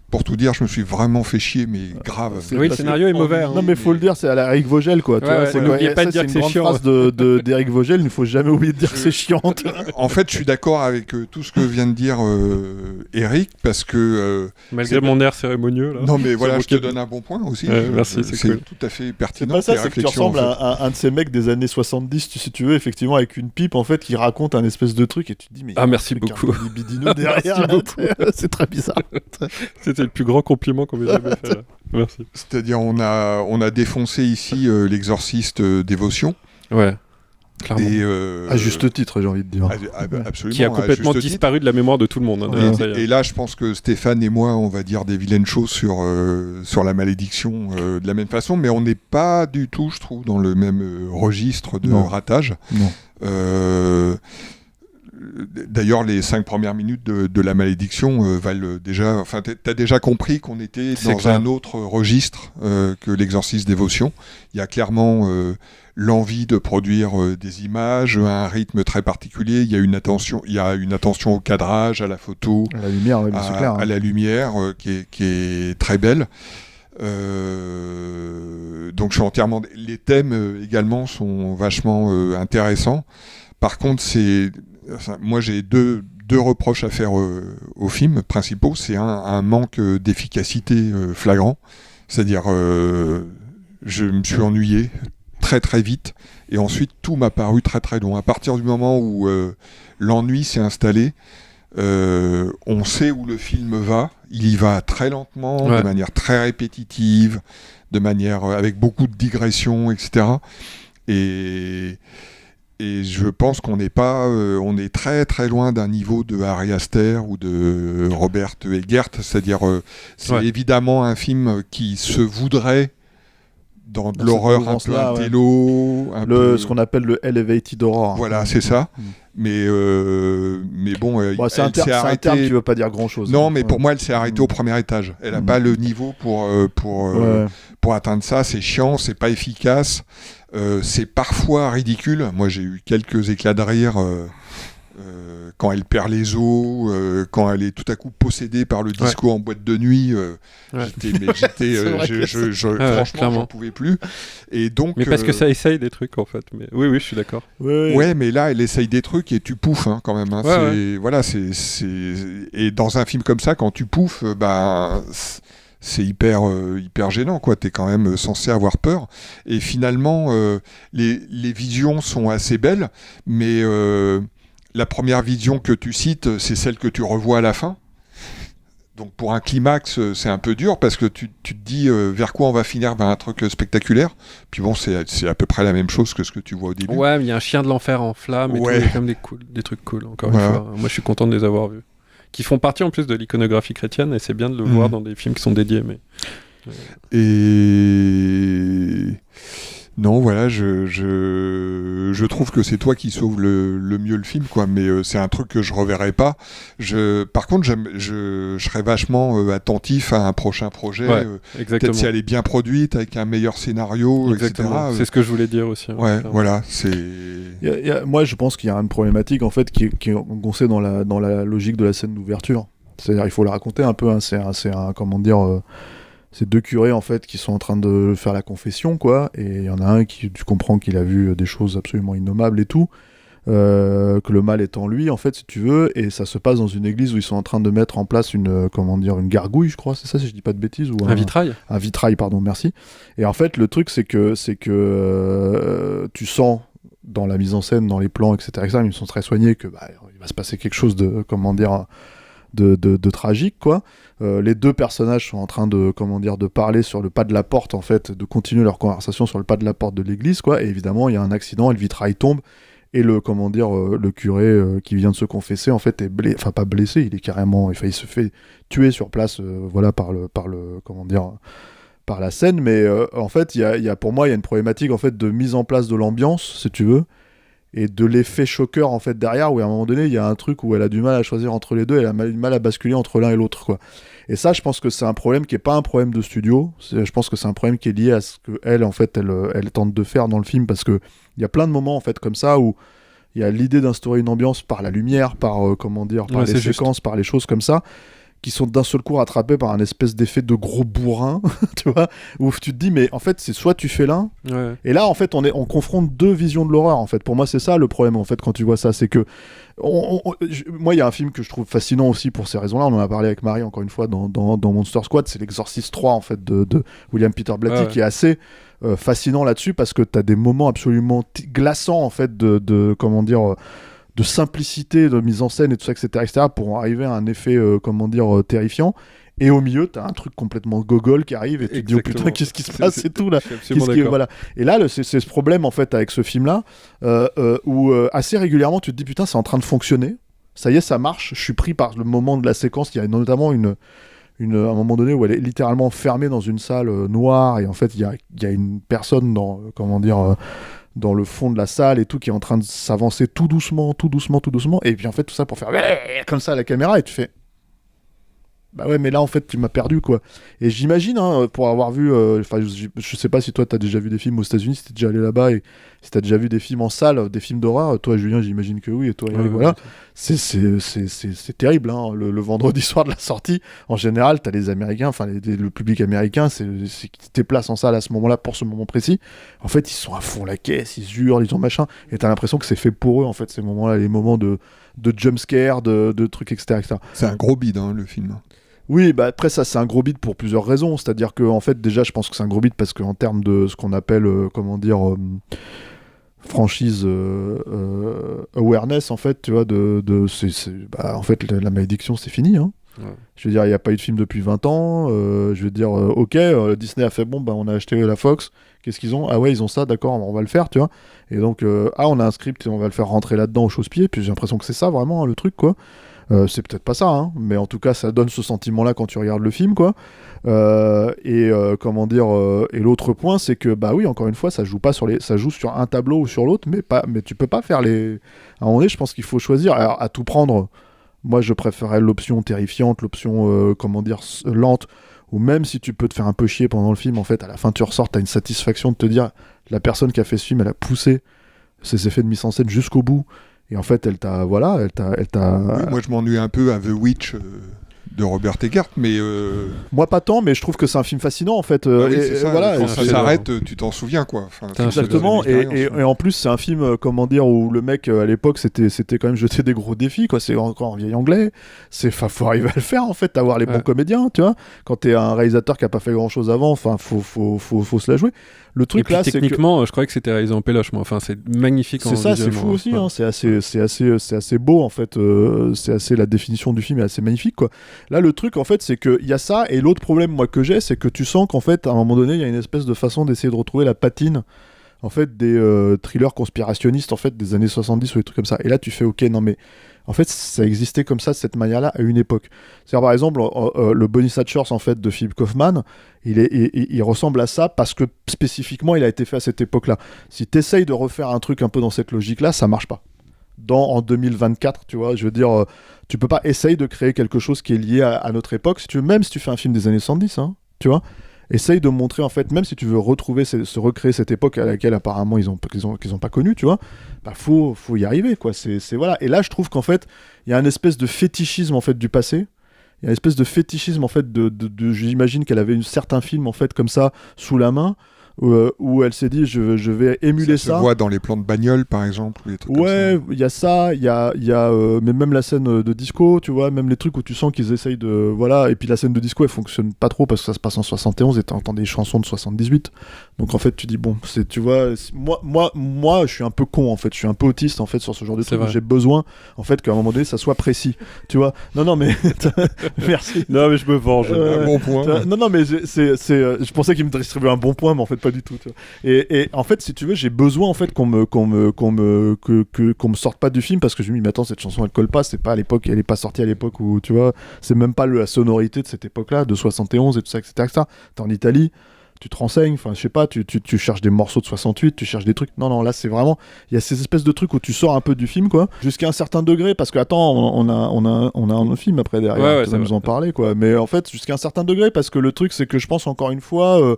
pour tout dire, je me suis vraiment fait chier, mais grave. Oui, le scénario est mauvais. Hein. Non, mais faut le dire, c'est à la Eric Vogel, quoi. N'oubliez pas de dire que c'est chiant. C'est une grande phrase d'Eric Vogel, il ne faut jamais oublier de dire que c'est chiant. En fait, je suis d'accord avec tout ce que vient de dire Eric, parce que... Malgré mon air cérémonieux, là. Non, mais voilà, je te donne un bon point aussi. Merci, c'est cool. Tout à fait pertinent. C'est pas ça, c'est que tu ressembles à un de ces mecs des années 70, si tu veux, effectivement, avec une pipe, en fait, qui raconte un espèce de truc, et tu te dis, mais... Ah, merci beaucoup. Derrière, c'est très bizarre. C'était le plus grand compliment qu'on m'ait jamais fait. Là. Merci. C'est-à-dire, on a défoncé ici l'exorciste Dévotion. Ouais. Clairement. Et à juste titre, j'ai envie de dire. Absolument. Qui a complètement disparu de la mémoire de tout le monde. Hein, et là, je pense que Stéphane et moi, on va dire des vilaines choses sur la malédiction de la même façon, mais on n'est pas du tout, je trouve, dans le même registre de ratage. Non. D'ailleurs, les 5 premières minutes de la malédiction valent déjà... Enfin, t'as déjà compris qu'on était dans un autre registre que l'exorcisme Dévotion. Il y a clairement l'envie de produire des images, un rythme très particulier. Il y a une attention au cadrage, à la photo, à la lumière, oui, c'est clair, hein. À la lumière qui est très belle. Donc, je suis entièrement... Les thèmes également sont vachement intéressants. Par contre, moi, j'ai deux reproches à faire aux films principaux. C'est un manque d'efficacité flagrant. C'est-à-dire, je me suis ennuyé très très vite. Et ensuite, tout m'a paru très très long. À partir du moment où l'ennui s'est installé, On sait où le film va. Il y va très lentement, de manière très répétitive, de manière avec beaucoup de digressions, etc. Et je pense qu'on n'est pas, on est très très loin d'un niveau de Ari Aster ou de Robert Eggert, c'est-à-dire c'est évidemment un film qui se voudrait dans de l'horreur un peu intello, ce qu'on appelle le elevated horror. Voilà, c'est ça. Mais bon, c'est un terme qui veut pas dire grand-chose. Non, mais pour moi, elle s'est arrêtée au premier étage. Elle n'a pas le niveau pour atteindre ça. C'est chiant, c'est pas efficace. C'est parfois ridicule. Moi, j'ai eu quelques éclats de rire quand elle perd les os, quand elle est tout à coup possédée par le disco en boîte de nuit. Franchement, j'en pouvais plus. Et donc, mais parce que ça essaye des trucs en fait. Mais oui, je suis d'accord. Ouais, mais là, elle essaye des trucs et tu pouffes quand même. Voilà, et dans un film comme ça, quand tu pouffes, c'est hyper gênant, quoi. T'es quand même censé avoir peur. Et finalement, les visions sont assez belles, mais la première vision que tu cites, c'est celle que tu revois à la fin. Donc pour un climax, c'est un peu dur parce que tu te dis vers quoi on va finir, vers un truc spectaculaire. Puis bon, c'est à peu près la même chose que ce que tu vois au début. Ouais, mais il y a un chien de l'enfer en flamme et tout, il y a quand même des trucs cool, encore une fois. Moi, je suis content de les avoir vus. Qui font partie en plus de l'iconographie chrétienne et c'est bien de le voir dans des films qui sont dédiés. Mais... Et... Non, voilà, je trouve que c'est toi qui sauves le mieux le film, quoi. Mais c'est un truc que je reverrai pas. Par contre, je serais vachement attentif à un prochain projet. Peut-être si elle est bien produite, avec un meilleur scénario, etc. C'est ce que je voulais dire aussi. Voilà, c'est. Moi, je pense qu'il y a une problématique en fait qui est engoncée dans la logique de la scène d'ouverture. C'est-à-dire, il faut la raconter un peu. C'est comment dire. C'est deux curés en fait qui sont en train de faire la confession, quoi, et il y en a un qui, tu comprends qu'il a vu des choses absolument innommables et tout, que le mal est en lui en fait, si tu veux, et ça se passe dans une église où ils sont en train de mettre en place une gargouille, je crois, c'est ça si je dis pas de bêtises, ou un vitrail. Un vitrail, pardon, merci. Et en fait le truc c'est que tu sens dans la mise en scène, dans les plans, etc., ils sont très soignés que il va se passer quelque chose de de tragique, quoi. Les deux personnages sont en train de parler sur le pas de la porte, en fait, de continuer leur conversation sur le pas de la porte de l'église, quoi. Et évidemment, il y a un accident, et le vitrail tombe, et le curé qui vient de se confesser, en fait, est pas blessé, il est carrément, il se fait tuer sur place, par la scène. Mais en fait, pour moi, il y a une problématique, en fait, de mise en place de l'ambiance, si tu veux, et de l'effet choqueur en fait derrière, où à un moment donné il y a un truc où elle a du mal à choisir entre les deux, elle a du mal à basculer entre l'un et l'autre, quoi. Et ça, je pense que c'est un problème qui est pas un problème de studio, je pense que c'est un problème qui est lié à ce que elle tente de faire dans le film, parce que il y a plein de moments en fait comme ça où il y a l'idée d'instaurer une ambiance par la lumière, par les séquences, par les choses comme ça, qui sont d'un seul coup rattrapés par un espèce d'effet de gros bourrin, tu vois, où tu te dis, mais en fait, c'est soit tu fais l'un, et là, en fait, on confronte deux visions de l'horreur, en fait. Pour moi, c'est ça le problème, en fait, quand tu vois ça, c'est que, moi, il y a un film que je trouve fascinant aussi pour ces raisons-là, on en a parlé avec Marie, encore une fois, dans Monster Squad, c'est l'Exorcist 3, en fait, de William Peter Blatty, qui est assez fascinant là-dessus, parce que t'as des moments absolument glaçants, en fait, de simplicité, de mise en scène et tout ça, etc., pour arriver à un effet, terrifiant. Et au milieu, t'as un truc complètement gogol qui arrive et tu te dis, oh putain, qu'est-ce qui se passe et tout là. Voilà. Et là, c'est ce problème en fait avec ce film-là, où assez régulièrement, tu te dis, putain, c'est en train de fonctionner. Ça y est, ça marche. Je suis pris par le moment de la séquence. Il y a notamment un moment donné où elle est littéralement fermée dans une salle noire, et en fait, il y a une personne dans dans le fond de la salle et tout, qui est en train de s'avancer tout doucement, et puis en fait tout ça pour faire comme ça à la caméra, et tu fais bah ouais, mais là en fait tu m'as perdu, quoi. Et j'imagine, pour avoir vu, je sais pas si toi t'as déjà vu des films aux États-Unis, si t'es déjà allé là-bas, et si t'as déjà vu des films en salle, des films d'horreur. Toi Julien, j'imagine que oui, et toi Eric, voilà. C'est terrible, le vendredi soir de la sortie, en général t'as les Américains, le public américain, c'est qui te déplace en salle à ce moment-là, pour ce moment précis. En fait ils sont à fond la caisse, ils hurlent, ils ont machin, et t'as l'impression que c'est fait pour eux, en fait, ces moments-là, les moments de jumpscare, de trucs, etc. C'est un gros bide, le film. Oui, bah après ça c'est un gros bide pour plusieurs raisons, c'est-à-dire que en fait déjà je pense que c'est un gros bide parce qu'en termes de ce qu'on appelle franchise awareness en fait, tu vois, en fait la malédiction c'est fini, hein. Ouais. Je veux dire, il n'y a pas eu de film depuis 20 ans. Je veux dire, Disney a fait bon, bah, on a acheté la Fox. Qu'est-ce qu'ils ont ? Ah ouais, ils ont ça, d'accord, on va le faire, tu vois. Et donc, on a un script et on va le faire rentrer là-dedans au chausse-pied. Puis j'ai l'impression que c'est ça vraiment, hein, le truc, quoi. C'est peut-être pas ça, hein, mais en tout cas, ça donne ce sentiment-là quand tu regardes le film, quoi. Comment dire et l'autre point, c'est que, bah oui, encore une fois, ça joue sur un tableau ou sur l'autre, mais tu peux pas faire les. À un moment donné, je pense qu'il faut choisir. Alors, à tout prendre. Moi, je préférais l'option terrifiante, l'option, lente, ou même si tu peux te faire un peu chier pendant le film, en fait, à la fin, tu ressors, t'as une satisfaction de te dire, la personne qui a fait ce film, elle a poussé ses effets de mise en scène jusqu'au bout, et en fait, elle t'a... Oui, moi, je m'ennuie un peu à The Witch de Robert Eggert, mais... Moi, pas tant, mais je trouve que c'est un film fascinant, en fait. Quand ça s'arrête, tu t'en souviens, quoi. Enfin, exactement, et en plus, c'est un film, où le mec, à l'époque, c'était quand même jeter des gros défis, quoi. C'est encore en vieil anglais. Faut arriver à le faire, en fait, avoir les bons comédiens, tu vois. Quand t'es un réalisateur qui a pas fait grand-chose avant, enfin, faut se la jouer. Le truc là, c'est techniquement, je croyais que c'était réalisé en péloche, moi. Enfin, c'est magnifique. C'est ça, c'est fou aussi. Hein. C'est assez beau, en fait. La définition du film est assez magnifique, quoi. Là, le truc, en fait, c'est qu'il y a ça, et l'autre problème, moi, que j'ai, c'est que tu sens qu'en fait, à un moment donné, il y a une espèce de façon d'essayer de retrouver la patine, en fait, des thrillers conspirationnistes, en fait, des années 70 ou des trucs comme ça. Et là, tu fais, ok, non, mais en fait, ça existait comme ça, de cette manière-là, à une époque. C'est-à-dire, par exemple, le Bonnie Satchers, en fait, de Philip Kaufman, il ressemble à ça parce que, spécifiquement, il a été fait à cette époque-là. Si tu essayes de refaire un truc un peu dans cette logique-là, ça marche pas. En 2024, tu vois, je veux dire, tu peux pas essayer de créer quelque chose qui est lié à notre époque, si tu veux, même si tu fais un film des années 70, hein, tu vois, essaye de montrer, en fait, même si tu veux retrouver, recréer cette époque à laquelle apparemment ils ont pas connu, tu vois, bah faut y arriver, quoi, voilà. Et là, je trouve qu'en fait, il y a une espèce de fétichisme, en fait, du passé. Il y a une espèce de fétichisme, en fait, j'imagine qu'elle avait un certain film, en fait, comme ça, sous la main, où elle s'est dit, je vais émuler ça. Ça se voit dans les plans de bagnole, par exemple, ou les trucs comme ça. Il y a ça, il y a mais même la scène de disco, tu vois, même les trucs où tu sens qu'ils essayent de... Voilà, et puis la scène de disco, elle fonctionne pas trop parce que ça se passe en 71 et t'entends des chansons de 78. Donc en fait, tu dis, bon, tu vois, moi, je suis un peu con, en fait, je suis un peu autiste, en fait, sur ce genre de truc. J'ai besoin, en fait, qu'à un moment donné, ça soit précis, tu vois. Non, mais... Merci. Non, mais je me venge. Un bon point. Non, mais je pensais qu'il me distribuait un bon point, mais en fait, pas du tout, tu vois. Et en fait, si tu veux, j'ai besoin, en fait, qu'on me sorte pas du film parce que je me dis, mais attends, cette chanson, elle colle pas, c'est pas à l'époque, elle est pas sortie à l'époque où, tu vois, c'est même pas la sonorité de cette époque-là, de 71 et tout ça, etc. T'es en Italie, tu te renseignes, enfin, je sais pas, tu cherches des morceaux de 68, tu cherches des trucs. Non, là, c'est vraiment, il y a ces espèces de trucs où tu sors un peu du film, quoi, jusqu'à un certain degré, parce que, attends, on a un film après derrière, tu vas nous en parler, quoi. Mais en fait, jusqu'à un certain degré, parce que le truc, c'est que je pense, encore une fois,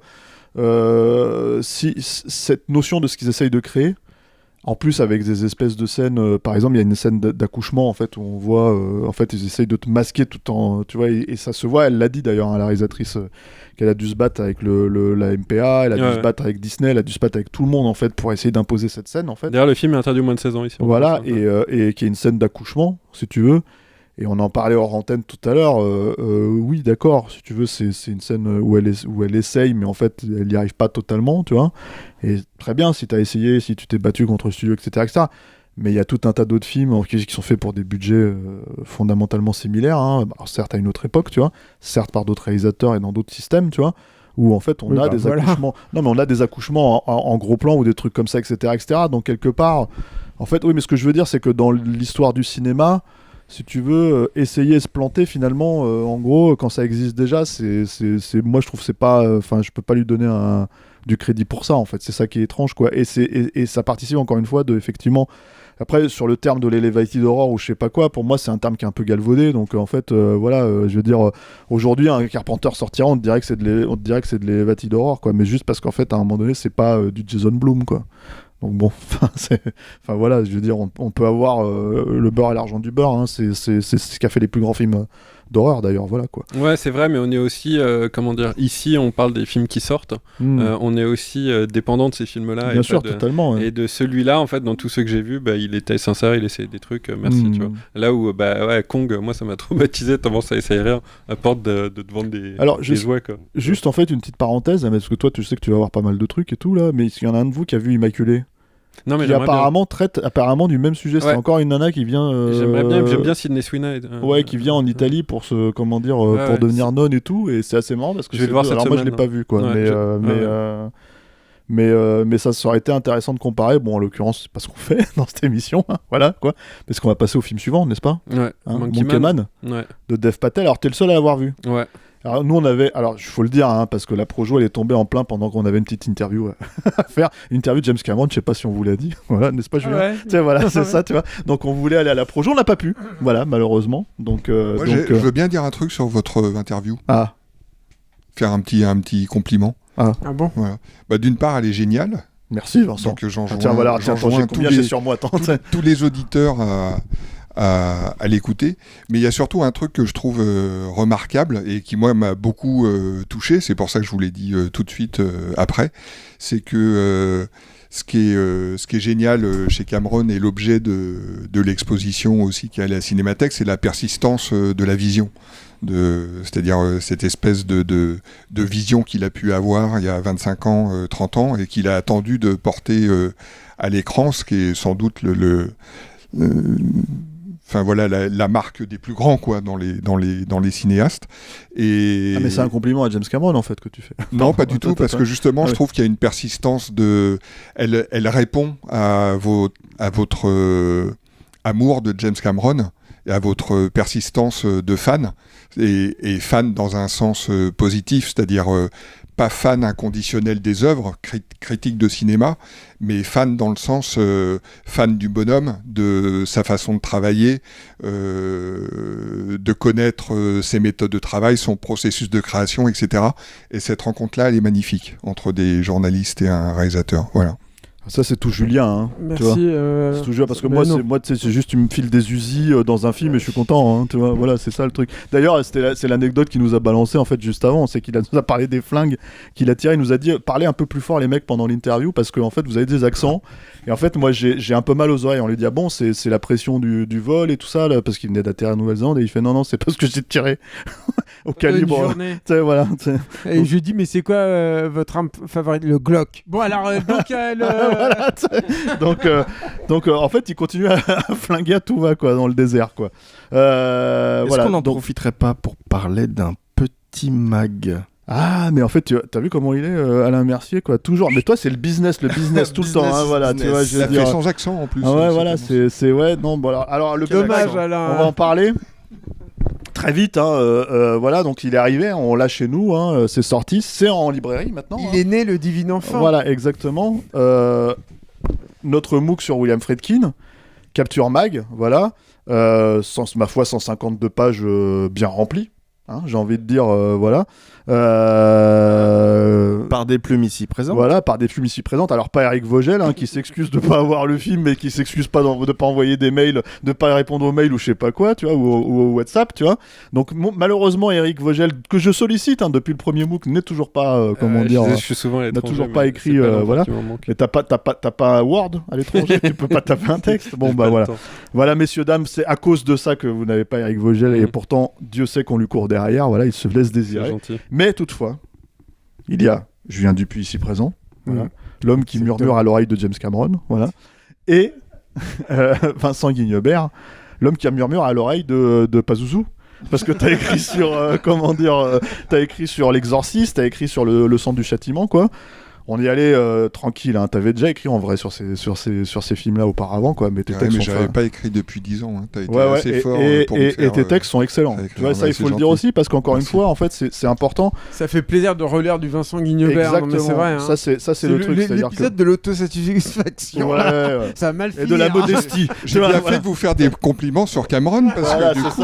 si cette notion de ce qu'ils essayent de créer, en plus avec des espèces de scènes, par exemple il y a une scène d'accouchement en fait où on voit en fait ils essayent de te masquer tout en, tu vois, et ça se voit, elle l'a dit d'ailleurs, hein, la réalisatrice, qu'elle a dû se battre avec la MPA, elle a dû se battre avec Disney, elle a dû se battre avec tout le monde en fait pour essayer d'imposer cette scène en fait. D'ailleurs le film est interdit au moins de 16 ans ici. Voilà, et qui est une scène d'accouchement si tu veux. Et on en parlait hors antenne tout à l'heure. Oui, d'accord, si tu veux, c'est une scène où elle essaye, mais en fait, elle n'y arrive pas totalement, tu vois. Et très bien, si tu as essayé, si tu t'es battu contre le studio, etc. Mais il y a tout un tas d'autres films qui sont faits pour des budgets fondamentalement similaires. Hein. Alors, certes, à une autre époque, tu vois. Certes, par d'autres réalisateurs et dans d'autres systèmes, tu vois. Où en fait, on a des accouchements. Non, mais on a des accouchements en gros plan ou des trucs comme ça, etc. Donc, quelque part, en fait, oui, mais ce que je veux dire, c'est que dans l'histoire du cinéma, si tu veux essayer se planter finalement, en gros, quand ça existe déjà, moi je trouve que c'est pas, je peux pas lui donner du crédit pour ça en fait. C'est ça qui est étrange, quoi. Et ça participe encore une fois de, effectivement. Après, sur le terme de l'elevated horror ou je sais pas quoi, pour moi c'est un terme qui est un peu galvaudé. Donc en fait, je veux dire, aujourd'hui un Carpenter sortira, on te dirait que c'est de l'elevated horror, quoi. Mais juste parce qu'en fait, à un moment donné, c'est pas du Jason Blum, quoi. Donc bon, voilà, je veux dire, on peut avoir le beurre et l'argent du beurre, hein, c'est ce qui a fait les plus grands films d'horreur d'ailleurs, voilà quoi. Ouais, c'est vrai, mais on est aussi, ici on parle des films qui sortent, on est aussi dépendant de ces films-là. Bien sûr, totalement. Ouais. Et de celui-là, en fait, dans tous ceux que j'ai vus, il était sincère, il essayait des trucs, merci, tu vois. Là où, Kong, moi ça m'a traumatisé, tellement ça essayait rien, à part de te vendre des jouets, quoi. Juste en fait, une petite parenthèse, parce que toi tu sais que tu vas avoir pas mal de trucs et tout là, mais il y en a un de vous qui a vu Immaculé. Non, mais qui apparemment traite du même sujet. C'est encore une nana qui vient. J'aime bien Sydney Sweeney. Ouais, qui vient en Italie pour pour devenir nonne et tout, et c'est assez marrant parce que je vais le voir cette alors semaine. Moi je l'ai pas vu quoi, Ouais, mais ça aurait été intéressant de comparer. Bon, en l'occurrence, c'est pas ce qu'on fait dans cette émission, hein, voilà quoi. Parce qu'on va passer au film suivant, n'est-ce pas? Ouais. Monkey Man de Dev Patel. Alors t'es le seul à l'avoir vu. Ouais. Alors nous on avait, il faut le dire, hein, parce que la Projo elle est tombée en plein pendant qu'on avait une petite interview à faire, une interview de James Cameron, je sais pas si on vous l'a dit, voilà, n'est-ce pas Julien? Ouais. Tu sais, voilà, c'est ça, tu vois. Donc on voulait aller à la Projo, on n'a pas pu, voilà, malheureusement. Donc, Moi, je veux bien dire un truc sur votre interview. Ah. Faire un petit compliment. Ah bon. Voilà. D'une part, elle est géniale. Merci Vincent. Donc j'en tiens, voilà, tiens, joins combien j'ai sur moi, tous les auditeurs à l'écouter, mais il y a surtout un truc que je trouve remarquable et qui moi m'a beaucoup touché, c'est pour ça que je vous l'ai dit tout de suite après, c'est que ce qui est génial chez Cameron et l'objet de l'exposition aussi qui est à la Cinémathèque, c'est la persistance de la vision. C'est-à-dire cette espèce de vision qu'il a pu avoir il y a 25 ans, 30 ans, et qu'il a attendu de porter à l'écran, ce qui est sans doute enfin voilà la marque des plus grands quoi dans les cinéastes. Et mais c'est un compliment à James Cameron en fait que tu fais. Non, pas du tout, parce que justement je trouve qu'il y a une persistance elle répond à votre amour de James Cameron et à votre persistance de fan, et fan dans un sens positif, c'est-à-dire pas fan inconditionnel des œuvres, critique de cinéma, mais fan dans le sens fan du bonhomme, de sa façon de travailler, de connaître ses méthodes de travail, son processus de création, etc. Et cette rencontre-là, elle est magnifique entre des journalistes et un réalisateur. Voilà. Ça c'est tout Julien, hein. Merci. Tu vois c'est tout Julien, parce que moi c'est juste tu me files des Uzi dans un film et je suis content, hein, tu vois. Voilà, c'est ça le truc. D'ailleurs c'est l'anecdote qu'il nous a balancé en fait juste avant, c'est qu'il nous a parlé des flingues qu'il a tiré. Il nous a dit parlez un peu plus fort les mecs pendant l'interview parce que en fait vous avez des accents et en fait moi j'ai un peu mal aux oreilles. On lui dit bon c'est la pression du vol et tout ça là, parce qu'il venait d'atterrir à Nouvelle-Zélande, et il fait non c'est parce que j'ai tiré au calibre. Voilà. Et je lui dis mais c'est quoi votre arme favorite? Le Glock. Bon alors donc voilà, donc en fait il continue à flinguer à tout va quoi dans le désert quoi. Est-ce qu'on n'en profiterait pas pour parler d'un petit mag? Ah mais en fait t'as vu comment il est Alain Mercier quoi, toujours. Mais toi c'est le business tout le temps, hein, voilà, tu vois, il a fait sans accent en plus. Ah ouais, voilà, c'est ouais non bon alors le dommage Alain. On va en parler très vite, hein, voilà, donc il est arrivé, on l'a chez nous, hein, c'est sorti, c'est en librairie maintenant. Il est né le divin enfant. Voilà, exactement. Notre MOOC sur William Friedkin, Capture Mag, voilà, ma foi 152 pages bien remplies, hein, j'ai envie de dire, voilà. Par des plumes ici présentes. Voilà, par des plumes ici présentes. Alors pas Eric Vogel, hein, qui s'excuse de pas avoir le film, mais qui s'excuse pas de pas envoyer des mails, de pas répondre aux mails ou je sais pas quoi, tu vois, ou au WhatsApp, tu vois. Donc malheureusement Eric Vogel, que je sollicite hein, depuis le premier MOOC, n'est toujours pas, je suis souvent à l'étranger, n'a toujours pas écrit, voilà. Mais t'as pas Word à l'étranger, tu peux pas taper un texte. Bon bah voilà. Voilà messieurs dames, c'est à cause de ça que vous n'avez pas Eric Vogel, et pourtant Dieu sait qu'on lui court derrière. Voilà, il se laisse désirer. Mais toutefois, il y a Julien Dupuis ici présent, voilà. L'homme qui murmure à l'oreille de James Cameron, voilà, et Vincent Guignebert, l'homme qui murmure à l'oreille de Pazuzu. Parce que t'as écrit sur, t'as écrit sur l'Exorciste, t'as écrit sur le Centre du Châtiment, quoi. On y allait tranquille, hein. T'avais déjà écrit en vrai sur ces films-là auparavant, quoi. Mais tes textes mais sont j'avais pas écrit depuis 10 ans. Hein. T'as été assez fort pour me faire, et tes textes sont excellents. Tu vois, ça il faut le dire aussi, parce qu'encore une fois, en fait, c'est important. Ça fait plaisir de relire du Vincent Guignebert. Exactement. Non, mais c'est vrai. Hein. Ça c'est le truc. L'épisode de l'autosatisfaction. Ouais. Ça a mal fini. Et de la modestie. J'ai bien fait de vous faire des compliments sur Cameron, parce que du coup,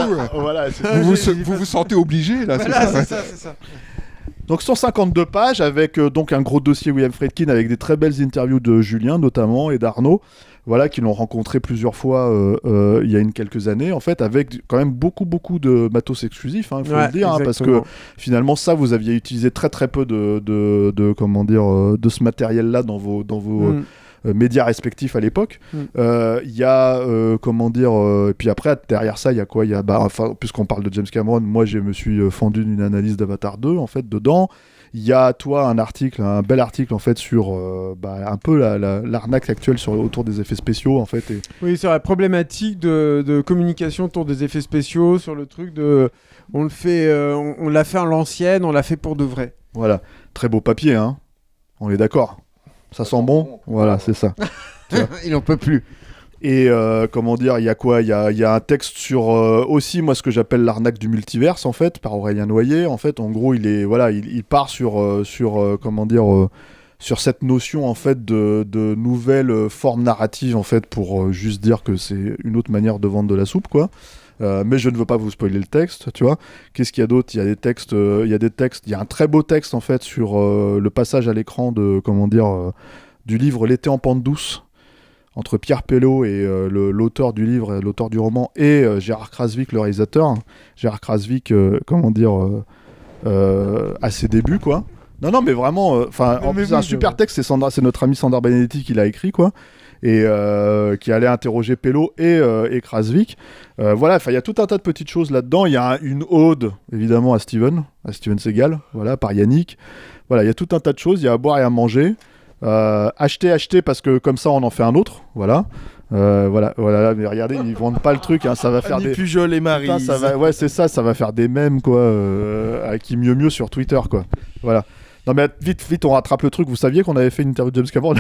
vous vous sentez obligé là. C'est ça. Donc 152 pages avec donc un gros dossier William Friedkin avec des très belles interviews de Julien notamment et d'Arnaud, voilà, qui l'ont rencontré plusieurs fois il y a quelques années en fait, avec quand même beaucoup de matos exclusifs, hein, il faut le dire, hein, parce que finalement ça vous aviez utilisé très peu de comment dire de ce matériel là dans vos médias respectifs à l'époque. Il y a comment dire et puis après derrière ça il y a quoi, il y a puisqu'on parle de James Cameron, moi je me suis fendu d'une analyse d'Avatar 2 en fait dedans. Il y a un bel article en fait sur un peu l'arnaque actuelle autour des effets spéciaux en fait. Oui, sur la problématique de communication autour des effets spéciaux, sur le truc de on l'a fait à l'ancienne, on l'a fait pour de vrai. Voilà, très beau papier, hein. On est d'accord. Ça sent bon. Voilà, c'est ça. Il en peut plus. Et comment dire, il y a quoi ? Il y a un texte sur aussi moi ce que j'appelle l'arnaque du multiverse en fait par Aurélien Noyer. En fait, en gros, il part sur cette notion en fait de nouvelles formes narratives en fait pour juste dire que c'est une autre manière de vendre de la soupe quoi. Mais je ne veux pas vous spoiler le texte, tu vois. Qu'est-ce qu'il y a d'autre ? Il y a des textes, il y a un très beau texte en fait sur le passage à l'écran du livre L'été en pente douce entre Pierre Pelot et l'auteur du livre, l'auteur du roman, et Gérard Krasvik, le réalisateur. Gérard Krasvik, à ses débuts, quoi. Non, mais vraiment, c'est un super texte, c'est notre ami Sandra Benedetti qui l'a écrit, quoi, et qui allait interroger Pelot et Krasvik. Voilà, il y a tout un tas de petites choses là-dedans. Il y a une ode, évidemment, à Steven Seagal, voilà, par Yannick. Voilà, il y a tout un tas de choses, il y a à boire et à manger. Acheter parce que comme ça on en fait un autre, voilà, mais regardez, ils vendent pas le truc, hein, ça va faire des Pujol et Marie. Ça va faire des mèmes quoi, qui mieux sur Twitter quoi, voilà. Non mais vite on rattrape le truc. Vous saviez qu'on avait fait une interview de James Cameron?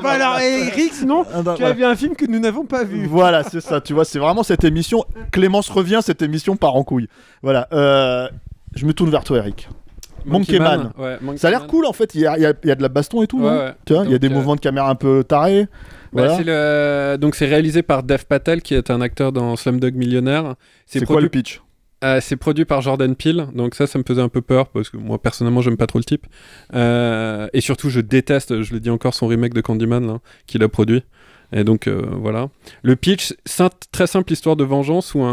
Alors Eric, sinon tu as vu un film que nous n'avons pas vu. Voilà, c'est ça, tu vois, c'est vraiment cette émission. Clémence revient, cette émission part en couille. Voilà, je me tourne vers toi Eric. Monkey Man. Ouais, ça a l'air cool en fait, il y a de la baston et tout, ouais. Tu vois, il y a des mouvements de caméra un peu tarés. Voilà. Donc c'est réalisé par Dev Patel qui est un acteur dans Slumdog Millionnaire. C'est quoi le pitch? C'est produit par Jordan Peele, donc ça me faisait un peu peur parce que moi personnellement j'aime pas trop le type. Et surtout je déteste, je le dis encore, son remake de Candyman là, qu'il a produit. Et donc voilà. Le pitch, très simple histoire de vengeance où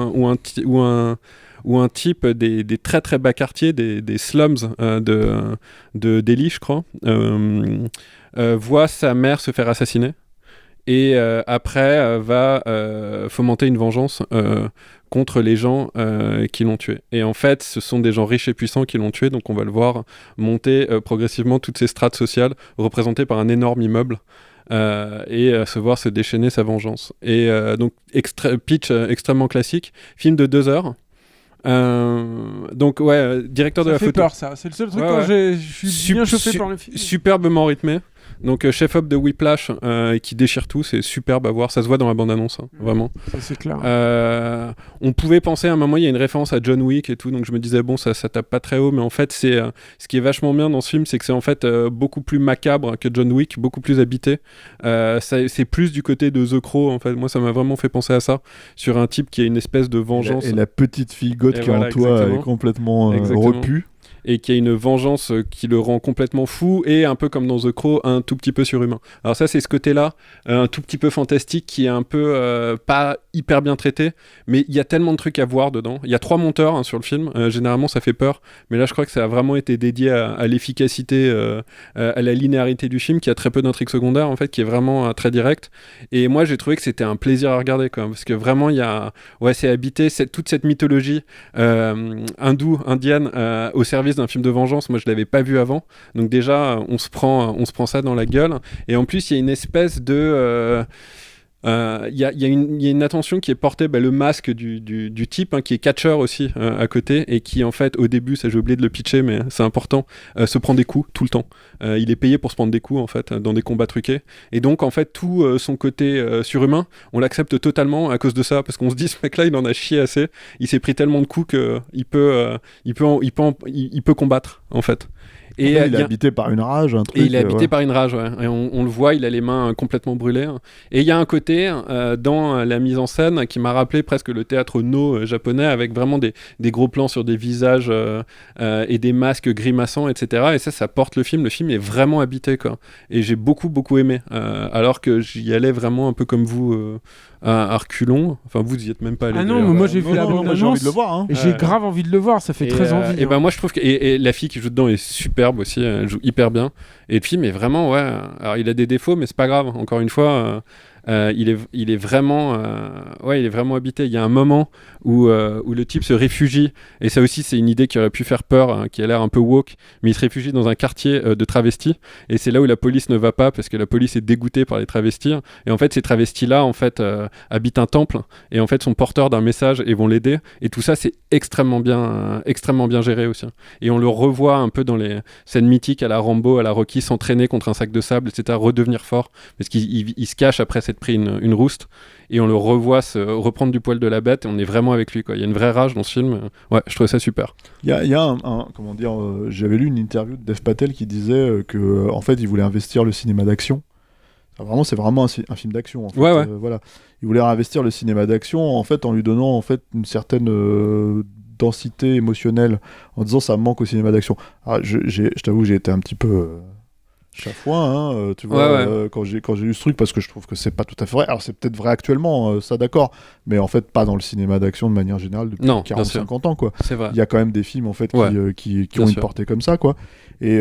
un type des très très bas quartiers, des slums de Delhi, je crois, voit sa mère se faire assassiner et après va fomenter une vengeance contre les gens qui l'ont tué. Et en fait, ce sont des gens riches et puissants qui l'ont tué, donc on va le voir monter progressivement toutes ces strates sociales représentées par un énorme immeuble. Et se voir se déchaîner sa vengeance. Et donc pitch extrêmement classique, film de 2 heures. Donc ouais, directeur de la photo. Ça fait peur ça, c'est le seul truc quand je suis bien chauffé par le film. Superbement rythmé. Donc chef-op de Whiplash qui déchire tout, c'est superbe à voir, ça se voit dans la bande-annonce, hein, vraiment. Ça c'est clair. On pouvait penser à un moment, il y a une référence à John Wick et tout, donc je me disais bon ça tape pas très haut, mais en fait c'est ce qui est vachement bien dans ce film, c'est que c'est en fait beaucoup plus macabre que John Wick, beaucoup plus habité. C'est plus du côté de The Crow en fait. Moi ça m'a vraiment fait penser à ça, sur un type qui a une espèce de vengeance. Et la petite fille goth qui est en toi est complètement repue. Et qui a une vengeance qui le rend complètement fou, et un peu comme dans The Crow, un tout petit peu surhumain. Alors ça, c'est ce côté-là, un tout petit peu fantastique, qui est un peu pas hyper bien traité, mais il y a tellement de trucs à voir dedans. Il y a 3 monteurs hein, sur le film, généralement ça fait peur, mais là je crois que ça a vraiment été dédié à l'efficacité, à la linéarité du film, qui a très peu d'intrigue secondaire, en fait, qui est vraiment très direct. Et moi j'ai trouvé que c'était un plaisir à regarder, quand même, parce que vraiment il y a... Ouais, c'est habité, toute cette mythologie hindoue, indienne, au service d'un film de vengeance. Moi je l'avais pas vu avant, donc déjà on se prend ça dans la gueule, et en plus il y a une espèce de il y a une attention qui est portée, le masque du type hein, qui est catcheur aussi à côté, et qui en fait au début, ça j'ai oublié de le pitcher mais c'est important, se prend des coups tout le temps. Il est payé pour se prendre des coups en fait dans des combats truqués, et donc en fait tout son côté surhumain on l'accepte totalement à cause de ça, parce qu'on se dit ce mec là il en a chié assez, il s'est pris tellement de coups qu'il peut combattre en fait. Et il est habité par une rage, un truc. Et il est habité par une rage, ouais. Et on le voit, il a les mains complètement brûlées. Et il y a un côté dans la mise en scène qui m'a rappelé presque le théâtre no japonais, avec vraiment des gros plans sur des visages et des masques grimaçants, etc. Et ça porte le film. Le film est vraiment habité, quoi. Et j'ai beaucoup aimé. Alors que j'y allais vraiment un peu comme vous. À reculons, enfin vous y êtes même pas allé. Ah non, mais moi j'ai vu la bande-annonce, j'ai envie de le voir. Hein. Et j'ai grave envie de le voir, ça fait très envie. Et ben moi je trouve que et la fille qui joue dedans est superbe aussi, elle joue hyper bien. Et le film est vraiment alors il a des défauts mais c'est pas grave. Encore une fois, il est vraiment habité. Il y a un moment où le type se réfugie, et ça aussi c'est une idée qui aurait pu faire peur, hein, qui a l'air un peu woke, mais il se réfugie dans un quartier de travestis, et c'est là où la police ne va pas parce que la police est dégoûtée par les travestis, et en fait ces travestis là en fait habitent un temple et en fait sont porteurs d'un message et vont l'aider, et tout ça c'est extrêmement bien géré aussi, et on le revoit un peu dans les scènes mythiques à la Rambo, à la Rocky, s'entraîner contre un sac de sable, etc., redevenir fort parce qu'il se cache après s'être pris une rouste, et on le revoit se reprendre du poil de la bête, et on est vraiment avec lui, quoi. Il y a une vraie rage dans ce film. Ouais, je trouvais ça super. Il y a comment dire, j'avais lu une interview de Dev Patel qui disait que en fait il voulait investir le cinéma d'action. C'est vraiment un film d'action en fait. Ouais. Voilà, il voulait investir le cinéma d'action en fait en lui donnant en fait une certaine densité émotionnelle, en disant ça me manque au cinéma d'action. Alors, je t'avoue que j'ai été un petit peu chafouin, tu vois, quand j'ai lu ce truc, parce que je trouve que c'est pas tout à fait vrai. Alors c'est peut-être vrai actuellement, ça d'accord, mais en fait pas dans le cinéma d'action de manière générale depuis 40-50 ans, quoi. C'est vrai. Il y a quand même des films en fait qui ont une portée comme ça, quoi. Et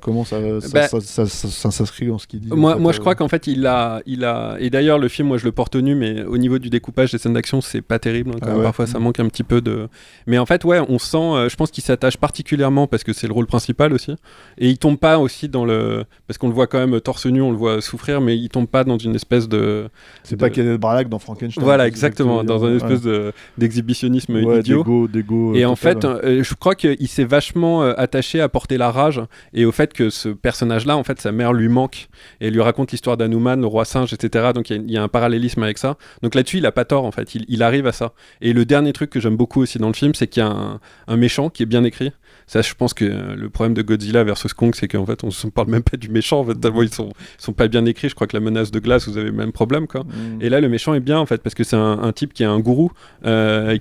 comment ça s'inscrit dans ce qu'il dit? Moi, je crois qu'en fait, il a... Et d'ailleurs, le film, moi, je l'ai pas retenu, mais au niveau du découpage des scènes d'action, c'est pas terrible. Hein, quand même. Parfois, ça manque un petit peu de... Mais en fait, ouais, on sent... je pense qu'il s'attache particulièrement, parce que c'est le rôle principal aussi. Et il tombe pas aussi dans le... Parce qu'on le voit quand même torse nu, on le voit souffrir, mais il tombe pas dans une espèce de... C'est pas Kenneth Branagh dans Frankenstein. Voilà, exactement. Dans une espèce d'exhibitionnisme idiot. D'égo et total, en fait, je crois qu'il s'est vachement attaché à porter la rage, et au fait que ce personnage-là, en fait, sa mère lui manque et lui raconte l'histoire d'Hanuman, le roi singe, etc. Donc il y a un parallélisme avec ça. Donc là-dessus, il a pas tort, en fait. Il arrive à ça. Et le dernier truc que j'aime beaucoup aussi dans le film, c'est qu'il y a un méchant qui est bien écrit. Ça, je pense que le problème de Godzilla versus Kong, c'est qu'en fait, on ne parle même pas du méchant. En fait, tellement ils sont pas bien écrits. Je crois que la menace de glace, vous avez le même problème, quoi. Et là, le méchant est bien, en fait, parce que c'est un type qui est un gourou,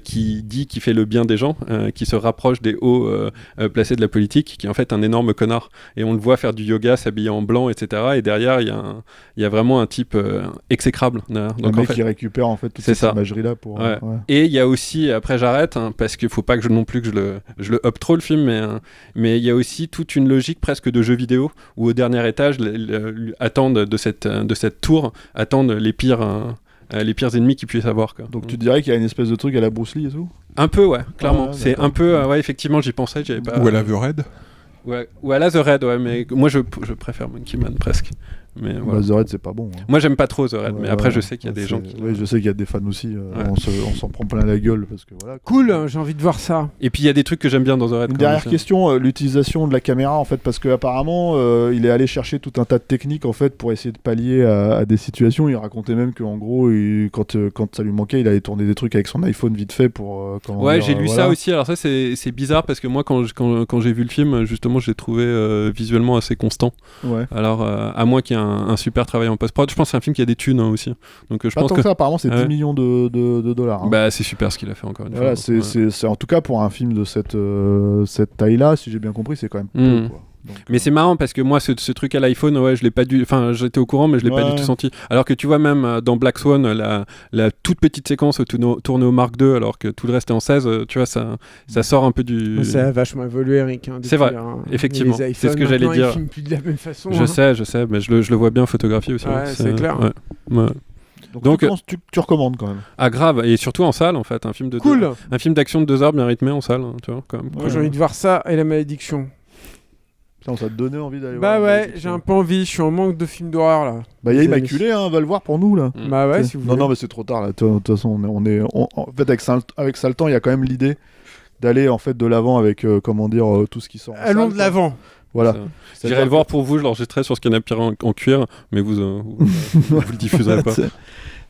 qui dit qu'il fait le bien des gens, qui se rapproche des hauts placés de la politique, qui est en fait un énorme connard. Et on le voit faire du yoga, s'habiller en blanc, etc. Et derrière, il y a vraiment un type exécrable. Donc, mec qui récupère en fait toute cette imagerie-là pour. Ouais. Et il y a aussi, après j'arrête, hein, parce qu'il faut pas que je le up trop le film, mais il y a aussi toute une logique presque de jeu vidéo où au dernier étage, attendent de cette tour, attendent les pires ennemis qu'ils puissent avoir, quoi. Donc tu dirais qu'il y a une espèce de truc à la Bruce Lee et tout? Un peu, ouais, clairement. C'est un peu, effectivement, j'y pensais, j'avais pas. Ou à la The Raid. Ouais, ou à la The Raid, ouais, mais moi je préfère Monkey Man presque. Mais voilà. The Raid, c'est pas bon. Hein. Moi j'aime pas trop The Raid, mais après je sais qu'il y a des gens qui. Oui, je sais qu'il y a des fans aussi. On s'en prend plein la gueule parce que voilà. Cool, j'ai envie de voir ça. Et puis il y a des trucs que j'aime bien dans The Raid. Une dernière question, l'utilisation de la caméra en fait, parce que apparemment il est allé chercher tout un tas de techniques en fait pour essayer de pallier à des situations. Il racontait même qu'en gros, quand ça lui manquait, il allait tourner des trucs avec son iPhone vite fait pour. J'ai lu ça aussi. Alors ça c'est bizarre parce que moi quand j'ai vu le film, justement, je l'ai trouvé visuellement assez constant. Ouais. Alors à moins qu'il y ait un super travail en post-prod, je pense que c'est un film qui a des thunes, hein, aussi. Donc je pense que ça, apparemment c'est 10 millions de dollars. Hein. Bah c'est super ce qu'il a fait encore une fois. C'est en tout cas pour un film de cette taille-là, si j'ai bien compris, c'est quand même peu, quoi. Donc, mais c'est marrant parce que moi ce truc à l'iPhone, je l'ai pas j'étais au courant mais je l'ai pas du tout senti. Alors que tu vois même dans Black Swan la toute petite séquence tournée au Mark II alors que tout le reste est en 16, tu vois, ça sort un peu du. Ça a vachement évolué, Eric. Hein, c'est vrai, effectivement. C'est ce que j'allais dire. Ils filment plus de la même façon. Je sais, mais je le vois bien photographié aussi. Ouais, c'est clair. Ouais. Donc tu recommandes quand même. Ah grave, et surtout en salle en fait, un film d'action de 2 heures bien rythmé en salle, hein, tu vois, quand même. Moi j'ai envie de voir ça et La Malédiction. Ça te donnait envie d'aller voir. Bah ouais, j'ai un peu envie, je suis en manque de films d'horreur là. Bah il y a Immaculé, hein, va le voir pour nous là. Bah ouais, si vous voulez. Non mais c'est trop tard là, de toute façon en fait avec Saltan, il y a quand même l'idée d'aller en fait de l'avant avec tout ce qui sort en salle. Allons de l'avant. Voilà. J'irai le voir pour vous, je l'enregistrerai sur ce canapé en cuir, mais vous le diffuserez pas.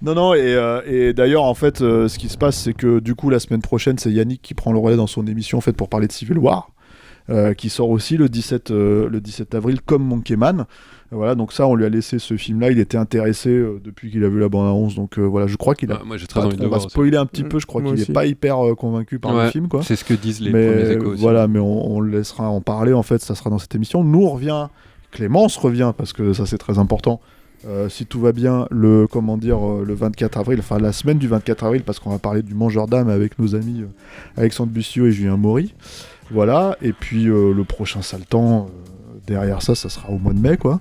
Non, et d'ailleurs, en fait, ce qui se passe, c'est que du coup, la semaine prochaine, c'est Yannick qui prend le relais dans son émission en fait, pour parler de Civil War, qui sort aussi le 17 avril, comme Monkey Man. Voilà, donc ça, on lui a laissé ce film-là. Il était intéressé depuis qu'il a vu la bande-annonce. Donc voilà, je crois qu'il a. Moi, j'ai très envie de le voir. On va spoiler un petit peu. Je crois qu'il n'est pas hyper convaincu par le film, quoi. C'est ce que disent les premiers échos aussi. Voilà, mais on le laissera en parler. En fait, ça sera dans cette émission. Nous, on revient. Clémence revient parce que ça, c'est très important. Si tout va bien, le 24 avril, enfin la semaine du 24 avril, parce qu'on va parler du Mangeur d'âme avec nos amis Alexandre Bussiot et Julien Maury. Voilà, et puis le prochain Saltan, derrière ça sera au mois de mai, quoi.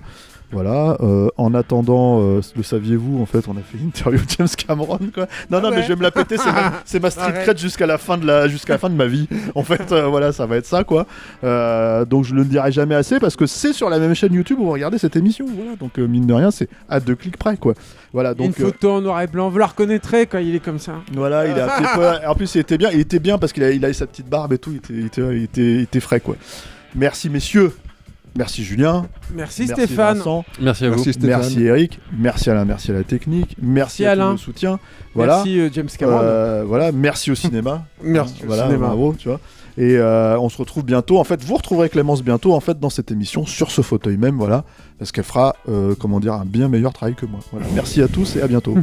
Voilà. En attendant, le saviez-vous, en fait, on a fait une interview de James Cameron, quoi. Non, mais je vais me la péter, c'est ma street cred jusqu'à la fin de ma vie. En fait, voilà, ça va être ça, quoi. Donc je le dirai jamais assez parce que c'est sur la même chaîne YouTube où vous regardez cette émission. Voilà. Donc mine de rien, c'est à 2 clics près, quoi. Voilà. Donc une photo en noir et blanc, vous la reconnaîtrez quand il est comme ça. Voilà, il est un petit peu. En plus, il était bien parce qu'il avait sa petite barbe et tout. Il était frais, quoi. Merci messieurs. Merci Julien. Merci Stéphane. Vincent. Merci à vous. Merci Eric. Merci Alain. Merci à la technique. Merci à Alain. tous nos soutiens. Voilà. Merci James Cameron. Voilà. Merci au cinéma. Merci au cinéma. Bravo, tu vois. Et on se retrouve bientôt. En fait, vous retrouverez Clémence bientôt en fait dans cette émission sur ce fauteuil même, voilà, parce qu'elle fera, un bien meilleur travail que moi. Voilà. Merci à tous et à bientôt.